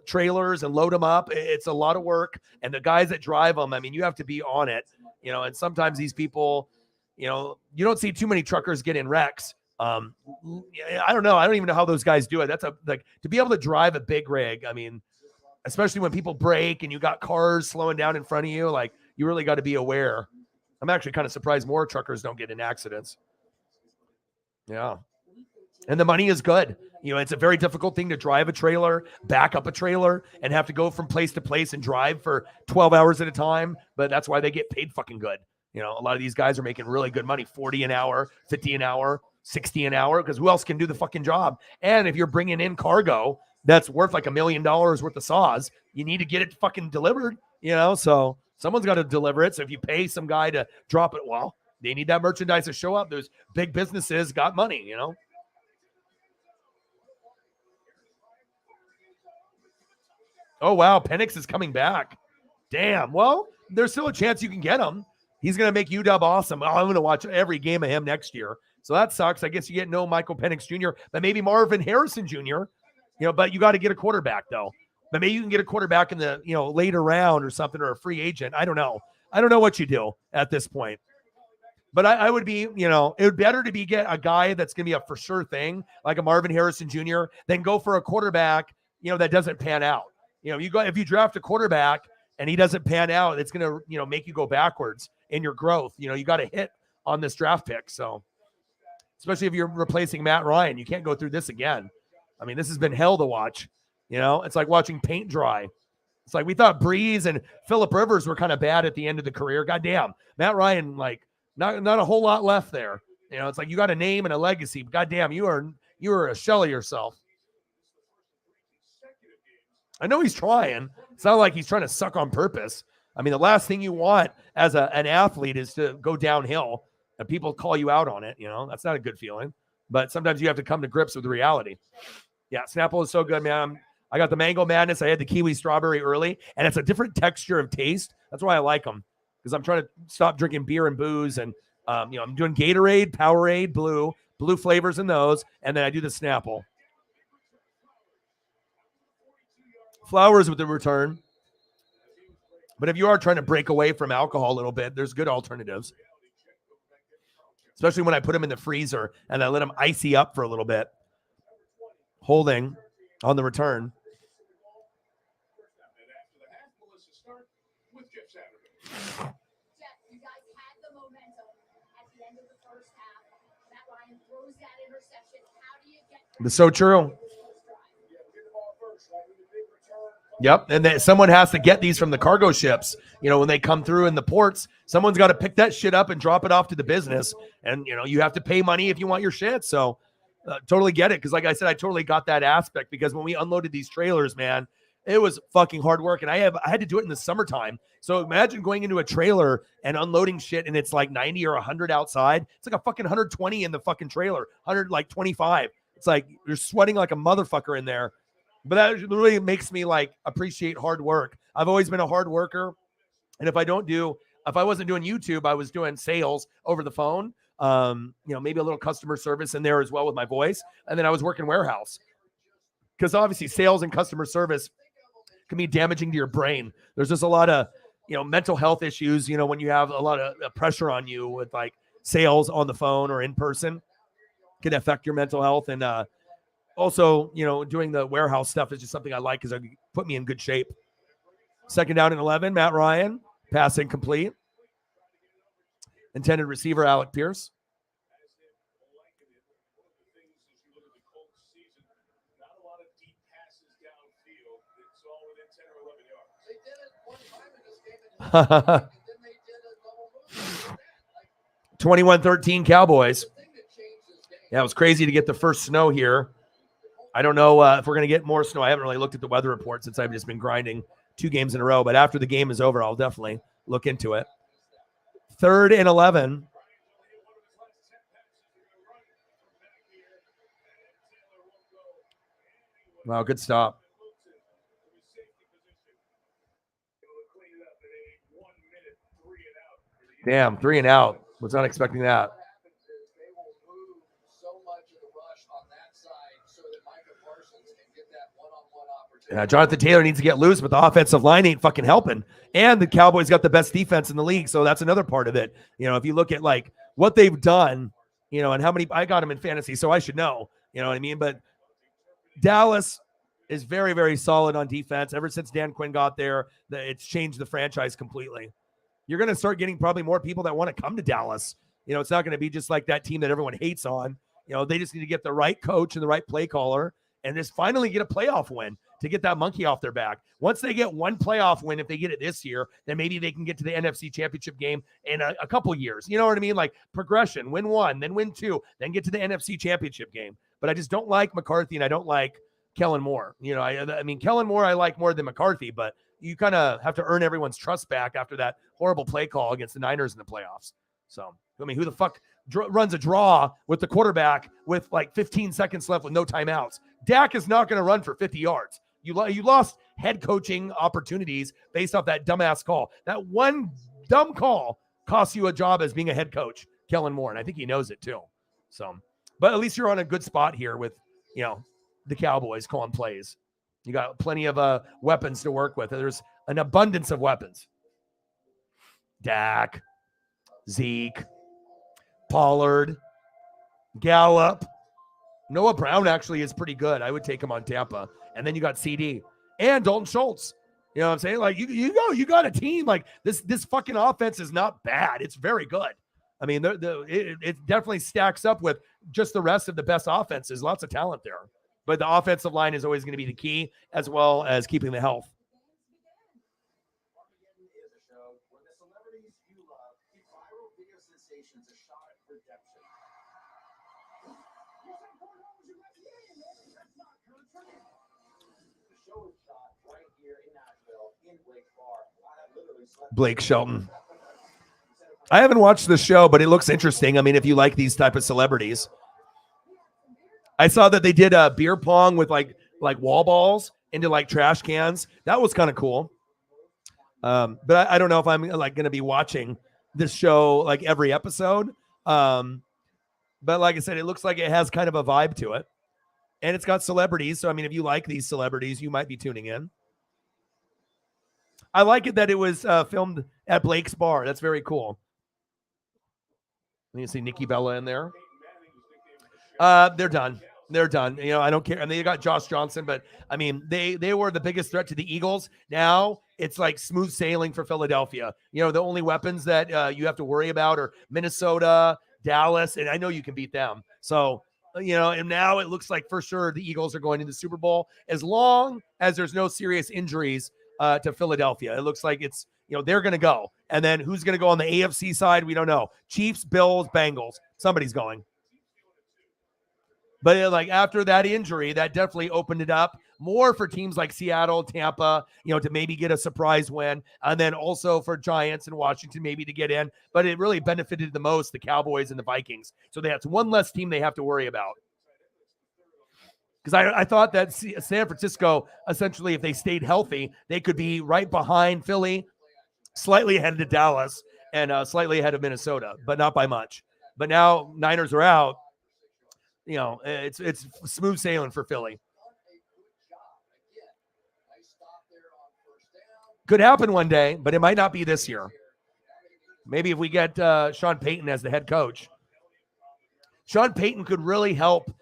A: trailers and load them up, it's a lot of work, and the guys that drive them, I mean, you have to be on it. And sometimes these people, you don't see too many truckers get in wrecks. I don't know. I don't even know how those guys do it. That's to be able to drive a big rig. I mean, especially when people brake and you got cars slowing down in front of you, like you really got to be aware. I'm actually kind of surprised more truckers don't get in accidents. Yeah. And the money is good. It's a very difficult thing to drive a trailer, back up a trailer, and have to go from place to place and drive for 12 hours at a time. But that's why they get paid fucking good. A lot of these guys are making really good money, 40 an hour, 50 an hour, 60 an hour, because who else can do the fucking job? And if you're bringing in cargo that's worth like $1 million worth of saws, you need to get it fucking delivered, so someone's got to deliver it. So if you pay some guy to drop it, well, they need that merchandise to show up. Those big businesses got money, Oh, wow. Penix is coming back. Damn. Well, there's still a chance you can get him. He's going to make UW awesome. Oh, I'm going to watch every game of him next year. So that sucks. I guess you get no Michael Penix Jr., but maybe Marvin Harrison Jr., but you got to get a quarterback, though. But maybe you can get a quarterback in the, later round or something, or a free agent. I don't know. I don't know what you do at this point. But I would be, it would be better to get a guy that's going to be a for sure thing, like a Marvin Harrison Jr., than go for a quarterback, that doesn't pan out. If you draft a quarterback and he doesn't pan out, it's going to, make you go backwards in your growth. You got to hit on this draft pick. So, especially if you're replacing Matt Ryan, you can't go through this again. I mean, this has been hell to watch. It's like watching paint dry. It's like we thought Breeze and Phillip Rivers were kind of bad at the end of the career. Goddamn, Matt Ryan, like not a whole lot left there. It's like you got a name and a legacy. But goddamn, you are a shell of yourself. I know he's trying. It's not like he's trying to suck on purpose. I mean, the last thing you want as an athlete is to go downhill and people call you out on it. That's not a good feeling. But sometimes you have to come to grips with the reality. Yeah, Snapple is so good, man. I got the Mango Madness. I had the Kiwi Strawberry early, and it's a different texture of taste. That's why I like them, because I'm trying to stop drinking beer and booze. And, I'm doing Gatorade, Powerade, blue flavors in those, and then I do the Snapple. Flowers with the return. But if you are trying to break away from alcohol a little bit, there's good alternatives. Especially when I put them in the freezer and I let them icy up for a little bit. Holding on the return.
E: Jeff, you guys had the momentum at the end of the first half. Matt Ryan throws that interception. How do you get
A: It's so true. Yep, and then someone has to get these from the cargo ships. When they come through in the ports, someone's got to pick that shit up and drop it off to the business. And, you have to pay money if you want your shit. So totally get it. Because like I said, I totally got that aspect, because when we unloaded these trailers, man, it was fucking hard work. And I had to do it in the summertime. So imagine going into a trailer and unloading shit and it's like 90 or 100 outside. It's like a fucking 120 in the fucking trailer, 125. It's like you're sweating like a motherfucker in there. But that really makes me like appreciate hard work. I've always been a hard worker. And if I wasn't doing YouTube, I was doing sales over the phone. Maybe a little customer service in there as well with my voice. And then I was working warehouse, because obviously sales and customer service can be damaging to your brain. There's just a lot of, mental health issues, when you have a lot of pressure on you with like sales on the phone or in person, can affect your mental health. And, also, doing the warehouse stuff is just something I like, because it put me in good shape. 2nd down and 11, Matt Ryan, pass incomplete. Intended receiver, Alec Pierce.
F: Not a lot of deep passes downfield. It's all within 10 or 11 yards.
B: They did it one time in this game, and then they did a double move.
A: 21-13 Cowboys.
B: The thing that changed this game.
A: Yeah, it was crazy to get the first snow here. I don't know if we're going to get more snow. I haven't really looked at the weather report since I've just been grinding 2 games in a row. But after the game is over, I'll definitely look into it. 3rd and 11. Wow, good stop. Damn, 3 and out. Was not expecting that.
B: What happens is they will move so much of the rush on that side so that Micah Parsons can get that one-on-one opportunity.
A: Yeah, Jonathan Taylor needs to get loose, but the offensive line ain't fucking helping. And the Cowboys got the best defense in the league, so that's another part of it. You know, if you look at like what they've done, you know, and how many I got them in fantasy, so I should know. You know what I mean? But Dallas is very, very solid on defense. Ever since Dan Quinn got there, it's changed the franchise completely. You're going to start getting probably more people that want to come to Dallas. You know, it's not going to be just like that team that everyone hates on. You know, they just need to get the right coach and the right play caller and just finally get a playoff win to get that monkey off their back. Once they get one playoff win, if they get it this year, then maybe they can get to the NFC Championship game in a couple years. You know what I mean? Like progression, win 1, then win 2, then get to the NFC Championship game. But I just don't like McCarthy and I don't like Kellen Moore. You know, I mean, Kellen Moore I like more than McCarthy, but you kind of have to earn everyone's trust back after that horrible play call against the Niners in the playoffs. So, I mean, who the fuck runs a draw with the quarterback with like 15 seconds left with no timeouts? Dak is not going to run for 50 yards. You lost head coaching opportunities based off that dumbass call. That one dumb call costs you a job as being a head coach, Kellen Moore, and I think he knows it too. So, but at least you're on a good spot here with, you know, the Cowboys calling plays. You got plenty of weapons to work with. There's an abundance of weapons. Dak, Zeke, Pollard, Gallup. Noah Brown actually is pretty good. I would take him on Tampa. And then you got CD and Dalton Schultz. You know what I'm saying? Like you got a team like this fucking offense is not bad. It's very good. I mean, it definitely stacks up with just the rest of the best offenses. Lots of talent there. But the offensive line is always going to be the key, as well as keeping the health.
C: Armageddon is a show where the celebrities you love keep viral video sensations a shot at redemption. The show is shot right here in Nashville, in Blake's bar. I literally slept.
A: Blake Shelton. I haven't watched the show, but it looks interesting. I mean, if you like these type of celebrities. I saw that they did a beer pong with like wall balls into like trash cans. That was kind of cool. But I don't know if I'm like going to be watching this show like every episode. But like I said, it looks like it has kind of a vibe to it. And it's got celebrities. So, I mean, if you like these celebrities, you might be tuning in. I like it that it was filmed at Blake's bar. That's very cool. You see Nikki Bella in there. They're done. They're done. You know, I don't care. And they got Josh Johnson, but I mean, they were the biggest threat to the Eagles. Now it's like smooth sailing for Philadelphia. You know, the only weapons that you have to worry about are Minnesota, Dallas, and I know you can beat them. So, you know, and now it looks like for sure the Eagles are going to the Super Bowl as long as there's no serious injuries to Philadelphia. It looks like it's, you know, they're going to go. And then who's going to go on the AFC side? We don't know. Chiefs, Bills, Bengals. Somebody's going. But like after that injury, that definitely opened it up more for teams like Seattle, Tampa, you know, to maybe get a surprise win. And then also for Giants and Washington maybe to get in. But it really benefited the most the Cowboys and the Vikings. So that's one less team they have to worry about. Because I thought that San Francisco, essentially, if they stayed healthy, they could be right behind Philly, slightly ahead of Dallas, and slightly ahead of Minnesota, but not by much. But now Niners are out. You know, it's smooth sailing for Philly. Could happen one day, but it might not be this year. Maybe if we get Sean Payton as the head coach. Sean Payton could really help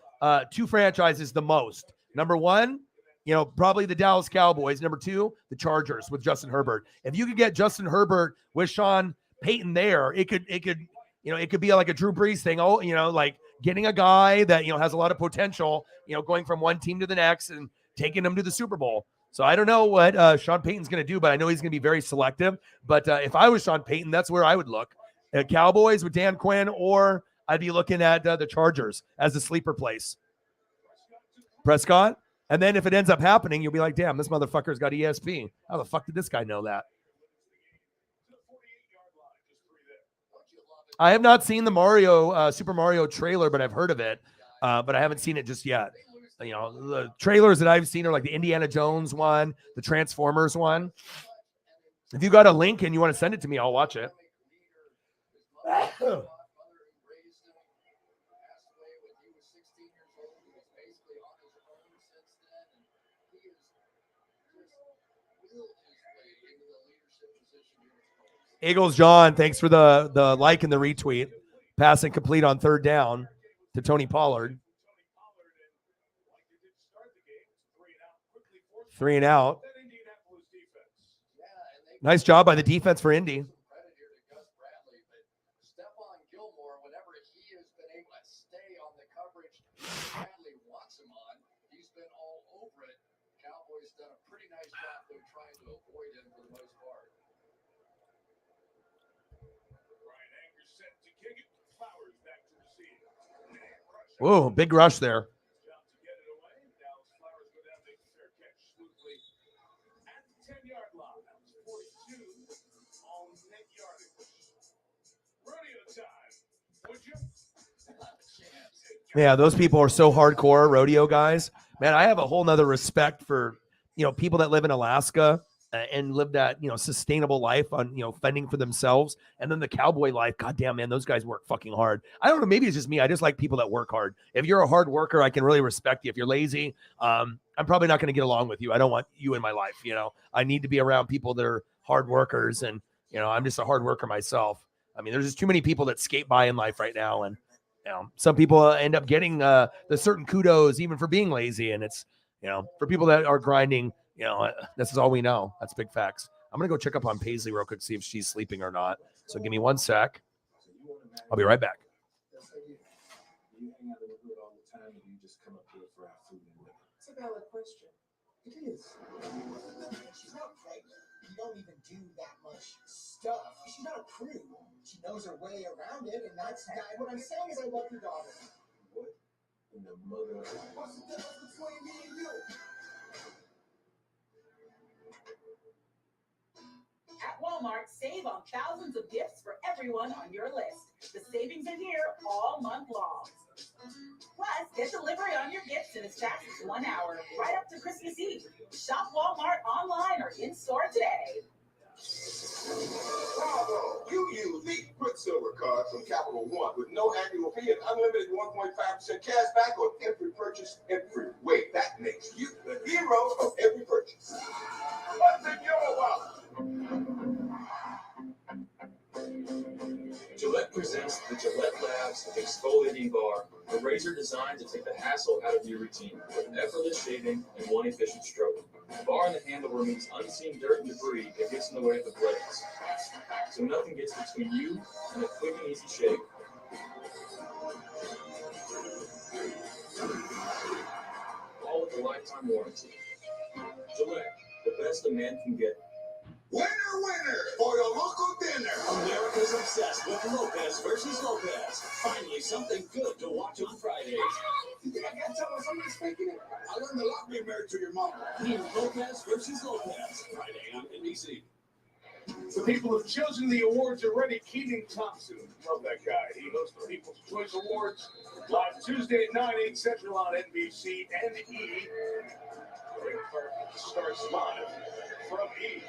A: two franchises the most. Number one, you know, probably the Dallas Cowboys. Number two, the Chargers with Justin Herbert. If you could get Justin Herbert with Sean Payton there, it could it could be like a Drew Brees thing. Oh, like getting a guy that, has a lot of potential, going from one team to the next and taking them to the Super Bowl. So I don't know what Sean Payton's going to do, but I know he's going to be very selective. But if I was Sean Payton, that's where I would look. At Cowboys with Dan Quinn, or I'd be looking at the Chargers as a sleeper place. Prescott. And then if it ends up happening, you'll be like, damn, this motherfucker's got ESP. How the fuck did this guy know that? I have not seen the Super Mario trailer, but I've heard of it. But I haven't seen it just yet. The trailers that I've seen are like the Indiana Jones one, the Transformers one. If you got a link and you want to send it to me, I'll watch it. Eagles John, thanks for the like and the retweet. Pass incomplete on third down to Tony Pollard. 3 and out. Nice job by the defense for Indy.
B: Bradley wants him on. He's been all over it. Cowboys done a pretty nice job though trying to avoid him for the most part.
F: Brian Anger's set to kick it. Flowers back to receive.
A: Whoa, big rush there.
F: Job to get it away. Dallas Flowers go down, make a fair catch smoothly at the 10-yard line. That was 42 on net yardage. Rodeo time. Would you?
A: Yeah, those people are so hardcore, rodeo guys. Man, I have a whole nother respect for, people that live in Alaska and live that, sustainable life on, fending for themselves. And then the cowboy life, goddamn, man, those guys work fucking hard. I don't know, maybe it's just me. I just like people that work hard. If you're a hard worker, I can really respect you. If you're lazy, I'm probably not going to get along with you. I don't want you in my life. I need to be around people that are hard workers. And, I'm just a hard worker myself. I mean, there's just too many people that skate by in life right now. And, some people end up getting the certain kudos even for being lazy. And it's, for people that are grinding, this is all we know. That's big facts. I'm going to go check up on Paisley real quick, see if she's sleeping or not. So give me 1 sec. I'll be right back.
C: You hang out in the hood all the time and you just come up here for our food and liquor. It's a valid question. It is.
I: She's not pregnant. You don't even do that much stuff. She's not a prude. She knows her way around it, and that's that. What I'm saying is I love your daughter.
C: What in the mother?
I: What's the difference between me and you?
D: At Walmart, save on thousands of gifts for everyone on your list. The savings are here all month long. Plus, get delivery on your gifts in as fast as 1 hour, right up to Christmas Eve. Shop Walmart online or in-store today.
G: Bravo! You use the Quicksilver card from Capital One with no annual fee and unlimited 1.5% cash back on every purchase every way. That makes you the hero of every purchase. What's in your wallet?
J: Gillette presents the Gillette Labs Exfoliating Bar, a razor designed to take the hassle out of your routine with effortless shaving and one efficient stroke. The bar and the handle removes unseen dirt and debris that gets in the way of the blades, so nothing gets between you and a quick and easy shave. All with a lifetime warranty. Gillette, the best a man can get.
G: Winner, winner for your local dinner.
K: America's obsessed with Lopez versus Lopez. Finally, something good to watch on Fridays.
G: You think I gotta tell her somebody's faking it? I learned a lot being married to your mom.
K: Lopez versus Lopez. Friday on NBC.
F: The people have chosen the awards already. Keating Thompson, love that guy. He hosts the People's Choice Awards live Tuesday at 9/8 Central on NBC and E. Great part starts live from E.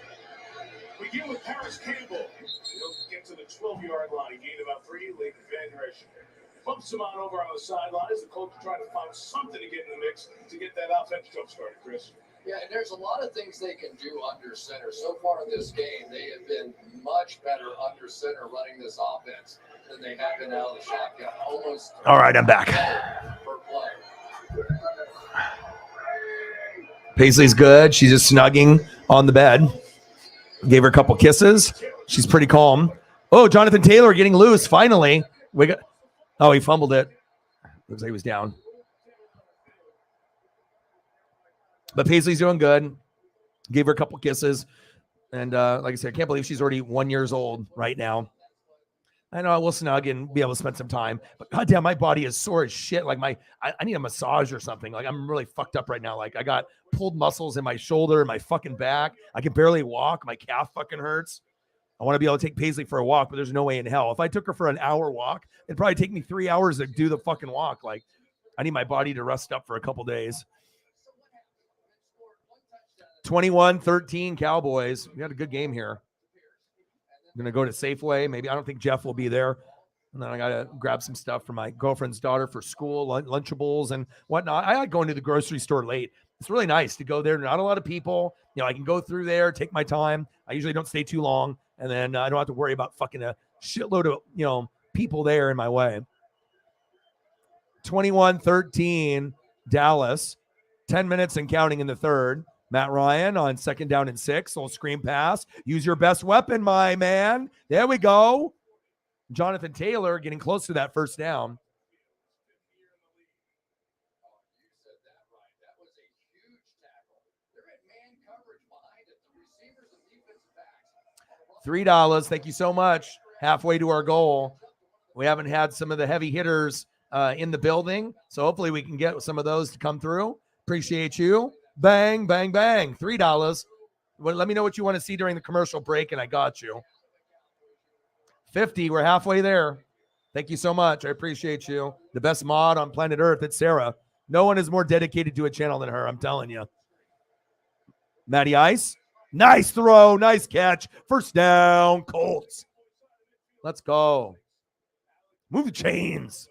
F: Begin with Paris Campbell. He'll get to the 12-yard line. He gained about 3. Leighton Van Herschen bumps him on over on the sidelines. The Colts are trying to find something to get in the mix to get that offense jump started, Chris.
B: Yeah, and there's a lot of things they can do under center. So far in this game, they have been much better under center running this offense than they have been out of the shotgun. Almost.
A: All right, I'm back.
B: Per play.
A: Paisley's good. She's just snugging on the bed. Gave her a couple kisses. She's pretty calm. Oh, Jonathan Taylor getting loose. Finally. He fumbled it. Looks like he was down. But Paisley's doing good. Gave her a couple kisses. And like I said, I can't believe she's already 1 year old right now. I know we'll snug and be able to spend some time. But goddamn, my body is sore as shit. Like I need a massage or something. Like I'm really fucked up right now. Like I got pulled muscles in my shoulder and my fucking back. I can barely walk. My calf fucking hurts. I want to be able to take Paisley for a walk, but there's no way in hell. If I took her for an hour walk, it'd probably take me 3 hours to do the fucking walk. Like I need my body to rest up for a couple days. 21-13 Cowboys. We had a good game here. I'm going to go to Safeway. Maybe I don't think Jeff will be there. And then I got to grab some stuff for my girlfriend's daughter for school, Lunchables and whatnot. I like going to the grocery store late. It's really nice to go there. Not a lot of people. I can go through there, take my time. I usually don't stay too long. And then I don't have to worry about fucking a shitload of, people there in my way. 21-13 Dallas. 10 minutes and counting in the third. Matt Ryan on 2nd down and 6. Little screen pass. Use your best weapon, my man. There we go. Jonathan Taylor getting close to that first down. $3. Thank you so much. Halfway to our goal. We haven't had some of the heavy hitters in the building, so hopefully we can get some of those to come through. Appreciate you. Bang, bang, bang. $3. Well, let me know what you want to see during the commercial break, and I got you. 50. We're halfway there. Thank you so much. I appreciate you. The best mod on planet Earth. It's Sarah. No one is more dedicated to a channel than her. I'm telling you. Matty Ice. Nice throw. Nice catch. First down. Colts. Let's go. Move the chains.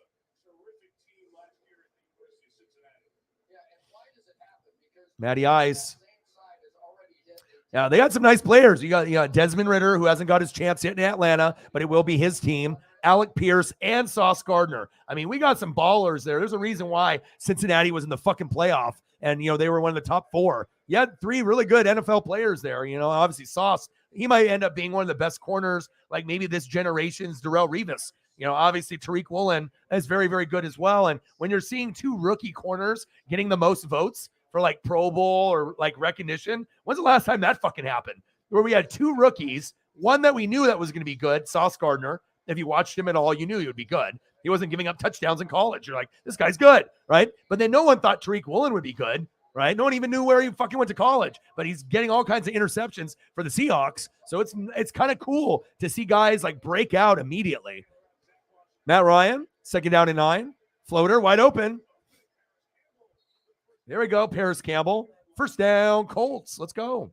A: Matty Ice. Yeah, they got some nice players. You got Desmond Ridder, who hasn't got his chance yet in Atlanta, but it will be his team. Alec Pierce and Sauce Gardner. I mean, we got some ballers there. There's a reason why Cincinnati was in the fucking playoff, and they were one of the top 4. You had 3 really good NFL players there. Obviously Sauce, he might end up being one of the best corners, like maybe this generation's Darrelle Revis. Obviously Tariq Woolen is very, very good as well. And when you're seeing 2 rookie corners getting the most votes for like Pro Bowl or like recognition, when's the last time that fucking happened? Where we had 2 rookies, one that we knew that was going to be good, Sauce Gardner. If you watched him at all, you knew he would be good. He wasn't giving up touchdowns in college. You're like, this guy's good, right? But then no one thought Tariq Woolen would be good, right? No one even knew where he fucking went to college, but he's getting all kinds of interceptions for the Seahawks. So it's kind of cool to see guys like break out immediately. Matt Ryan, 2nd down and 9. Floater, wide open. There we go. Paris Campbell. First down, Colts. Let's go.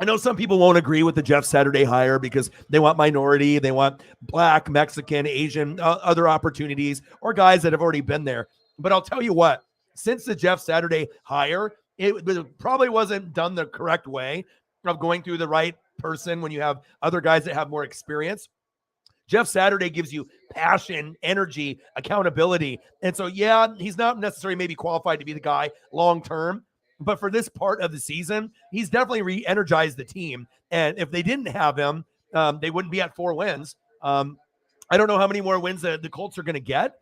A: I know some people won't agree with the Jeff Saturday hire because they want minority, they want Black, Mexican, Asian, other opportunities, or guys that have already been there. But I'll tell you what, since the Jeff Saturday hire, it probably wasn't done the correct way of going through the right person when you have other guys that have more experience. Jeff Saturday gives you passion, energy, accountability. And so, yeah, he's not necessarily maybe qualified to be the guy long-term, but for this part of the season, he's definitely re-energized the team. And if they didn't have him, they wouldn't be at 4 wins. I don't know how many more wins the Colts are going to get,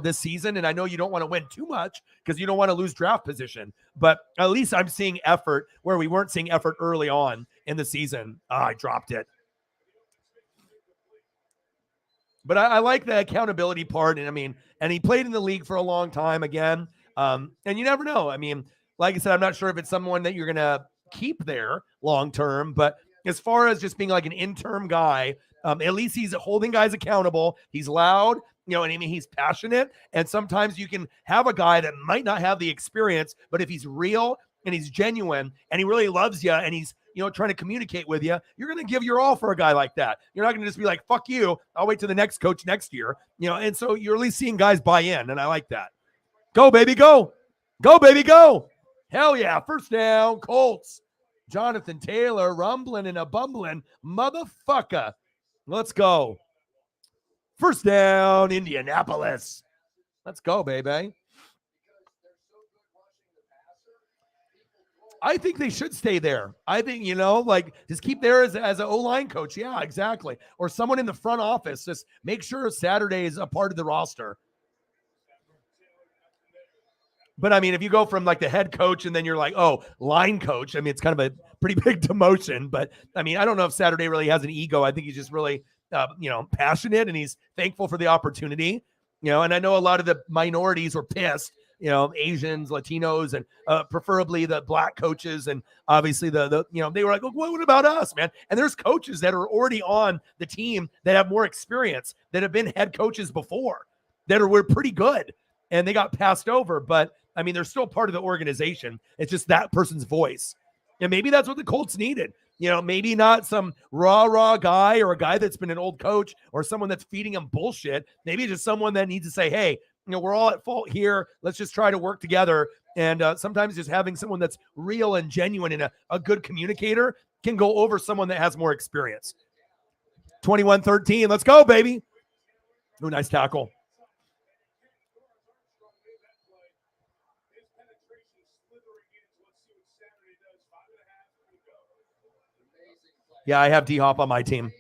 A: this season. And I know you don't want to win too much because you don't want to lose draft position. But at least I'm seeing effort where we weren't seeing effort early on in the season. I dropped it. But I like the accountability part. And he played in the league for a long time again. And you never know. Like I said, I'm not sure if it's someone that you're going to keep there long-term, but as far as just being like an interim guy, at least he's holding guys accountable. He's loud, he's passionate. And sometimes you can have a guy that might not have the experience, but if he's real and he's genuine and he really loves you and he's, trying to communicate with you, you're going to give your all for a guy like that. You're not going to just be like, fuck you, I'll wait till the next coach next year, and so you're at least seeing guys buy in. And I like that. Go, baby, go. Go, baby, go. Hell yeah. First down, Colts. Jonathan Taylor rumbling and a bumbling motherfucker. Let's go. First down, Indianapolis. Let's go, baby. I think they should stay there. I think, just keep there as an O-line coach. Yeah, exactly. Or someone in the front office. Just make sure Saturday is a part of the roster. But, I mean, if you go from, like, the head coach and then you're like, oh, line coach, I mean, it's kind of a pretty big demotion. But, I mean, I don't know if Saturday really has an ego. I think he's just really, passionate, and he's thankful for the opportunity. And I know a lot of the minorities were pissed, Asians, Latinos, and preferably the black coaches. And obviously they were like, what about us, man? And there's coaches that are already on the team that have more experience, that have been head coaches before, were pretty good, and they got passed over. But I mean, they're still part of the organization. It's just that person's voice. And maybe that's what the Colts needed. Maybe not some raw guy, or a guy that's been an old coach, or someone that's feeding him bullshit. Maybe just someone that needs to say, hey, we're all at fault here. Let's just try to work together. And sometimes just having someone that's real and genuine and a good communicator can go over someone that has more experience. 21-13. Let's go, baby. Ooh, nice tackle. Yeah, I have D-Hop on my team.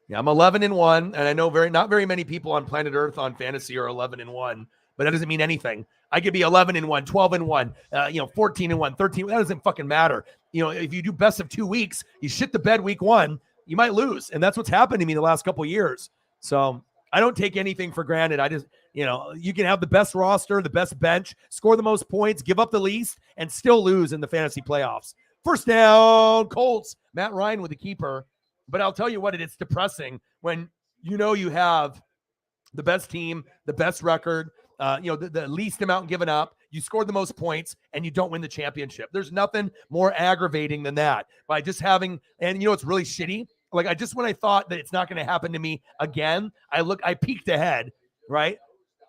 A: Yeah, I'm 11-1, and I know not very many people on planet Earth on fantasy are 11-1, but that doesn't mean anything. I could be 11-1, 12-1, 14-1, 13. That doesn't fucking matter. If you do best of 2 weeks, you shit the bed week 1, you might lose, and that's what's happened to me the last couple of years. So I don't take anything for granted. I just, you can have the best roster, the best bench, score the most points, give up the least, and still lose in the fantasy playoffs. First down, Colts. Matt Ryan with the keeper. But I'll tell you what, it's depressing when you have the best team, the best record, the least amount given up. You scored the most points, and you don't win the championship. There's nothing more aggravating than that. By just having, and it's really shitty. Like, when I thought that it's not going to happen to me again, I peeked ahead, right?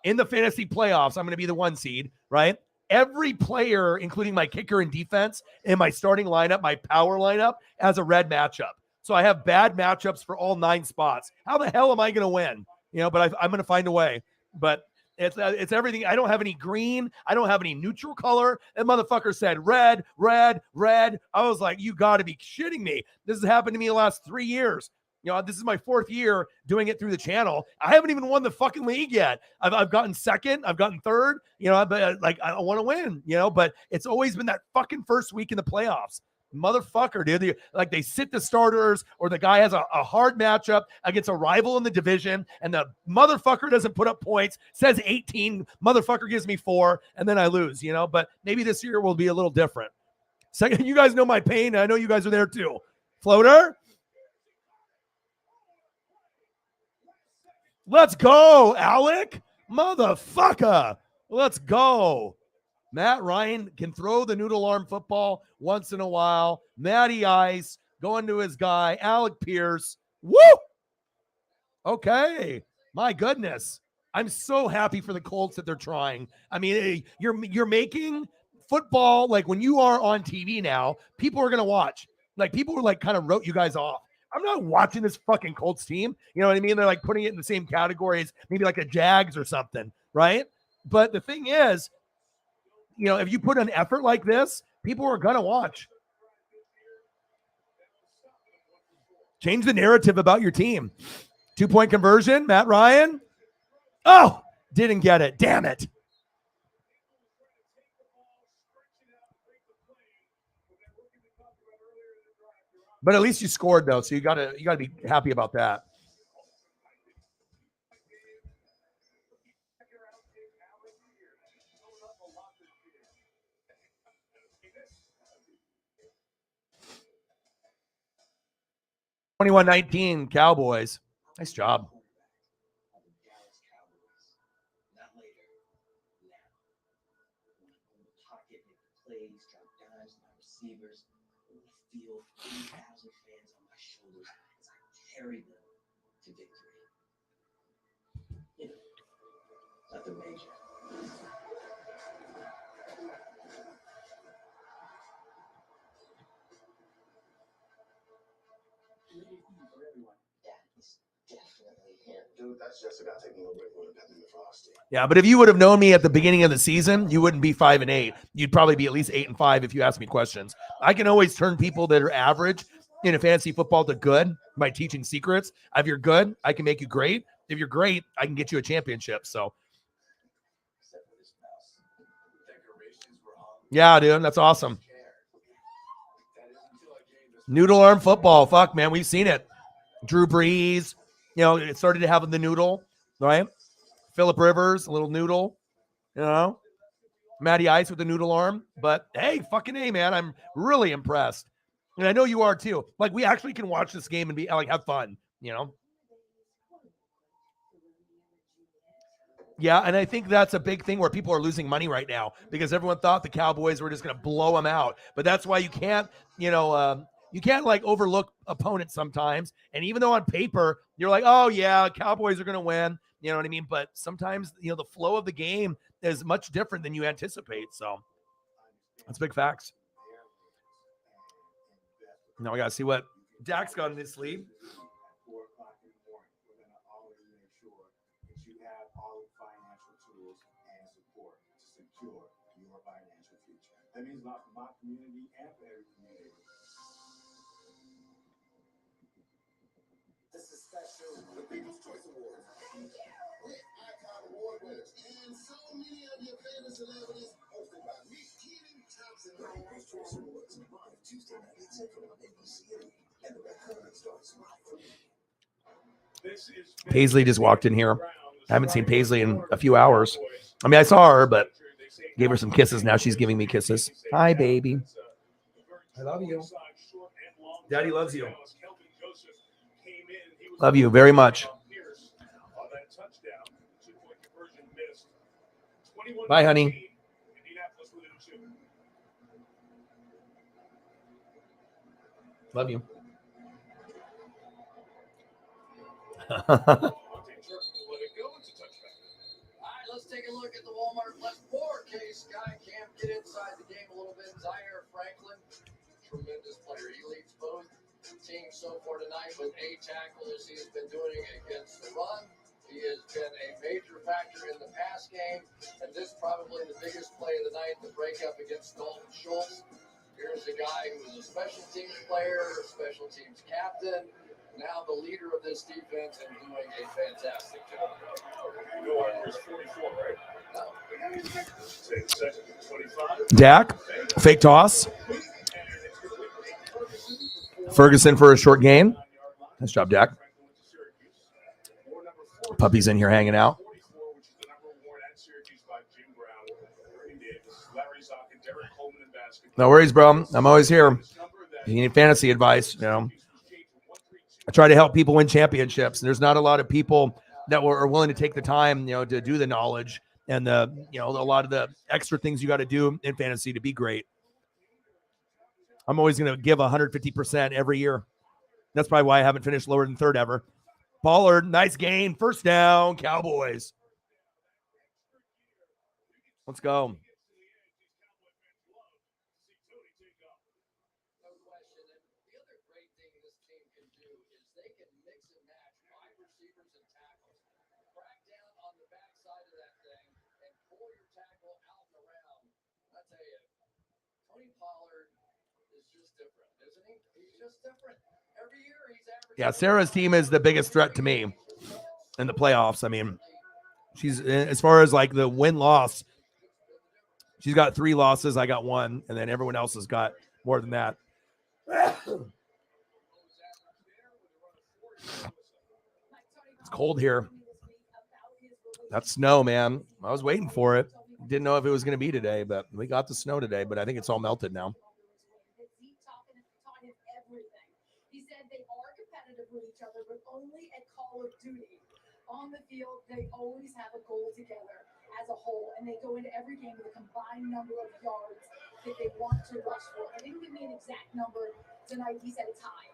A: In the fantasy playoffs, I'm going to be the 1 seed, right? Every player, including my kicker and defense, in my starting lineup, my power lineup, has a red matchup. So I have bad matchups for all 9 spots. How the hell am I going to win? But I'm going to find a way. But it's everything. I don't have any green. I don't have any neutral color. That motherfucker said red, red, red. I was like, you got to be shitting me. This has happened to me the last 3 years. This is my 4th year doing it through the channel. I haven't even won the fucking league yet. I've gotten 2nd. I've gotten 3rd. But I want to win. But it's always been that fucking first week in the playoffs. Motherfucker, dude. They sit the starters, or the guy has a hard matchup against a rival in the division, and the motherfucker doesn't put up points, says 18, motherfucker gives me 4, and then I lose, But maybe this year will be a little different. Second, you guys know my pain. I know you guys are there too. Floater. Let's go, Alec. Motherfucker. Let's go. Matt Ryan can throw the noodle arm football once in a while. Matty Ice going to his guy, Alec Pierce. Woo! Okay. My goodness. I'm so happy for the Colts that they're trying. I mean, you're making football, like, when you are on TV now, people are going to watch. Like, people were like kind of wrote you guys off. I'm not watching this fucking Colts team. You know what I mean? They're like putting it in the same category as maybe like a Jags or something, right? But the thing is, if you put an effort like this, people are going to watch. Change the narrative about your team. 2-point conversion, Matt Ryan. Oh, didn't get it. Damn it. But at least you scored, though, so you gotta be happy about that. (21-19) Cowboys. Nice job.
C: Carry them to victory. Nothing major. Dude, that's just about taking a little bit more than the frosty.
A: Yeah, but if you would have known me at the beginning of the season, you wouldn't be 5-8. You'd probably be at least 8-5 if you asked me questions. I can always turn people that are average in a fantasy football to good by teaching secrets. If you're good, I can make you great. If you're great, I can get you a championship. So, yeah, dude, that's awesome. Noodle arm football. Fuck, man, we've seen it. Drew Brees, it started to have the noodle, right? Phillip Rivers, a little noodle, Matty Ice with the noodle arm. But hey, fucking A, man, I'm really impressed. And I know you are too. Like, we actually can watch this game and be like, have fun, Yeah, and I think that's a big thing where people are losing money right now because everyone thought the Cowboys were just going to blow them out. But that's why you can't, you can't like overlook opponents sometimes. And even though on paper you're like, oh yeah, Cowboys are going to win, you know what I mean? But sometimes, the flow of the game is much different than you anticipate. So that's big facts. Now we got to see what Dak's got in his sleeve.
C: That means a lot for my community and for every community. This is special. The People's Choice Awards. With Icon Award winners and so many of your favorite celebrities, hosted by me, Keaton Thompson. The People's Choice Awards, live Tuesday night at 10 on ABC. And the red carpet starts live.
A: Paisley just walked in here. I haven't seen Paisley in a few hours. I mean, I saw her, but gave her some kisses. Now she's giving me kisses. Hi, baby. I love you. Daddy loves you. Love you very much. Bye, honey. Love you.
B: Let's take a look at the Walmart left 4 case. Guy can't get inside the game a little bit. Zaire Franklin, tremendous player. He leads both teams so far tonight with 8 tackles. He has been doing it against the run. He has been a major factor in the pass game. And this probably the biggest play of the night, the breakup against Dalton Schultz. Here's a guy who was a special teams player, special teams captain. Now the leader of this defense and doing a fantastic job.
F: No, Armour's 44, right? Take second, 25.
A: Dak, fake toss. Ferguson for a short gain. Nice job, Dak. Puppy's in here hanging out. No worries, bro. I'm always here. If you need fantasy advice, I try to help people win championships. There's not a lot of people that are willing to take the time, to do the knowledge and a lot of the extra things you got to do in fantasy to be great. I'm always going to give 150% every year. That's probably why I haven't finished lower than third ever. Pollard, nice gain. First down, Cowboys. Let's go. Yeah, Sarah's team is the biggest threat to me in the playoffs. I mean, she's, as far as like the win-loss, she's got 3 losses. I got 1, and then everyone else has got more than that. It's cold here. That's snow, man. I was waiting for it. Didn't know if it was going to be today, but we got the snow today, but I think it's all melted now.
L: He said they are competitive with each other, but only at Call of Duty. On the field, they always have a goal together as a whole, and they go into every game with a combined number of yards that they want to rush for. They didn't give me an exact number tonight. He said it's high.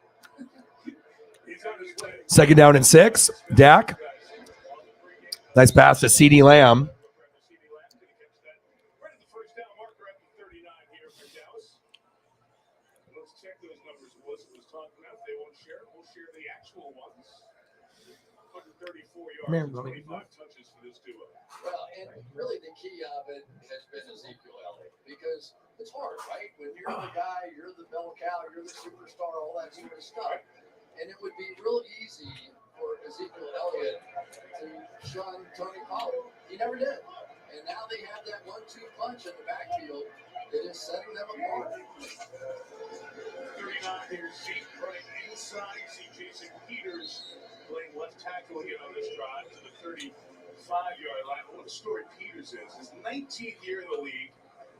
A: Second down and 6. Dak. Nice pass to CeeDee Lamb.
F: will share the actual ones. 134
A: Man,
F: yards and 25 touches for this duo.
B: Well, and really the key of it has been Ezekiel Elliott, because it's hard, right? When you're the guy, you're the bell cow, you're the superstar, all that sort of stuff. And it would be real easy for Ezekiel Elliott to shun Tony Pollard. He never did. And now they have that 1-2 punch in the backfield that is setting them apart.
F: 39 here, Zeke running inside. See Jason Peters playing left tackle again on this drive to the 35-yard line. What a story Peters is. His 19th year in the league.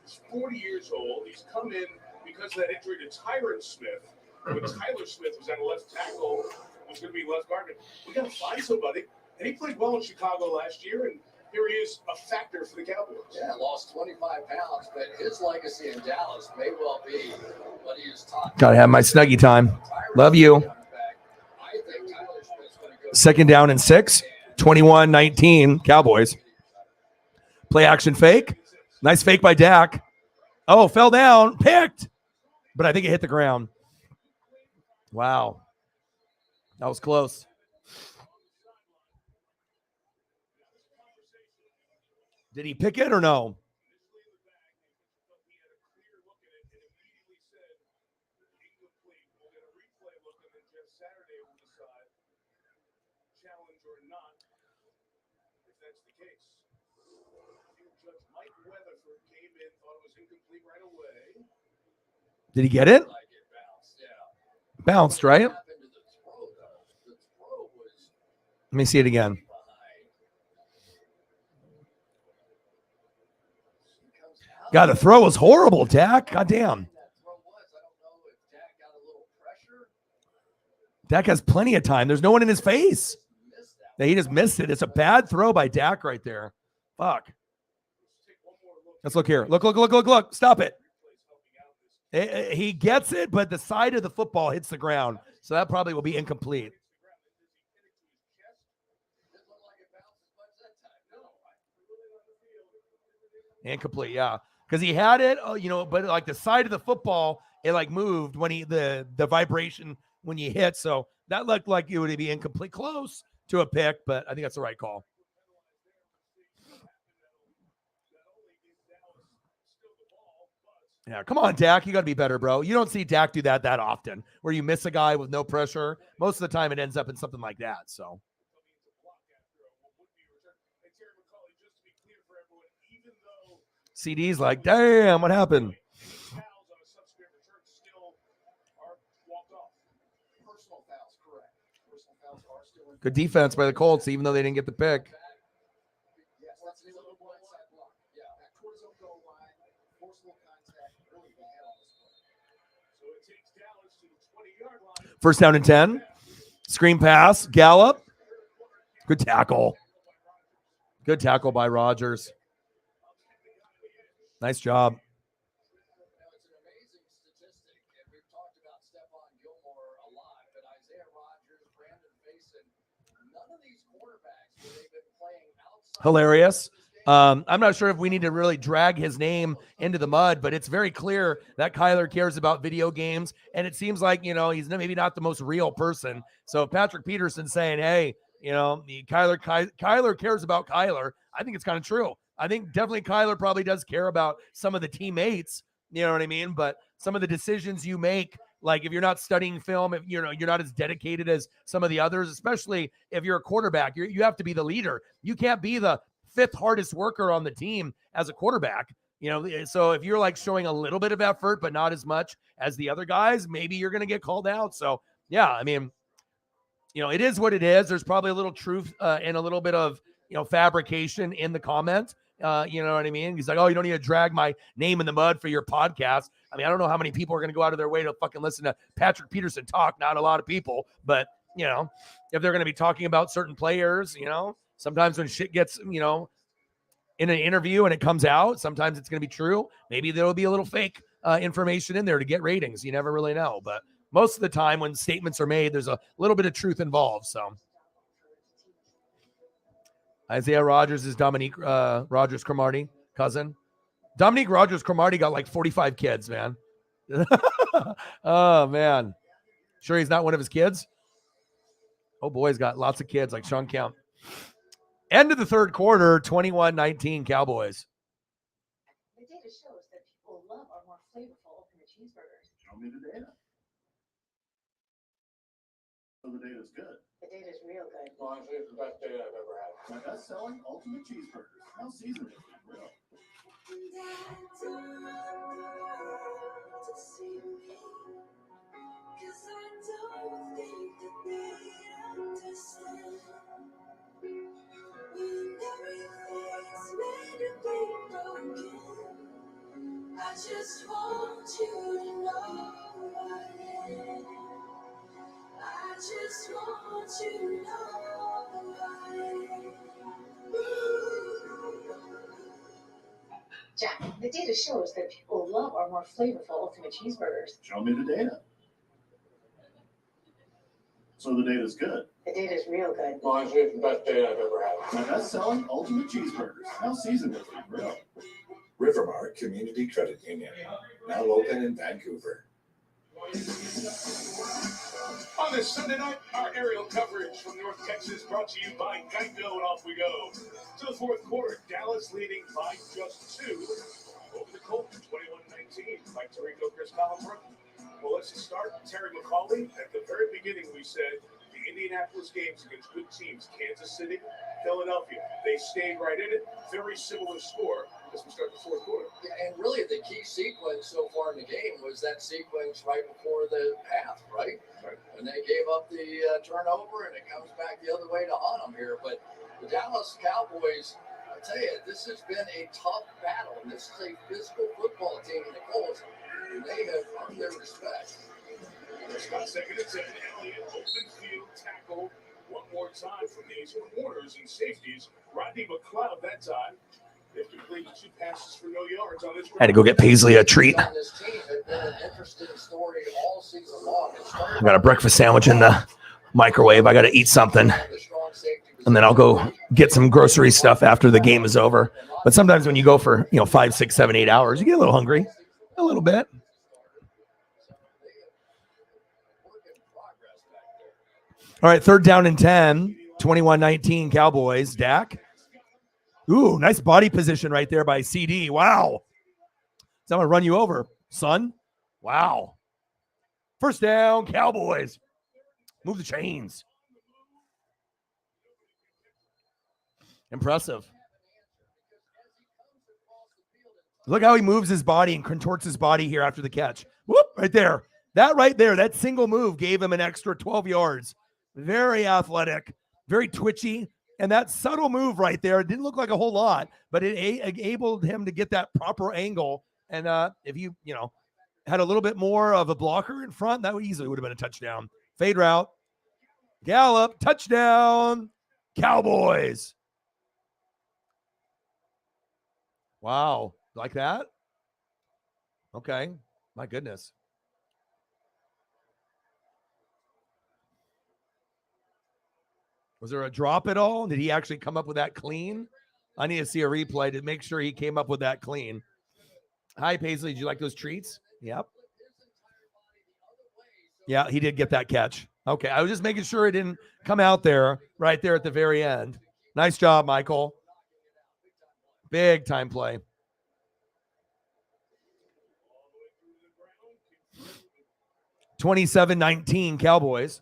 F: He's 40 years old. He's come in because of that injury to Tyron Smith. When Tyler Smith was at left tackle, was going to be left guard. We got to find somebody. And he played well in Chicago last year, and here he is, a factor for the Cowboys.
B: Yeah, lost 25 pounds, but his legacy in Dallas may well be what he is taught.
A: Gotta have my Snuggie time. Love you.
B: I think Tyler Smith's going to go.
A: Second down and 6. 21-19 Cowboys. Play action fake. Nice fake by Dak. Oh, fell down. Picked. But I think it hit the ground. Wow. That was close. Did he pick it or no? Did he get it? Bounced, right? Let me see it again. God, the throw was horrible, Dak. God damn. Dak has plenty of time. There's no one in his face. Yeah, he just missed it. It's a bad throw by Dak right there. Fuck. Let's look here. Look. Stop it. He gets it, but the side of the football hits the ground. So that probably will be incomplete. Incomplete, yeah. Because he had it, but like the side of the football, it like moved when the vibration when you hit. So that looked like it would be incomplete. Close to a pick, but I think that's the right call. Yeah, come on, Dak. You got to be better, bro. You don't see Dak do that often, where you miss a guy with no pressure. Most of the time it ends up in something like that, so. CD's like, damn, what happened? Good defense by the Colts, even though they didn't get the pick. First down and 10. Screen pass. Gallup. Good tackle. Good tackle by Rodgers. Nice job.
B: It's an amazing statistic, and we've talked about Stephon Gilmore a lot, but Isaiah Rodgers, Brandon Faison, none of these quarterbacks where they've been playing outside.
A: Hilarious. I'm not sure if we need to really drag his name into the mud, but it's very clear that Kyler cares about video games, and it seems like, he's maybe not the most real person. So Patrick Peterson saying, hey, Kyler cares about Kyler, I think it's kind of true. I think definitely Kyler probably does care about some of the teammates, you know what I mean? But some of the decisions you make, like if you're not studying film, if you're not as dedicated as some of the others, especially if you're a quarterback, you have to be the leader. You can't be the fifth hardest worker on the team as a quarterback. So if you're like showing a little bit of effort, but not as much as the other guys, maybe you're going to get called out. So yeah, I mean, it is what it is. There's probably a little truth and a little bit of, fabrication in the comment. You know what I mean? He's like, oh, you don't need to drag my name in the mud for your podcast. I mean, I don't know how many people are going to go out of their way to fucking listen to Patrick Peterson talk. Not a lot of people, but if they're going to be talking about certain players, sometimes when shit gets, in an interview and it comes out, sometimes it's going to be true. Maybe there'll be a little fake information in there to get ratings. You never really know. But most of the time when statements are made, there's a little bit of truth involved. So Isaiah Rodgers is Dominique Rodgers Cromartie, cousin. Dominique Rodgers Cromartie got like 45 kids, man. Oh, man. Sure he's not one of his kids? Oh, boy's got lots of kids like Sean Kemp. End of the third quarter, 21-19 Cowboys.
E: The data shows that people love our more flavorful Ultimate Cheeseburgers.
F: Show me the data. So the data's good.
E: The data's real good.
B: Honestly, it's the best data I've ever had.
F: My best-selling Ultimate Cheeseburgers. Now seasoned with real.
C: I just want you to know I am. I just want you to know I am.
E: Jack, the data shows that people love our more flavorful Ultimate Cheeseburgers.
F: Show me the data. So the data's good.
E: The data's real good.
B: Honestly, it's the best data I've ever had.
F: My best-selling Ultimate Cheeseburgers. Now seasoned with real.
M: Rivermark Community Credit Union, now open in Vancouver.
F: On this Sunday night, our aerial coverage from North Texas brought to you by Geico, and off we go. To the fourth quarter, Dallas leading by just 2 over the Colts, 21-19 by Tirico Chris Collins. Well, let's start. Terry McCauley. At the very beginning, we said the Indianapolis games against good teams, Kansas City, Philadelphia, they stayed right in it. Very similar score as we start the fourth quarter.
B: Yeah, and really the key sequence so far in the game was that sequence right before the half, right? When they gave up the turnover, and it comes back the other way to haunt them here. But the Dallas Cowboys, I tell you, this has been a tough battle. And this is a physical football team in the Colts, and they have earned their respect.
F: There's 1 second and 7. Elliott, open field tackle one more time from these corners and safeties. Rodney McLeod that time. They've completed 2 passes for no yards on this.
A: Had to go get Paisley a treat.
B: On this team have been an interesting story all season long.
A: I got a breakfast sandwich in the microwave. I got to eat something. And then I'll go get some grocery stuff after the game is over. But sometimes when you go for, 5, 6, 7, 8 hours, you get a little hungry. A little bit. All right, 3rd down and 10. 21-19 Cowboys. Dak. Ooh, nice body position right there by CD. Wow. So I'm going to run you over, son. Wow. First down, Cowboys. Move the chains. Impressive. Look how he moves his body and contorts his body here after the catch. Whoop, right there. That right there, that single move gave him an extra 12 yards. Very athletic, very twitchy. And that subtle move right there, it didn't look like a whole lot, but it enabled him to get that proper angle. And if you had a little bit more of a blocker in front, that would easily would have been a touchdown. Fade route. Gallup, touchdown. Cowboys. Wow. Like that? Okay. My goodness. Was there a drop at all? Did he actually come up with that clean? I need to see a replay to make sure he came up with that clean. Hi, Paisley. Did you like those treats? Yep. Yeah, he did get that catch. Okay. I was just making sure it didn't come out there right there at the very end. Nice job, Michael. Big time play. (27-19) Cowboys.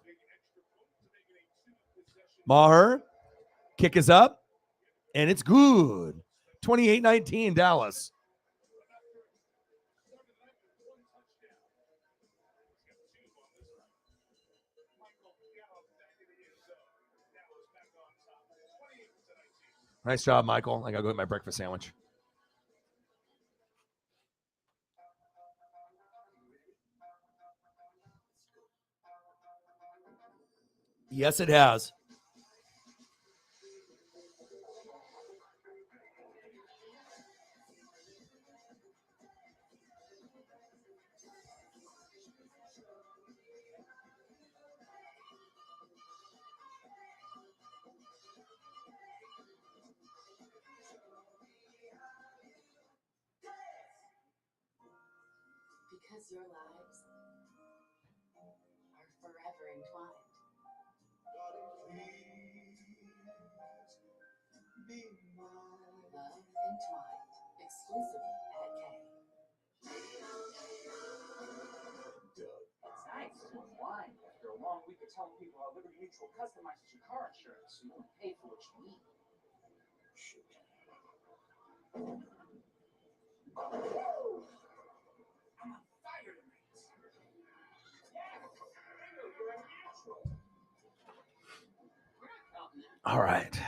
A: Maher, kick is up, and it's good. 28-19 Dallas. Nice job, Michael. I got to go get my breakfast sandwich. Yes, it has.
E: Because your lives are forever entwined.
D: exclusively at Kay. It's nice. Why? After a long week of telling people how Liberty Mutual customizes your car insurance, you only pay for what you need. I'm on fire tonight.
A: All right.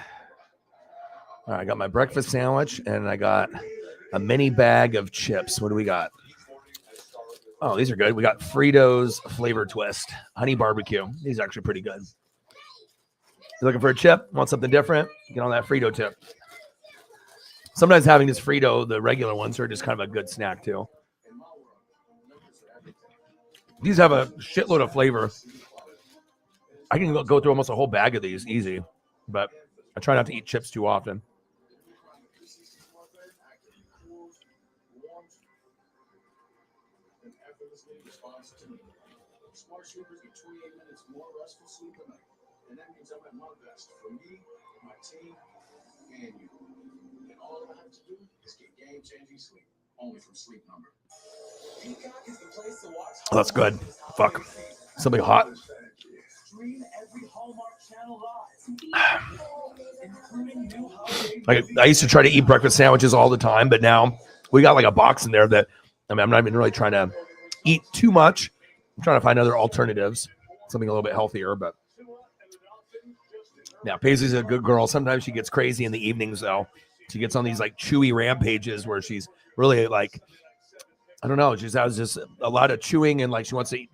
A: I got my breakfast sandwich and I got a mini bag of chips. What do we got? Oh, these are good. We got Fritos flavor twist, honey barbecue. These are actually pretty good. You looking for a chip? Want something different? Get on that Frito tip. Sometimes having this Frito, the regular ones, are just kind of a good snack too. These have a shitload of flavor. I can go through almost a whole bag of these easy, but I try not to eat chips too often.
F: Smart sleepers get 28 minutes more restful sleep a night. And that means I'm at my best for me, my team, and you. And all I have to do is get game-changing sleep. Only from Sleep Number. Peacock is the place to watch.
A: Oh, that's good. Fuck. Something hot.
F: Stream every Hallmark channel live. Including new holiday.
A: I used to try to eat breakfast sandwiches all the time, but now we got like a box in there that, I mean, I'm not even really trying to eat too much. I'm trying to find other alternatives, something a little bit healthier, but yeah, Paisley's a good girl. Sometimes she gets crazy in the evenings though. She gets on these like chewy rampages where she's really like, I don't know, she has just a lot of chewing and like she wants to eat,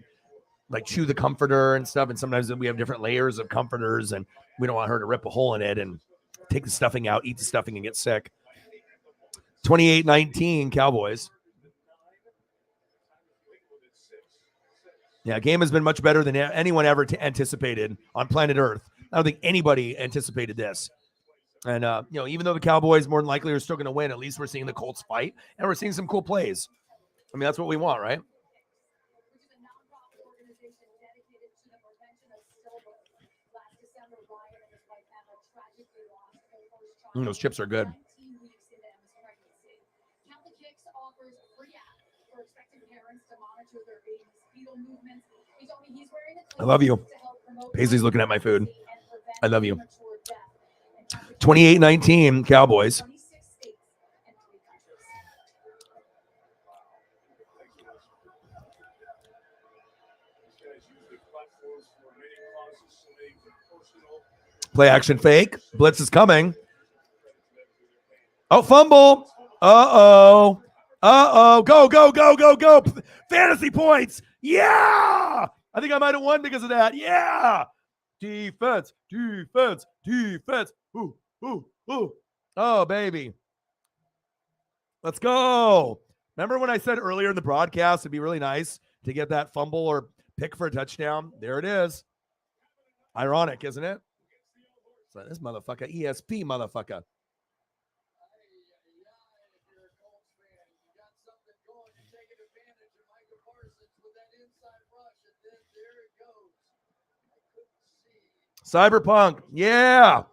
A: like chew the comforter and stuff. And sometimes we have different layers of comforters and we don't want her to rip a hole in it and take the stuffing out, eat the stuffing and get sick. 28-19 Cowboys. Yeah, game has been much better than anyone ever anticipated on planet Earth. I don't think anybody anticipated this. And, even though the Cowboys more than likely are still going to win, at least we're seeing the Colts fight and we're seeing some cool plays. I mean, that's what we want, right? Those chips are good. I love you. Paisley's looking at my food. I love you. 28-19 Cowboys. Play action fake. Blitz is coming. Oh, fumble. Uh-oh. Go, go, go, go, go. Fantasy points. Yeah. I think I might have won because of that. Yeah. Defense, defense, defense. Ooh, ooh, ooh. Oh, baby. Let's go. Remember when I said earlier in the broadcast it'd be really nice to get that fumble or pick for a touchdown? There it is. Ironic, isn't it? So this motherfucker, ESP motherfucker. Cyberpunk, yeah.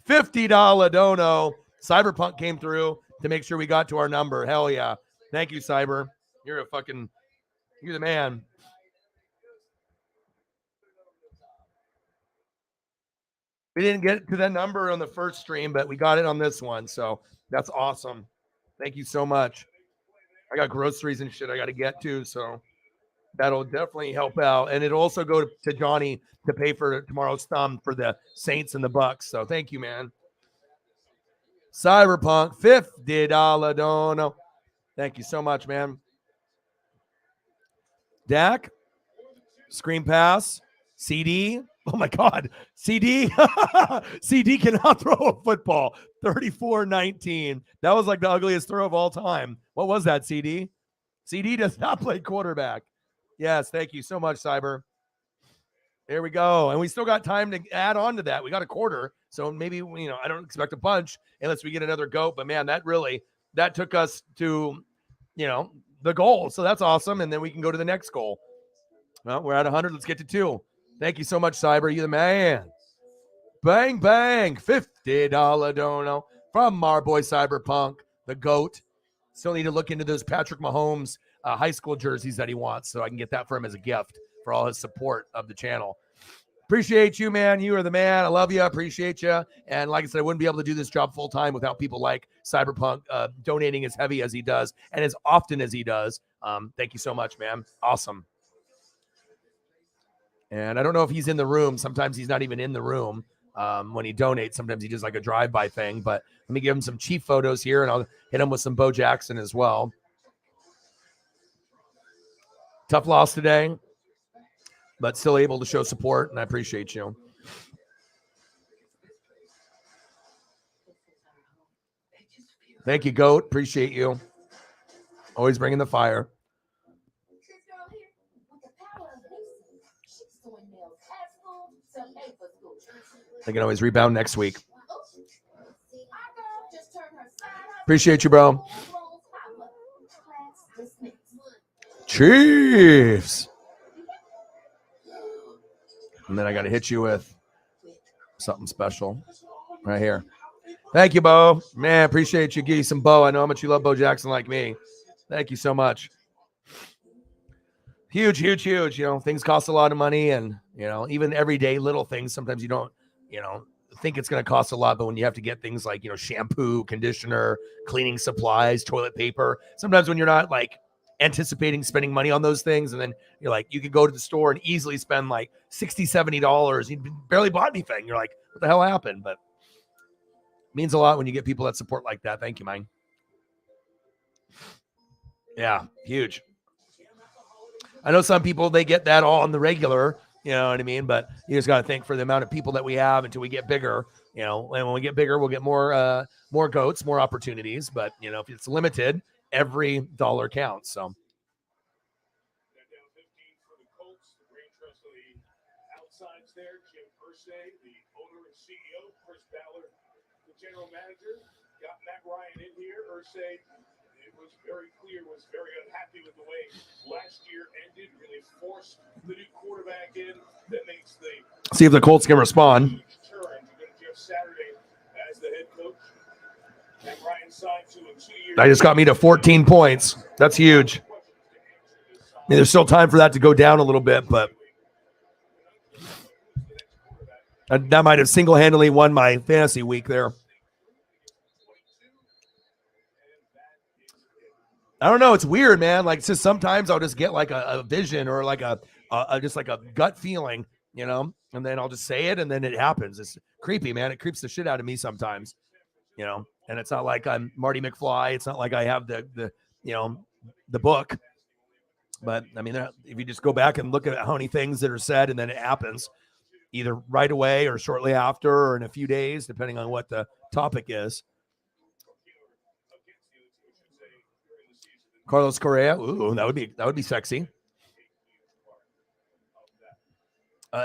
A: $50 dono. Cyberpunk came through to make sure we got to our number. Hell yeah. Thank you, Cyber. You're the man. We didn't get to that number on the first stream, but we got it on this one. So that's awesome. Thank you so much. I got groceries and shit I got to get to. So that'll definitely help out. And it'll also go to Johnny to pay for tomorrow's thumb for the Saints and the Bucks. So thank you, man. Cyberpunk, $50 dono. Thank you so much, man. Dak, screen pass, CD. Oh my God, CD. CD cannot throw a football. 34-19. That was like the ugliest throw of all time. What was that, CD? CD does not play quarterback. Yes, thank you so much, Cyber. There we go. And we still got time to add on to that. We got a quarter. So maybe, I don't expect a bunch unless we get another goat. But man, that took us to, the goal. So that's awesome. And then we can go to the next goal. Well, we're at 100. Let's get to 2. Thank you so much, Cyber. You the man. Bang, bang. $50 dono from our boy Cyberpunk, the GOAT. Still need to look into those Patrick Mahomes high school jerseys that he wants, so I can get that for him as a gift for all his support of the channel. Appreciate you, man. You are the man. I love you. I appreciate you. And like I said, I wouldn't be able to do this job full time without people like Cyberpunk donating as heavy as he does and as often as he does. Thank you so much, man. Awesome. And I don't know if he's in the room. Sometimes he's not even in the room when he donates. Sometimes he does like a drive-by thing. But let me give him some Chief photos here, and I'll hit him with some Bo Jackson as well. Tough loss today, but still able to show support, and I appreciate you. Thank you, Goat. Appreciate you. Always bringing the fire. They can always rebound next week. Appreciate you, bro. Chiefs. And then I got to hit you with something special right here. Thank you, Bo. Man, appreciate you. Give you some Bo. I know how much you love Bo Jackson like me. Thank you so much. Huge, huge, huge. You know, things cost a lot of money, and, you know, even everyday little things, sometimes you don't, you know, think it's going to cost a lot, but when you have to get things like, you know, shampoo, conditioner, cleaning supplies, toilet paper, sometimes when you're not like anticipating spending money on those things, and then you're like, you could go to the store and easily spend like $60, $70. You barely bought anything. You're like, what the hell happened? But it means a lot when you get people that support like that. Thank you, man. Yeah, huge. I know some people, they get that all on the regular, you know what I mean? But you just got to think for the amount of people that we have until we get bigger, you know, and when we get bigger, we'll get more goats, more opportunities. But, you know, if it's limited, every dollar counts. So.
F: They're down 15 for the Colts. The brain trust of the outsides there. Jim Irsay, the owner and CEO. Chris Ballard, the general manager. Got Matt Ryan in here. Irsay, it was very clear, was very unhappy with the way last year ended. Really forced the new quarterback in. That makes the
A: see if the Colts can respond.
F: turn to go to Jeff Saturday as the head coach. Matt Ryan signed to a 2-year.
A: That just got me to 14 points. That's huge. I mean, there's still time for that to go down a little bit, but that might have single-handedly won my fantasy week there. I don't know. It's weird, man. Like, it's just sometimes I'll just get like a vision or like a just like a gut feeling, you know, and then I'll just say it and then it happens. It's creepy, man. It creeps the shit out of me sometimes, you know, and it's not like I'm Marty McFly. It's not like I have the you know, the book, but I mean, if you just go back and look at how many things that are said and then it happens either right away or shortly after or in a few days, depending on what the topic is. Carlos Correa. Ooh, that would be sexy.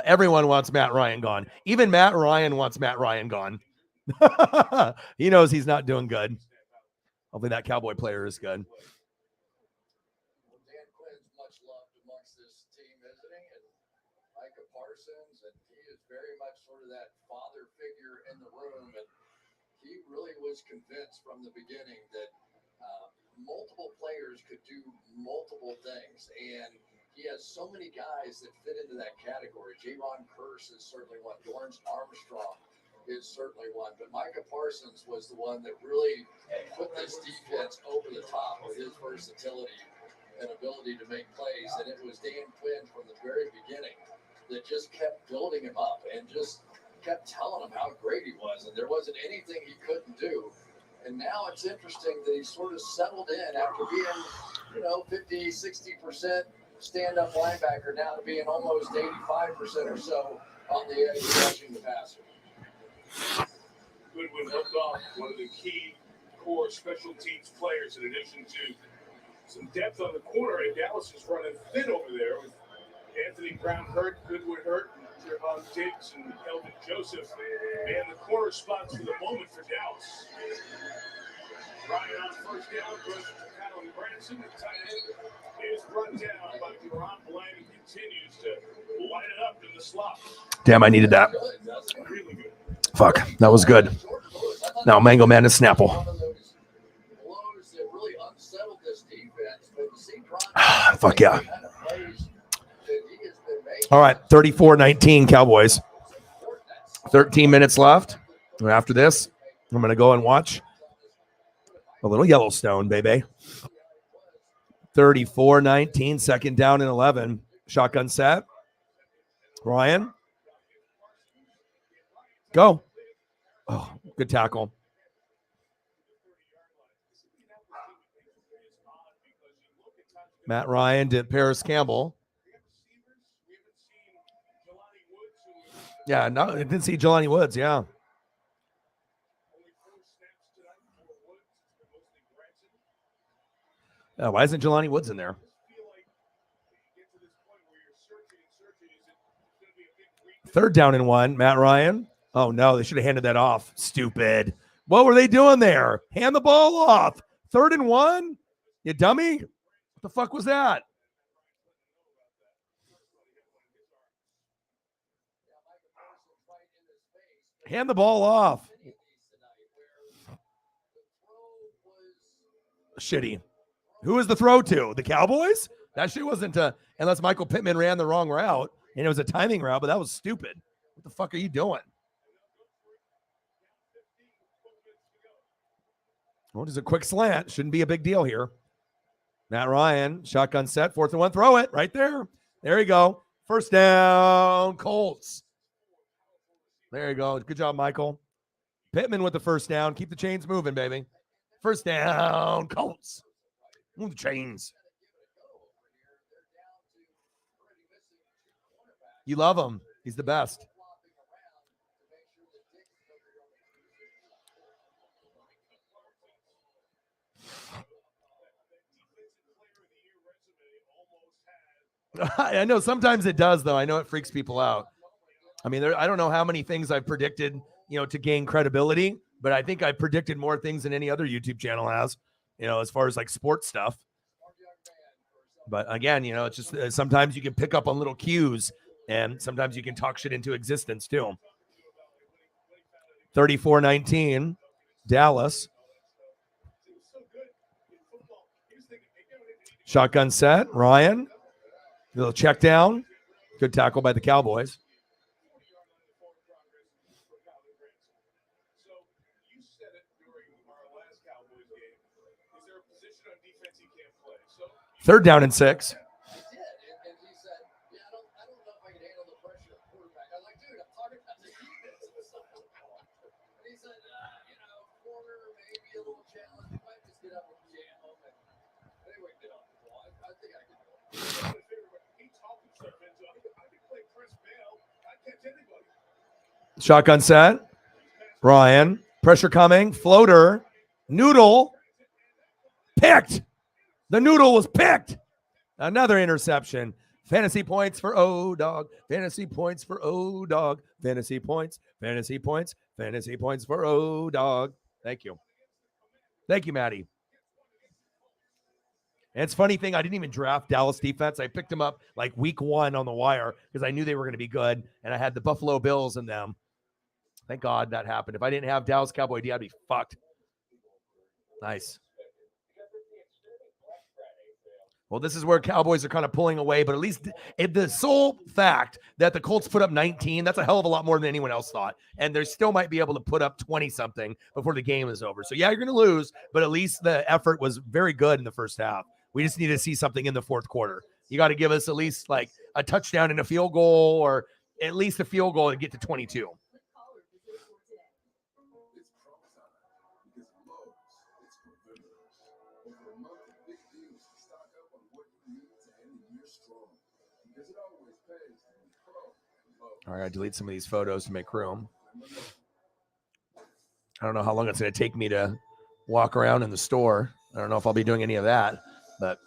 A: Everyone wants Matt Ryan gone. Even Matt Ryan wants Matt Ryan gone. He knows he's not doing good. Hopefully that Cowboy player is good.
B: Dan Quinn's much loved amongst this team, isn't he? And Micah Parsons, and he is very much sort of that father figure in the room. And he really was convinced from the beginning that multiple players could do multiple things, and he has so many guys that fit into that category. Jaron Kearse is certainly one. Dorrance Armstrong is certainly one. But Micah Parsons was the one that really put this defense over the top with his versatility and ability to make plays. And it was Dan Quinn from the very beginning that just kept building him up and just kept telling him how great he was. And there wasn't anything he couldn't do. And now it's interesting that he sort of settled in after being, you know, 50, 60% stand-up linebacker, now to being almost 85% or so on the edge rushing the passer.
F: Goodwin hooked off one of the key core special teams players in addition to some depth on the corner. And Dallas is running thin over there with Anthony Brown hurt, Goodwin hurt, and Trevon Diggs and Elvin Joseph. Man, the corner spots for the moment for Dallas. Ryan on first down, goes to Colin Branson. The tight end is run down by Deron Bland and continues to light it up in the slot.
A: Damn, I needed that.
F: Really good.
A: Fuck, that was good. Now Mango Man is Snapple.
B: Blows that really
A: Fuck yeah. All right, 34-19 Cowboys. 13 minutes left. And after this, I'm going to go and watch a little Yellowstone, baby. 34-19, second down and 11. Shotgun set. Ryan. Go. Oh, good tackle. Matt Ryan did Paris Campbell. Yeah, no, I didn't see Jelani Woods. Yeah. Why isn't Jelani Woods in there? Third down and 1. Matt Ryan. Oh, no, they should have handed that off. Stupid. What were they doing there? Hand the ball off. 3rd and 1? You dummy. What the fuck was that? Hand the ball off. Shitty. Who was the throw to? The Cowboys? That shit wasn't unless Michael Pittman ran the wrong route, and it was a timing route, but that was stupid. What the fuck are you doing? Well, just a quick slant. Shouldn't be a big deal here. Matt Ryan, shotgun set, 4th and 1. Throw it right there. There you go. First down, Colts. There you go. Good job, Michael. Pittman with the first down. Keep the chains moving, baby. First down, Colts. Move the chains. You love him. He's the best. I know sometimes it does, though. I know it freaks people out. I mean, I don't know how many things I've predicted, to gain credibility, but I think I predicted more things than any other YouTube channel has, as far as like sports stuff. But again, it's just sometimes you can pick up on little cues, and sometimes you can talk shit into existence too. 34-19, Dallas. Shotgun set, Ryan. Little check down. Good tackle by the Cowboys. Third down and 6. Shotgun set. Ryan. Pressure coming. Floater. Noodle. Picked. The noodle was picked. Another interception. Fantasy points for O-Dog. Fantasy points for O-Dog. Fantasy points. Fantasy points. Fantasy points for O-Dog. Thank you. Thank you, Maddie. And it's a funny thing, I didn't even draft Dallas defense. I picked them up like week 1 on the wire because I knew they were going to be good, and I had the Buffalo Bills in them. Thank God that happened. If I didn't have Dallas Cowboy D, I'd be fucked. Nice. Well, this is where Cowboys are kind of pulling away, but at least the sole fact that the Colts put up 19, that's a hell of a lot more than anyone else thought. And they still might be able to put up 20-something before the game is over. So, yeah, you're going to lose, but at least the effort was very good in the first half. We just need to see something in the fourth quarter. You got to give us at least like a touchdown and a field goal, or at least a field goal to get to 22. All right, I delete some of these photos to make room. I don't know how long it's going to take me to walk around in the store. I don't know if I'll be doing any of that, but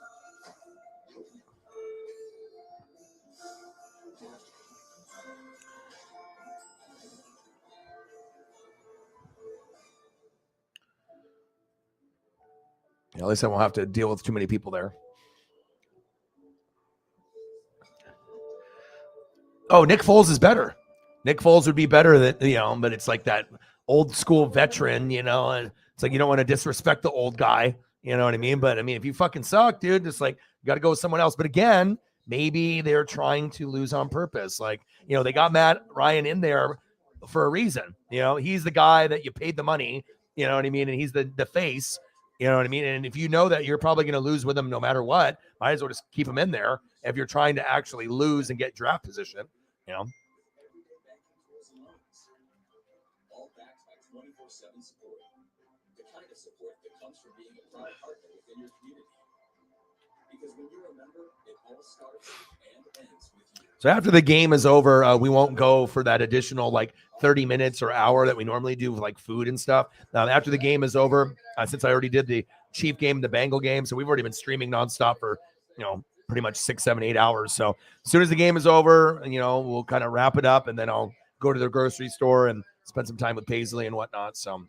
A: at least I won't have to deal with too many people there. Oh, Nick Foles is better. Nick Foles would be better than, but it's like that old school veteran, and it's like you don't want to disrespect the old guy, you know what I mean? But I mean, if you fucking suck, dude, just like You got to go with someone else. But again, maybe they're trying to lose on purpose. Like, they got Matt Ryan in there for a reason. He's the guy that you paid the money, you know what I mean? And he's the face, you know what I mean? And if you know that you're probably going to lose with him no matter what, might as well just keep him in there if you're trying to actually lose and get draft position,
K: All backed by 24/7 support. The kind of support that comes from being a proud partner within your community. Because when you're a member, it all starts and ends with you.
A: So after the game is over, we won't go for that additional 30 minutes or hour that we normally do with food and stuff. After the game is over, since I already did the Chief game and the Bengal game, so we've already been streaming nonstop for, pretty much 6, 7, 8 hours. So as soon as the game is over, we'll kind of wrap it up, and then I'll go to the grocery store and spend some time with Paisley and whatnot. So.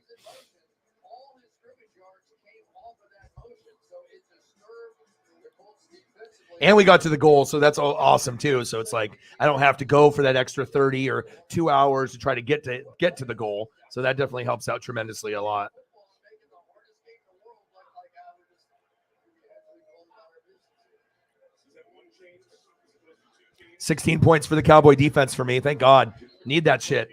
A: And we got to the goal, so that's awesome too. So it's like I don't have to go for that extra 30 or 2 hours to try to get to the goal. So that definitely helps out tremendously a lot. 16 points for the Cowboy defense for me. Thank God. Need that shit.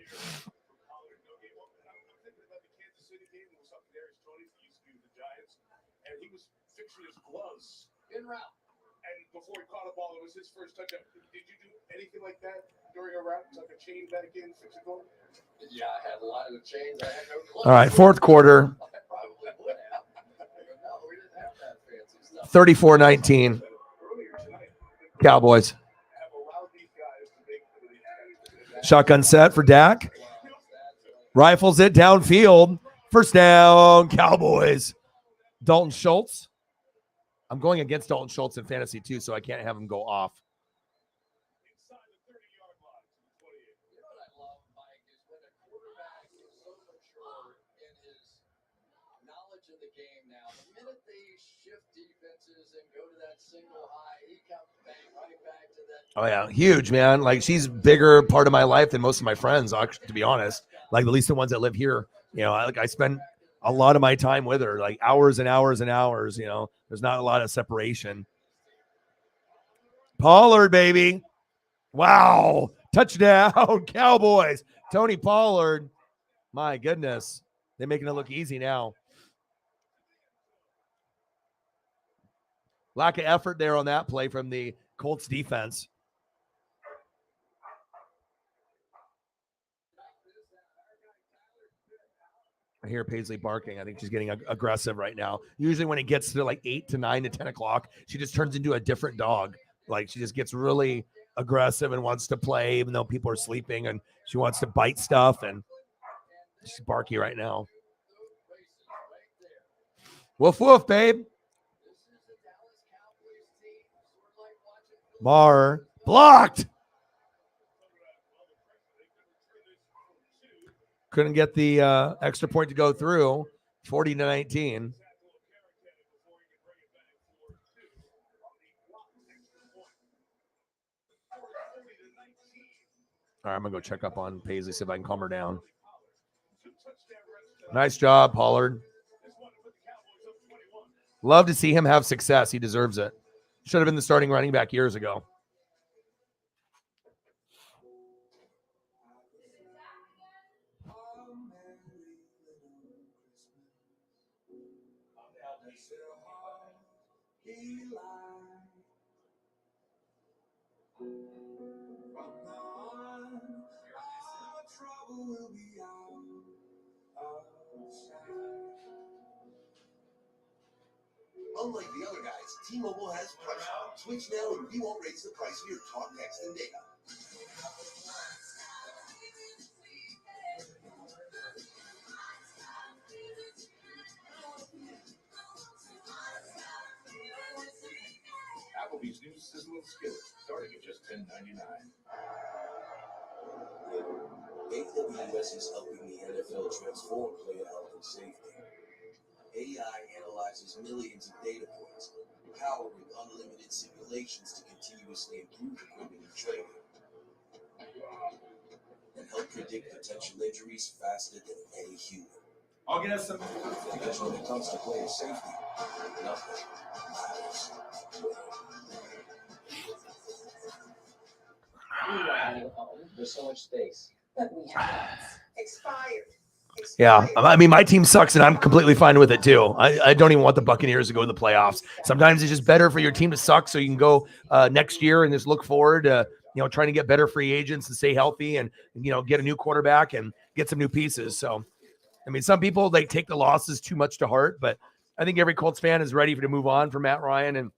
F: Before he caught a ball, it was his first touchdown. Did you do anything like that during a route? Tuck a chain back in, fix a goal?
B: Yeah, I had a lot of chains. I had no clue.
A: All right, fourth quarter. 34-19. Cowboys. Shotgun set for Dak. Rifles it downfield. First down, Cowboys. Dalton Schultz. I'm going against Dalton Schultz in fantasy too, so I can't have him go off. Oh yeah, huge, man. She's bigger part of my life than most of my friends, actually, to be honest. At least the ones that live here. I spend a lot of my time with her, hours and hours and hours. There's not a lot of separation. Pollard, baby. Wow. Touchdown, Cowboys. Tony Pollard. My goodness. They're making it look easy now. Lack of effort there on that play from the Colts defense. I hear Paisley barking. I think she's getting aggressive right now. Usually when it gets to 8 to 9 to 10 o'clock, she just turns into a different dog. She just gets really aggressive and wants to play even though people are sleeping, and she wants to bite stuff, and she's barky right now. Woof, woof, babe. Barr blocked. Couldn't get the extra point to go through. 40-19. All right, I'm going to go check up on Paisley, see if I can calm her down. Nice job, Pollard. Love to see him have success. He deserves it. Should have been the starting running back years ago.
N: Unlike the other guys, T-Mobile has price. Switch now and we won't raise the price of your talk, text, and data.
F: Applebee's new sizzling skillet, starting at just $10.99.
N: AWS is helping the NFL transform player health and safety. AI analyzes millions of data points, powering unlimited simulations to continuously improve equipment and training, and help predict potential injuries faster than any human.
A: I'll get us some.
N: Because when it comes to player safety, nothing matters.
H: We know how to home. There's so much space. But we have lots.
I: Expired.
A: Yeah, I mean, my team sucks, and I'm completely fine with it too. I don't even want the Buccaneers to go to the playoffs. Sometimes it's just better for your team to suck, so you can go next year and just look forward to trying to get better free agents and stay healthy, and get a new quarterback and get some new pieces. So, I mean, some people take the losses too much to heart, but I think every Colts fan is ready to move on from Matt Ryan and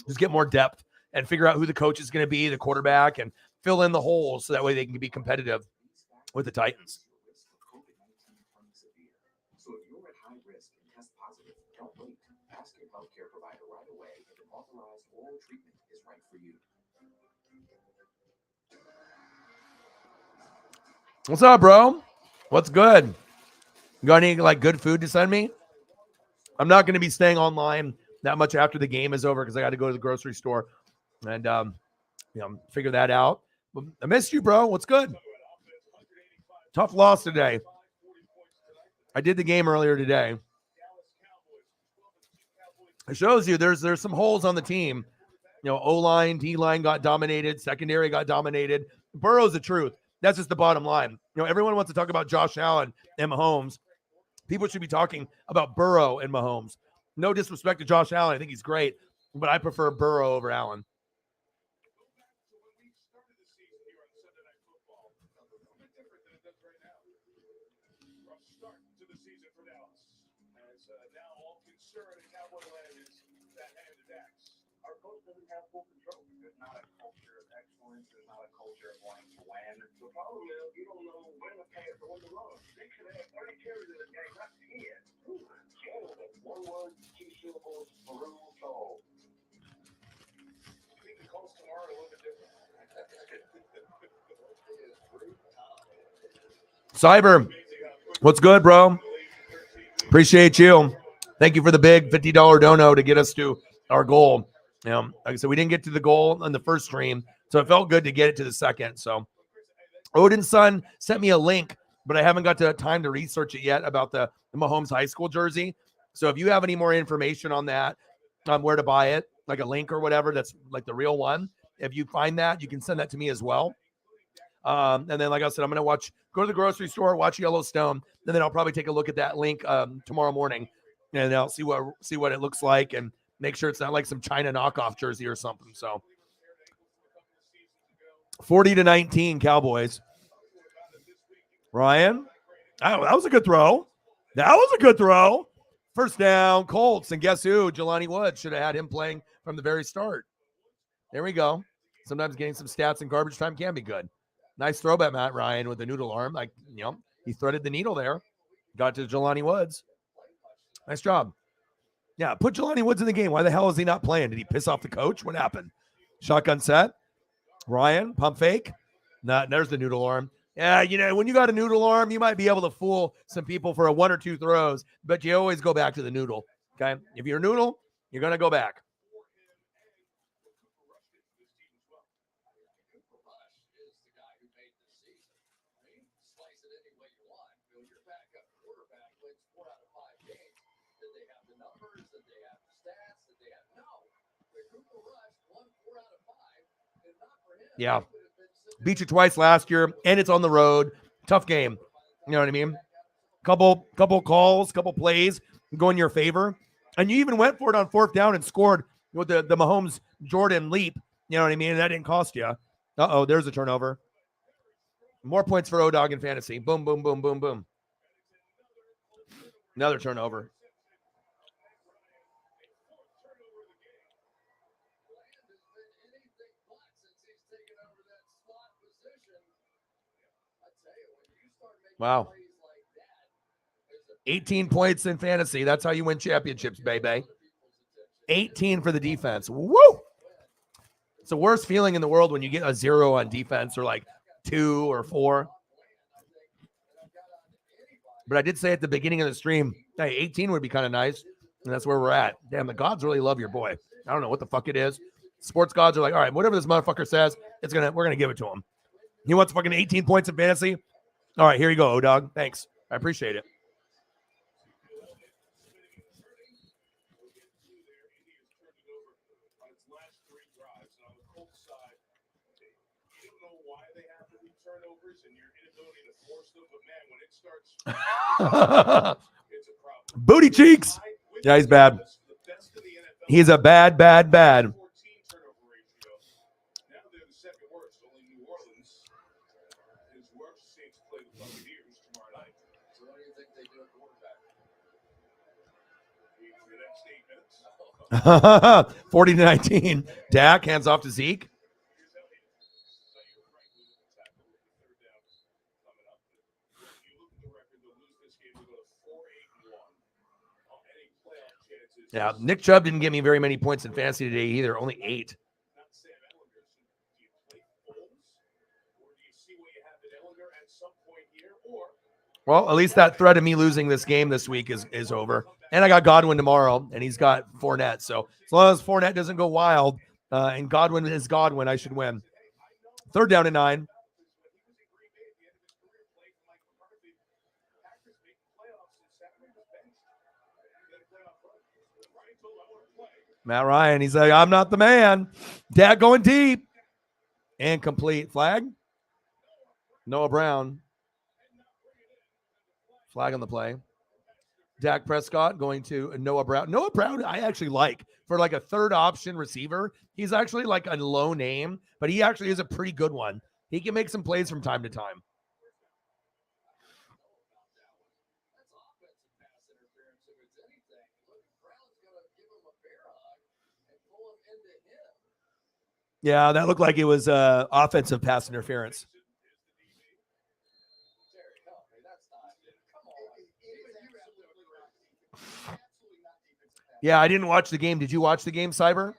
A: just get more depth and figure out who the coach is going to be, the quarterback, and fill in the holes so that way they can be competitive with the Titans.
K: So if you're at high risk and test positive, don't wait. Ask your healthcare provider right away if an authorized oral treatment is right for you.
A: What's up, bro? What's good? You got any good food to send me? I'm not going to be staying online that much after the game is over because I got to go to the grocery store and figure that out. I missed you, bro. What's good? Tough loss today. I did the game earlier today. It shows you there's some holes on the team. O-line, D-line got dominated. Secondary got dominated. Burrow's the truth. That's just the bottom line. Everyone wants to talk about Josh Allen and Mahomes. People should be talking about Burrow and Mahomes. No disrespect to Josh Allen. I think he's great, but I prefer Burrow over Allen.
F: Our coach doesn't have full control. There's not a culture of excellence. There's not a culture of wanting to win. The problem is you don't know when to pass or when to run. They should have 30 carries in the game, not 10. Gentlemen, one word, 2 syllables, Maroon soul. I think the Colts tomorrow are a little bit different.
A: Cyber, what's good, bro? Appreciate you. Thank you for the big $50 dono to get us to our goal. Like I said, we didn't get to the goal on the first stream, so it felt good to get it to the second. So Odin's son sent me a link, but I haven't got to time to research it yet about the Mahomes high school jersey. So if you have any more information on that, on where to buy it, like a link or whatever, that's like the real one. If you find that, you can send that to me as well. And then, like I said, I'm going to go to the grocery store, watch Yellowstone, and then I'll probably take a look at that link tomorrow morning, and I'll see what it looks like and make sure it's not like some China knockoff jersey or something. So 40-19 Cowboys. Ryan, that was a good throw. That was a good throw. First down, Colts. And guess who? Jelani Woods should have had him playing from the very start. There we go. Sometimes getting some stats in garbage time can be good. Nice throw by Matt Ryan with the noodle arm. He threaded the needle there. Got to Jelani Woods. Nice job. Yeah, put Jelani Woods in the game. Why the hell is he not playing? Did he piss off the coach? What happened? Shotgun set. Ryan, pump fake. There's the noodle arm. Yeah, when you got a noodle arm, you might be able to fool some people for a 1 or 2 throws, but you always go back to the noodle. Okay? If you're a noodle, you're going to go back. Yeah. Beat you twice last year, and it's on the road. Tough game. You know what I mean? Couple calls, couple plays go in your favor. And you even went for it on 4th down and scored with the Mahomes Jordan leap. You know what I mean? And that didn't cost you. Uh-oh, there's a turnover. More points for O-Dog in fantasy. Boom, boom, boom, boom, boom. Another turnover. Wow. 18 points in fantasy. That's how you win championships, baby. 18 for the defense. Woo! It's the worst feeling in the world when you get a 0 on defense or like 2 or 4. But I did say at the beginning of the stream, hey, 18 would be kind of nice. And that's where we're at. Damn, the gods really love your boy. I don't know what the fuck it is. Sports gods are like, all right, whatever this motherfucker says, we're going to give it to him. He wants fucking 18 points in fantasy. All right, here you go, O-Dog. Thanks. I appreciate it. Booty cheeks. Yeah, he's bad. He's a bad.
F: Now they're the second worst. Only New Orleans is worse. Saints play the Buccaneers tomorrow night.
B: So what do you think they do at quarterback?
F: For the next 8 minutes.
A: 40-19. Dak hands off to Zeke. Yeah, Nick Chubb didn't give me very many points in fantasy today either. Only 8. Well, at least that threat of me losing this game this week is over. And I got Godwin tomorrow, and he's got Fournette. So as long as Fournette doesn't go wild and Godwin is Godwin, I should win. 3rd down and 9. Matt Ryan, he's like, I'm not the man. Dak going deep. And complete. Flag. Noah Brown. Flag on the play. Dak Prescott going to Noah Brown. Noah Brown, I actually like for like a third option receiver. He's actually like a low name, but he actually is a pretty good one. He can make some plays from time to time. Yeah, that looked like it was offensive pass interference. Yeah, I didn't watch the game. Did you watch the game, Cyber?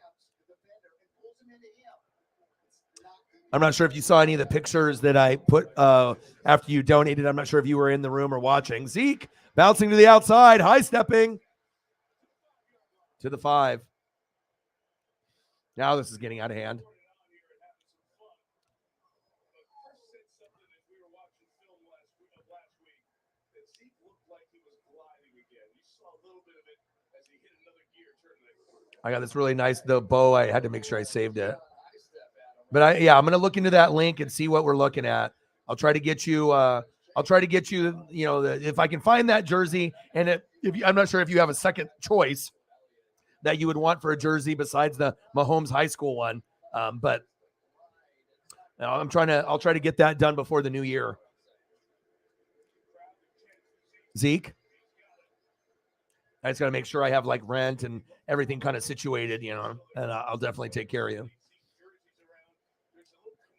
A: I'm not sure if you saw any of the pictures that I put after you donated. I'm not sure if you were in the room or watching. Zeke bouncing to the outside, high stepping to the 5. Now this is getting out of hand. I got this really nice bow. I had to make sure I saved it. But I'm going to look into that link and see what we're looking at. I'll try to get you. If I can find that jersey, and I'm not sure if you have a second choice that you would want for a jersey besides the Mahomes High School one. But I'll try to get that done before the new year. Zeke. I just got to make sure I have like rent and everything kind of situated, and I'll definitely take care of you.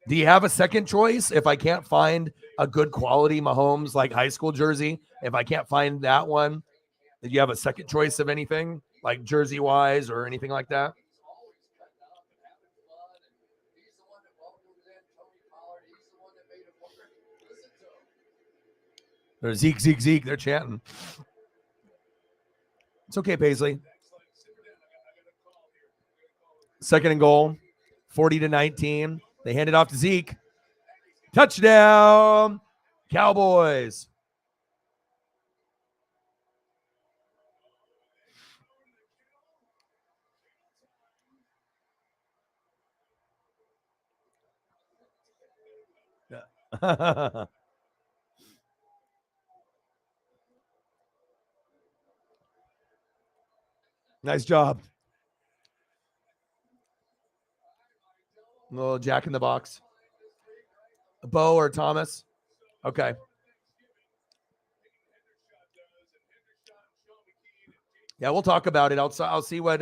A: Do you have a second choice if I can't find a good quality Mahomes like high school jersey? If I can't find that one, do you have a second choice of anything like jersey wise or anything like that? There's Zeke. They're chanting. It's okay, Paisley. 2nd and goal, 40-19. They hand it off to Zeke. Touchdown, Cowboys. Yeah. Nice job. A little Jack in the Box. Bo or Thomas? Okay. Yeah, we'll talk about it. I'll see what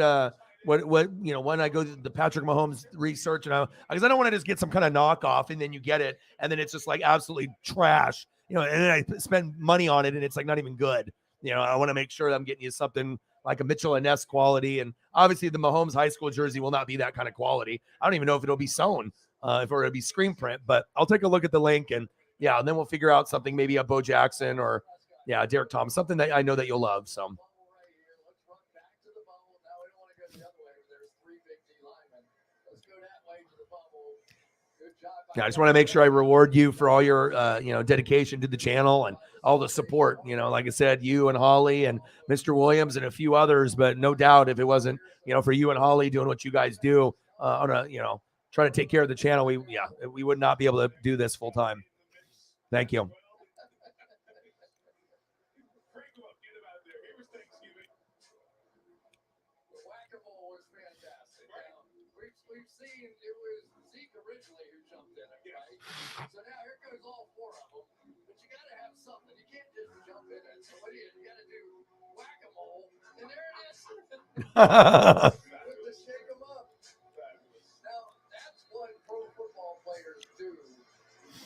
A: when I go to the Patrick Mahomes research, and because I don't want to just get some kind of knockoff and then you get it and then it's just like absolutely trash, and then I spend money on it and it's like not even good. I want to make sure that I'm getting you something like a Mitchell and Ness quality, and obviously the Mahomes high school jersey will not be that kind of quality. I don't even know if it'll be sewn, if it'll be screen print, but I'll take a look at the link and then we'll figure out something, maybe a Bo Jackson or Derek Thomas, something that I know that you'll love. So. Yeah, I just want to make sure I reward you for all your, dedication to the channel and all the support. Like I said, you and Holly and Mr. Williams and a few others. But no doubt, if it wasn't, for you and Holly doing what you guys do trying to take care of the channel, we would not be able to do this full time. Thank you.
B: we've seen it was Zeke originally who jumped in it, right? So now here goes all four of them. But you got to have something. You can't just jump in it. So what do you got to do? Whack-a-mole. And there it is. With the shake 'em up. Now, that's what pro football players do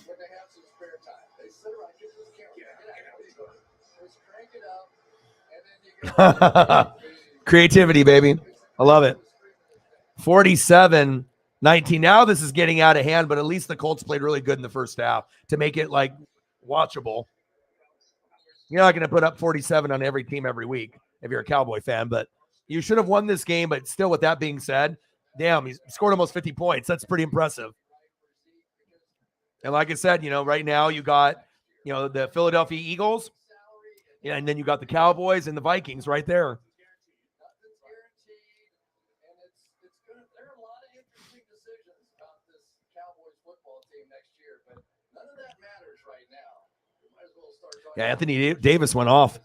B: when they have some spare time. They sit around, get this camera, get out, just crank it up, and then you go.
A: Creativity, baby. I love it. 47-19. Now this is getting out of hand, but at least the Colts played really good in the first half to make it like watchable. You're not going to put up 47 on every team every week if you're a Cowboy fan, but you should have won this game. But still, with that being said, damn, he scored almost 50 points. That's pretty impressive. And like I said, right now you got, the Philadelphia Eagles, and then you got the Cowboys and the Vikings right there.
B: Nothing's guaranteed, and there are a lot of interesting decisions about this Cowboys football team next year, but none of that matters right now. We might as well start talking.
A: Yeah, Anthony Davis went off.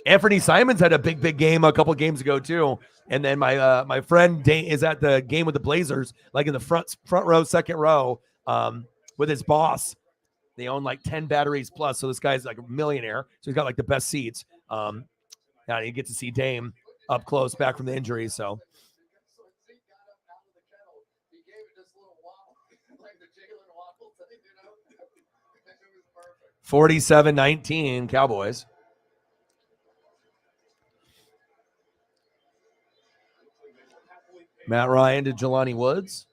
A: Anthony Simons had a big game a couple games ago too. And then my friend is at the game with the Blazers, like in the front row, second row, with his boss. They own like 10 batteries plus, so this guy's like a millionaire. So he's got like the best seats. And you get to see Dame up close back from the injury. So 47-19 Cowboys. Matt Ryan to Jelani Woods.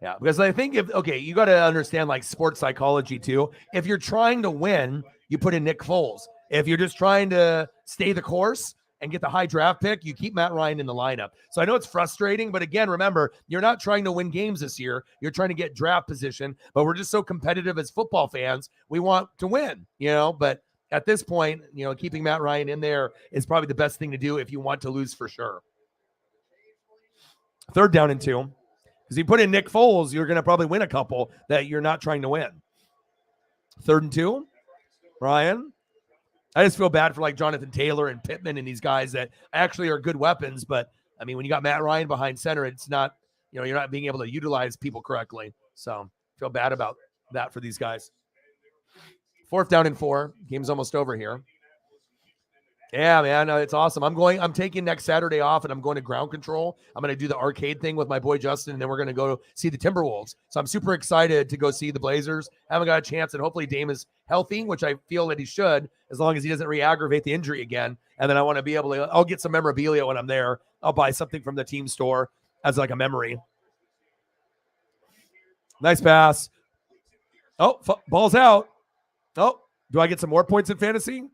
A: Yeah, because I think you got to understand like sports psychology too. If you're trying to win, you put in Nick Foles. If you're just trying to stay the course and get the high draft pick, you keep Matt Ryan in the lineup. So I know it's frustrating, but again, remember, you're not trying to win games this year. You're trying to get draft position, but we're just so competitive as football fans. We want to win, but at this point, keeping Matt Ryan in there is probably the best thing to do if you want to lose for sure. 3rd down and 2. Because you put in Nick Foles, you're going to probably win a couple that you're not trying to win. 3rd and 2. Ryan. I just feel bad for like Jonathan Taylor and Pittman and these guys that actually are good weapons. But, I mean, when you got Matt Ryan behind center, it's not, you're not being able to utilize people correctly. So feel bad about that for these guys. 4th down and 4. Game's almost over here. Yeah, man, it's awesome. I'm taking next Saturday off, and I'm going to ground control. I'm going to do the arcade thing with my boy Justin, and then we're going to go see the Timberwolves. So I'm super excited to go see the Blazers. Haven't got a chance, and hopefully Dame is healthy, which I feel that he should, as long as he doesn't re-aggravate the injury again. And then I want to be able to, I'll get some memorabilia when I'm there. I'll buy something from the team store as like a memory. Nice pass. Oh, ball's out. Oh, do I get some more points in fantasy?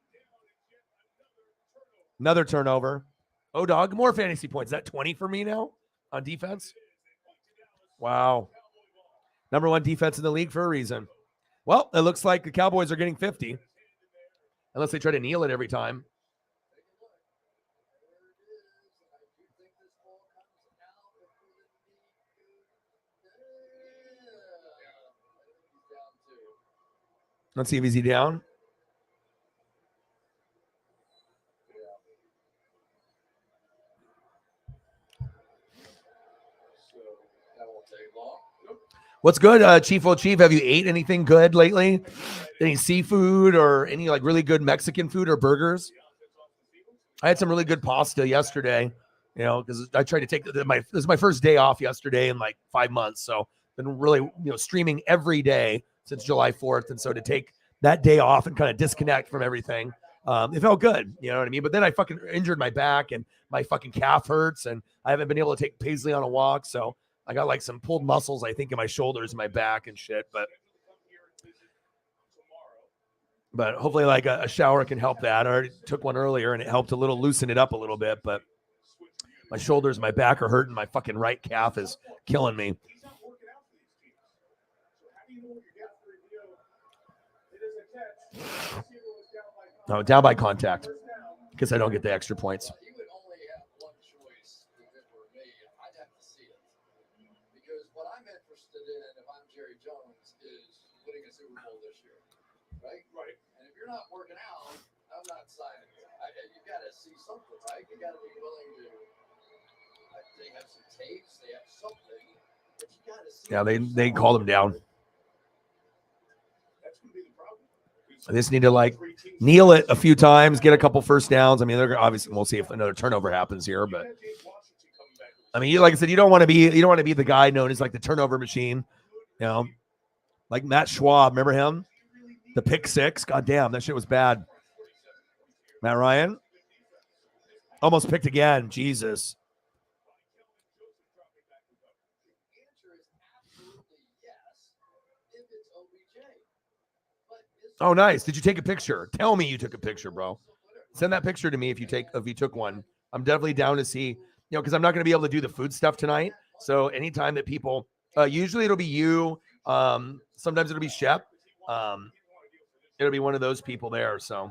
A: Another turnover. Oh, dog, more fantasy points. Is that 20 for me now on defense? Wow. Number 1 defense in the league for a reason. Well, it looks like the Cowboys are getting 50. Unless they try to kneel it every time. Let's see if he's down. What's good, Chief O'Chief? Have you ate anything good lately? Any seafood or any like really good Mexican food or burgers? I had some really good pasta yesterday, because I tried to take this is my first day off yesterday in like 5 months. So been really, streaming every day since July 4th. And so to take that day off and kind of disconnect from everything, it felt good. You know what I mean? But then I fucking injured my back and my fucking calf hurts and I haven't been able to take Paisley on a walk. So I got like some pulled muscles, I think, in my shoulders and my back and shit. But hopefully like a shower can help that. I already took one earlier and it helped a little loosen it up a little bit. But my shoulders, my back are hurting. My fucking right calf is killing me. No, down by contact because I don't get the extra points.
B: Right. And if you're not working out, I'm not signing. You got to see something, right? You got to be willing to They have some tapes. They have something. But you got to see.
A: Yeah, they called him down. They just need to like kneel it a few times, get a couple first downs. I mean, they're obviously we'll see if another turnover happens here, but I mean, like I said, you don't want to be the guy known as like the turnover machine, you know, like Matt Schwab. Remember him? The pick six. God damn, that shit was bad. Matt Ryan almost picked again. Jesus. Oh, nice. Did you take a picture? Tell me you took a picture, bro. Send that picture to me if you took one. I'm definitely down to see, because I'm not going to be able to do the food stuff tonight. So anytime that people, usually it'll be you. Sometimes it'll be Shep. It'll be one of those people there. So.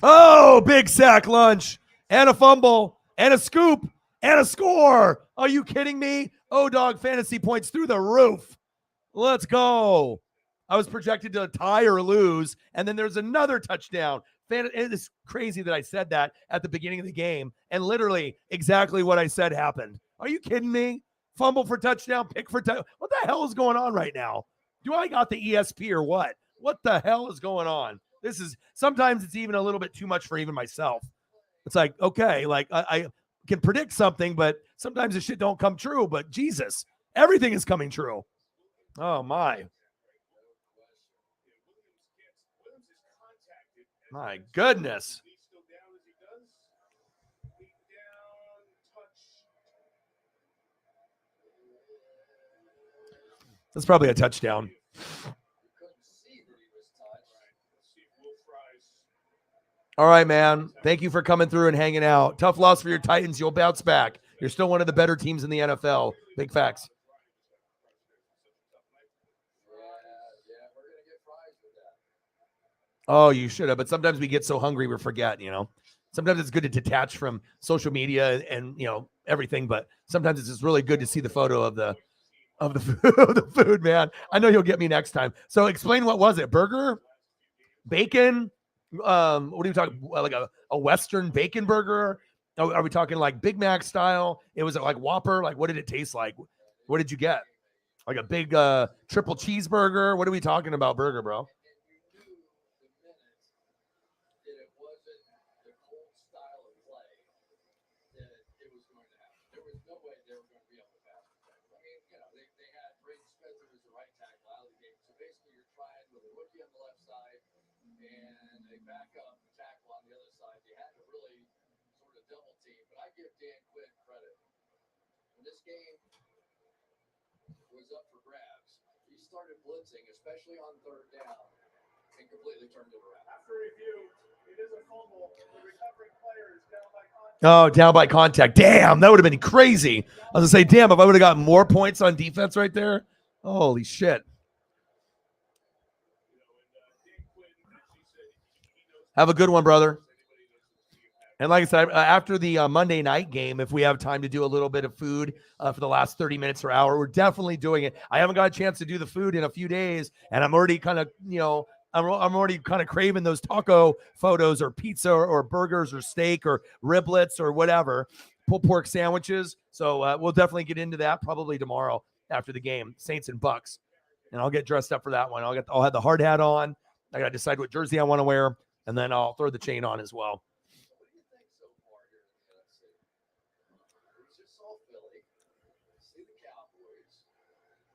A: Oh, big sack lunch and a fumble and a scoop and a score. Are you kidding me? O-Dog fantasy points through the roof. Let's go. I was projected to tie or lose, and then there's another touchdown. It's crazy that I said that at the beginning of the game, and literally exactly what I said happened. Are you kidding me? Fumble for touchdown, pick for touchdown. What the hell is going on right now? Do I got the ESP or what? What the hell is going on? Sometimes it's even a little bit too much for even myself. It's like, okay, like I can predict something, but sometimes the shit don't come true. But Jesus, everything is coming true. Oh my. My goodness. That's probably a touchdown. All right, man. Thank you for coming through and hanging out. Tough loss for your Titans. You'll bounce back. You're still one of the better teams in the NFL. Big facts. Oh, you should have. But sometimes we get so hungry we forget, Sometimes it's good to detach from social media and, everything. But sometimes it's just really good to see the photo of the food, man. I know you'll get me next time. So explain, what was it? Burger? Bacon? What are you talking? Like a Western bacon burger? Are we talking like Big Mac style? It was like Whopper. Like, what did it taste like? What did you get? Like a big triple cheeseburger? What are we talking about, burger, bro?
B: Backup tackle on the other side. They had to really sort of double team, but I give Dan Quinn credit. When this game was up for grabs, he started blitzing, especially on third down, and completely turned it around. After review, it is a fumble. The recovering player is down by contact.
A: Oh, down by contact. Damn, that would have been crazy. I was going to say, damn, if I would have gotten more points on defense right there. Holy shit. Have a good one, brother. And like I said, after the Monday night game, if we have time to do a little bit of food for the last 30 minutes or hour, we're definitely doing it. I haven't got a chance to do the food in a few days, and I'm already kind of, I'm already kind of craving those taco photos or pizza or burgers or steak or riblets or whatever, pulled pork sandwiches. So we'll definitely get into that probably tomorrow after the game, Saints and Bucks. And I'll get dressed up for that one. I'll have the hard hat on. I got to decide what jersey I want to wear. And then I'll throw the chain on as well.
B: What do you think so far here in the NFC? We just saw Philly. See the Cowboys.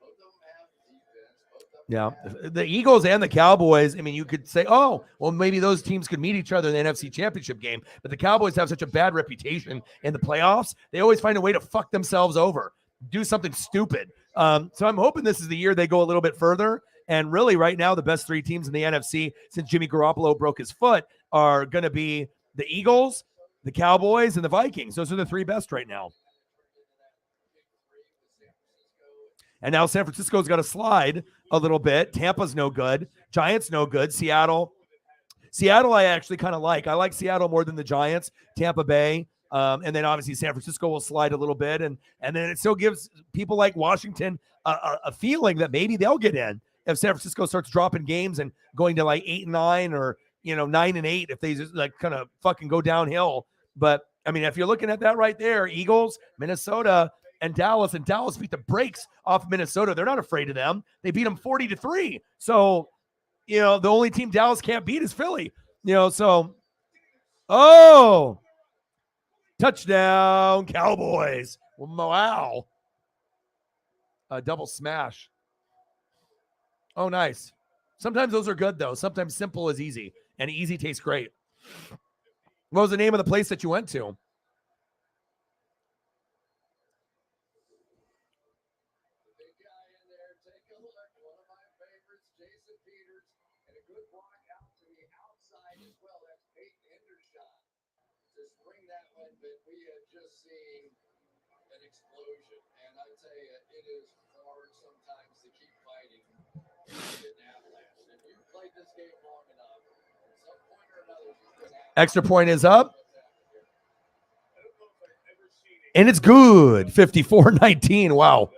B: Both of them have defense.
A: Yeah. The Eagles and the Cowboys, I mean, you could say, oh, well, maybe those teams could meet each other in the NFC Championship game. But the Cowboys have such a bad reputation in the playoffs. They always find a way to fuck themselves over, do something stupid. So I'm hoping this is the year they go a little bit further. And really, right now, the best three teams in the NFC since Jimmy Garoppolo broke his foot are going to be the Eagles, the Cowboys, and the Vikings. Those are the three best right now. And now San Francisco's got to slide a little bit. Tampa's no good. Giants no good. Seattle I actually kind of like. I like Seattle more than the Giants. Tampa Bay. And then obviously San Francisco will slide a little bit. And then it still gives people like Washington a feeling that maybe they'll get in. If San Francisco starts dropping games and going to like 8-9 or 9-8 if they just like kind of fucking go downhill. But I mean, if you're looking at that right there, Eagles, Minnesota, and Dallas beat the brakes off Minnesota. They're not afraid of them. They beat them 40-3. So, the only team Dallas can't beat is Philly. Touchdown Cowboys. Wow. A double smash. Oh, nice. Sometimes those are good, though. Sometimes simple is easy, and easy tastes great. What was the name of the place that you went to?
B: We have just seen an explosion, and I tell you, it is hard sometimes to keep fighting in Avalanche. If you've played this game long enough, at some point or another, you've been
A: Extra point is up. And it's good. 54-19. Wow.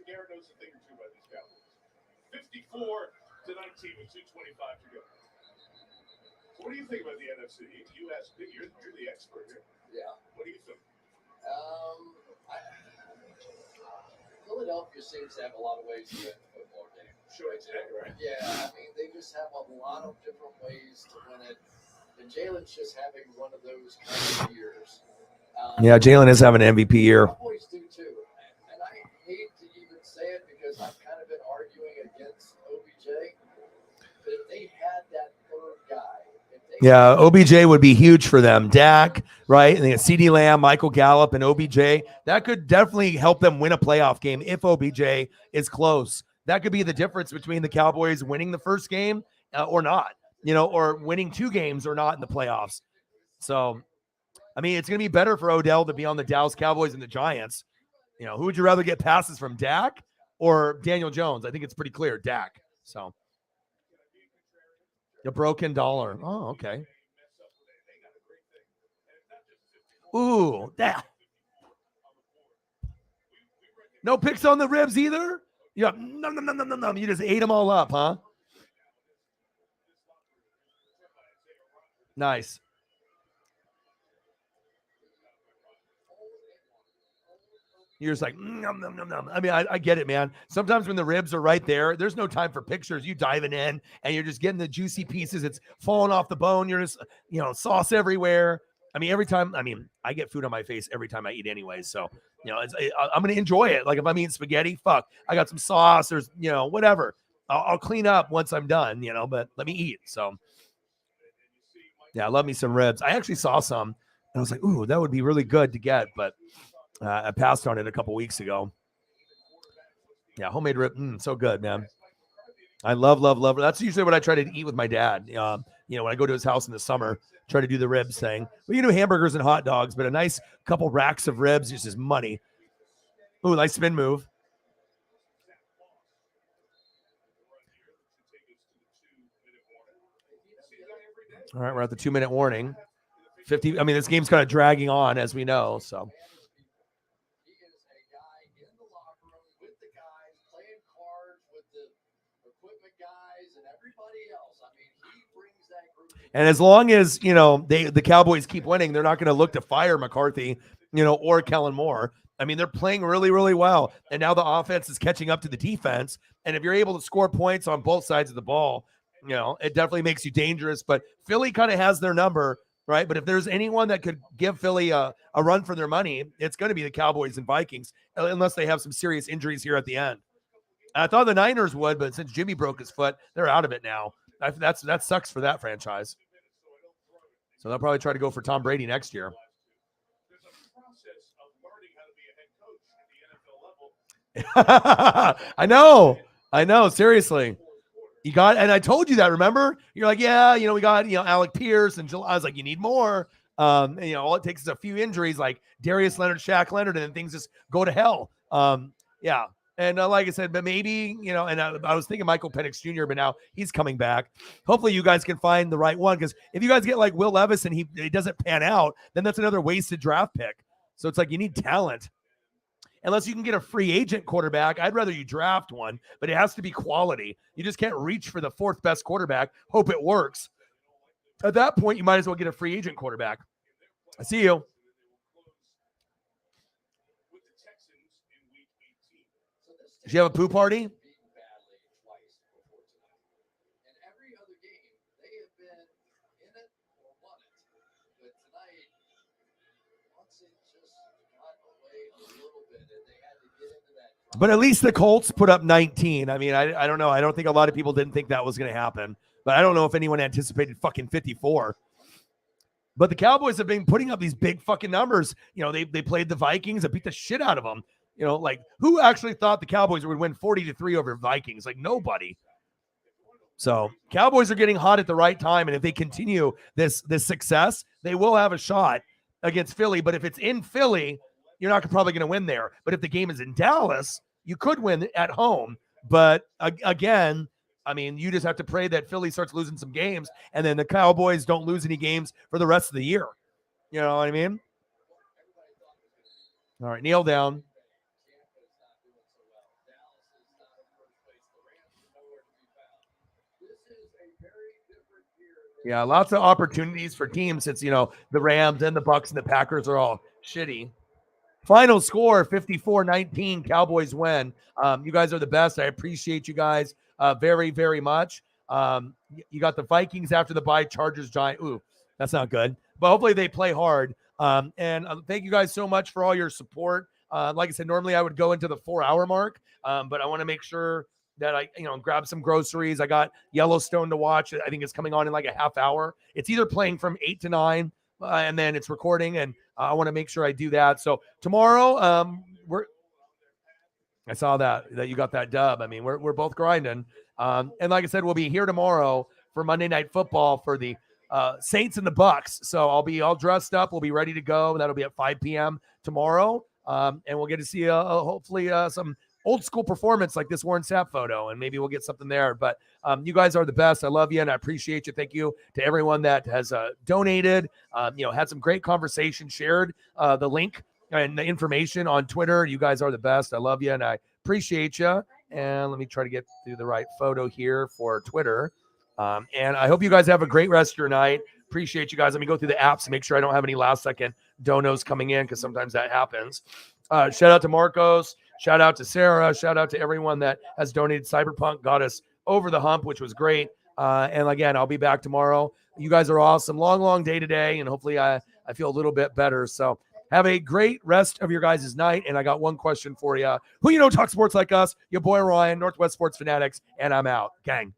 F: Garrett knows a thing or two about these Cowboys. 54-19 with 2:25 to go. So what do you think about the NFC? You're the expert here.
B: Yeah.
F: What do you think?
B: Philadelphia seems to have a lot of ways to win the football game.
F: Sure, exactly right.
B: Yeah, I mean, they just have a lot of different ways to win it. And Jalen's just having one of those kind of years.
A: Yeah, Jalen is having an MVP year.
B: Cowboys do too. And I hate to even say it because I've kind of been arguing against OBJ. But if they had that third guy.
A: Yeah, OBJ would be huge for them. Dak, right? And they got CeeDee Lamb, Michael Gallup, and OBJ. That could definitely help them win a playoff game if OBJ is close. That could be the difference between the Cowboys winning the first game or not, or winning 2 games or not in the playoffs. So, I mean, it's going to be better for Odell to be on the Dallas Cowboys and the Giants. Who would you rather get passes from, Dak or Daniel Jones? I think it's pretty clear, Dak. So, a broken dollar. Oh, okay. Ooh, that. No picks on the ribs either? Yeah, no. You just ate them all up, huh? Nice. You're just like, nom. I mean, I get it, man. Sometimes when the ribs are right there, there's no time for pictures. You diving in and you're just getting the juicy pieces. It's falling off the bone. You're just, sauce everywhere. I mean, I get food on my face every time I eat anyway. So, I'm going to enjoy it. Like if I'm eating spaghetti, fuck, I got some sauce or, whatever. I'll clean up once I'm done, but let me eat. So, yeah, I love me some ribs. I actually saw some and I was like, ooh, that would be really good to get. But I passed on it a couple weeks ago. Yeah, homemade rib, so good, man. I love. That's usually what I try to eat with my dad. When I go to his house in the summer, try to do the ribs thing. We can do hamburgers and hot dogs, but a nice couple racks of ribs is just money. Ooh, nice spin move. All right, we're at the 2-minute warning. 50. I mean, this game's kind of dragging on, as we know. So. And as long as, the Cowboys keep winning, they're not going to look to fire McCarthy, or Kellen Moore. I mean, they're playing really, really well. And now the offense is catching up to the defense. And if you're able to score points on both sides of the ball, it definitely makes you dangerous. But Philly kind of has their number, right? But if there's anyone that could give Philly a run for their money, it's going to be the Cowboys and Vikings, unless they have some serious injuries here at the end. I thought the Niners would, but since Jimmy broke his foot, they're out of it now. That sucks for that franchise. So they'll probably try to go for Tom Brady next year. I know. Seriously. And I told you that, remember? You're like, yeah, we got, Alec Pierce and I was like, you need more. All it takes is a few injuries like Darius Leonard, Shaq Leonard, and then things just go to hell. Yeah. And like I said, but maybe, and I was thinking Michael Penix Jr., but now he's coming back. Hopefully you guys can find the right one, because if you guys get like Will Levis and he doesn't pan out, then that's another wasted draft pick. So it's like you need talent. Unless you can get a free agent quarterback, I'd rather you draft one, but it has to be quality. You just can't reach for the fourth best quarterback, hope it works. At that point, you might as well get a free agent quarterback. I see you. Did you have a poo party? But at least the Colts put up 19. I mean, I don't know. I don't think a lot of people didn't think that was going to happen. But I don't know if anyone anticipated fucking 54. But the Cowboys have been putting up these big fucking numbers. They played the Vikings and beat the shit out of them. Like, who actually thought the Cowboys would win 40-3 over Vikings? Like, nobody. So Cowboys are getting hot at the right time. And if they continue this success, they will have a shot against Philly. But if it's in Philly, you're not probably going to win there. But if the game is in Dallas, you could win at home. But again, I mean, you just have to pray that Philly starts losing some games and then the Cowboys don't lose any games for the rest of the year. You know what I mean? All right, kneel down. Yeah, lots of opportunities for teams since, the Rams and the Bucks and the Packers are all shitty. Final score, 54-19, Cowboys win. You guys are the best. I appreciate you guys very, very much. You got the Vikings after the bye, Chargers, Giants. Ooh, that's not good. But hopefully they play hard. And thank you guys so much for all your support. Like I said, normally I would go into the 4-hour mark, but I want to make sure that I, grab some groceries. I got Yellowstone to watch. I think it's coming on in like a half hour. It's either playing from 8 to 9, and then it's recording, and I want to make sure I do that. So tomorrow, I saw that you got that dub. I mean, we're both grinding. And like I said, we'll be here tomorrow for Monday Night Football for the Saints and the Bucks. So I'll be all dressed up. We'll be ready to go. That'll be at 5 p.m. tomorrow. And we'll get to see hopefully some old school performance like this Warren Sapp photo, and maybe we'll get something there. But you guys are the best. I love you and I appreciate you. Thank you to everyone that has donated, had some great conversation, shared the link and the information on Twitter. You guys are the best. I love you and I appreciate you. And let me try to get through the right photo here for Twitter. And I hope you guys have a great rest of your night. Appreciate you guys. Let me go through the apps and make sure I don't have any last second donos coming in, because sometimes that happens. Shout out to Marcos. Shout out to Sarah. Shout out to everyone that has donated. Cyberpunk got us over the hump, which was great. And again, I'll be back tomorrow. You guys are awesome. Long day today, and hopefully I feel a little bit better. So have a great rest of your guys' night. And I got one question for you. Who talk sports like us? Your boy Ryan, Northwest Sports Fanatics, and I'm out. Gang.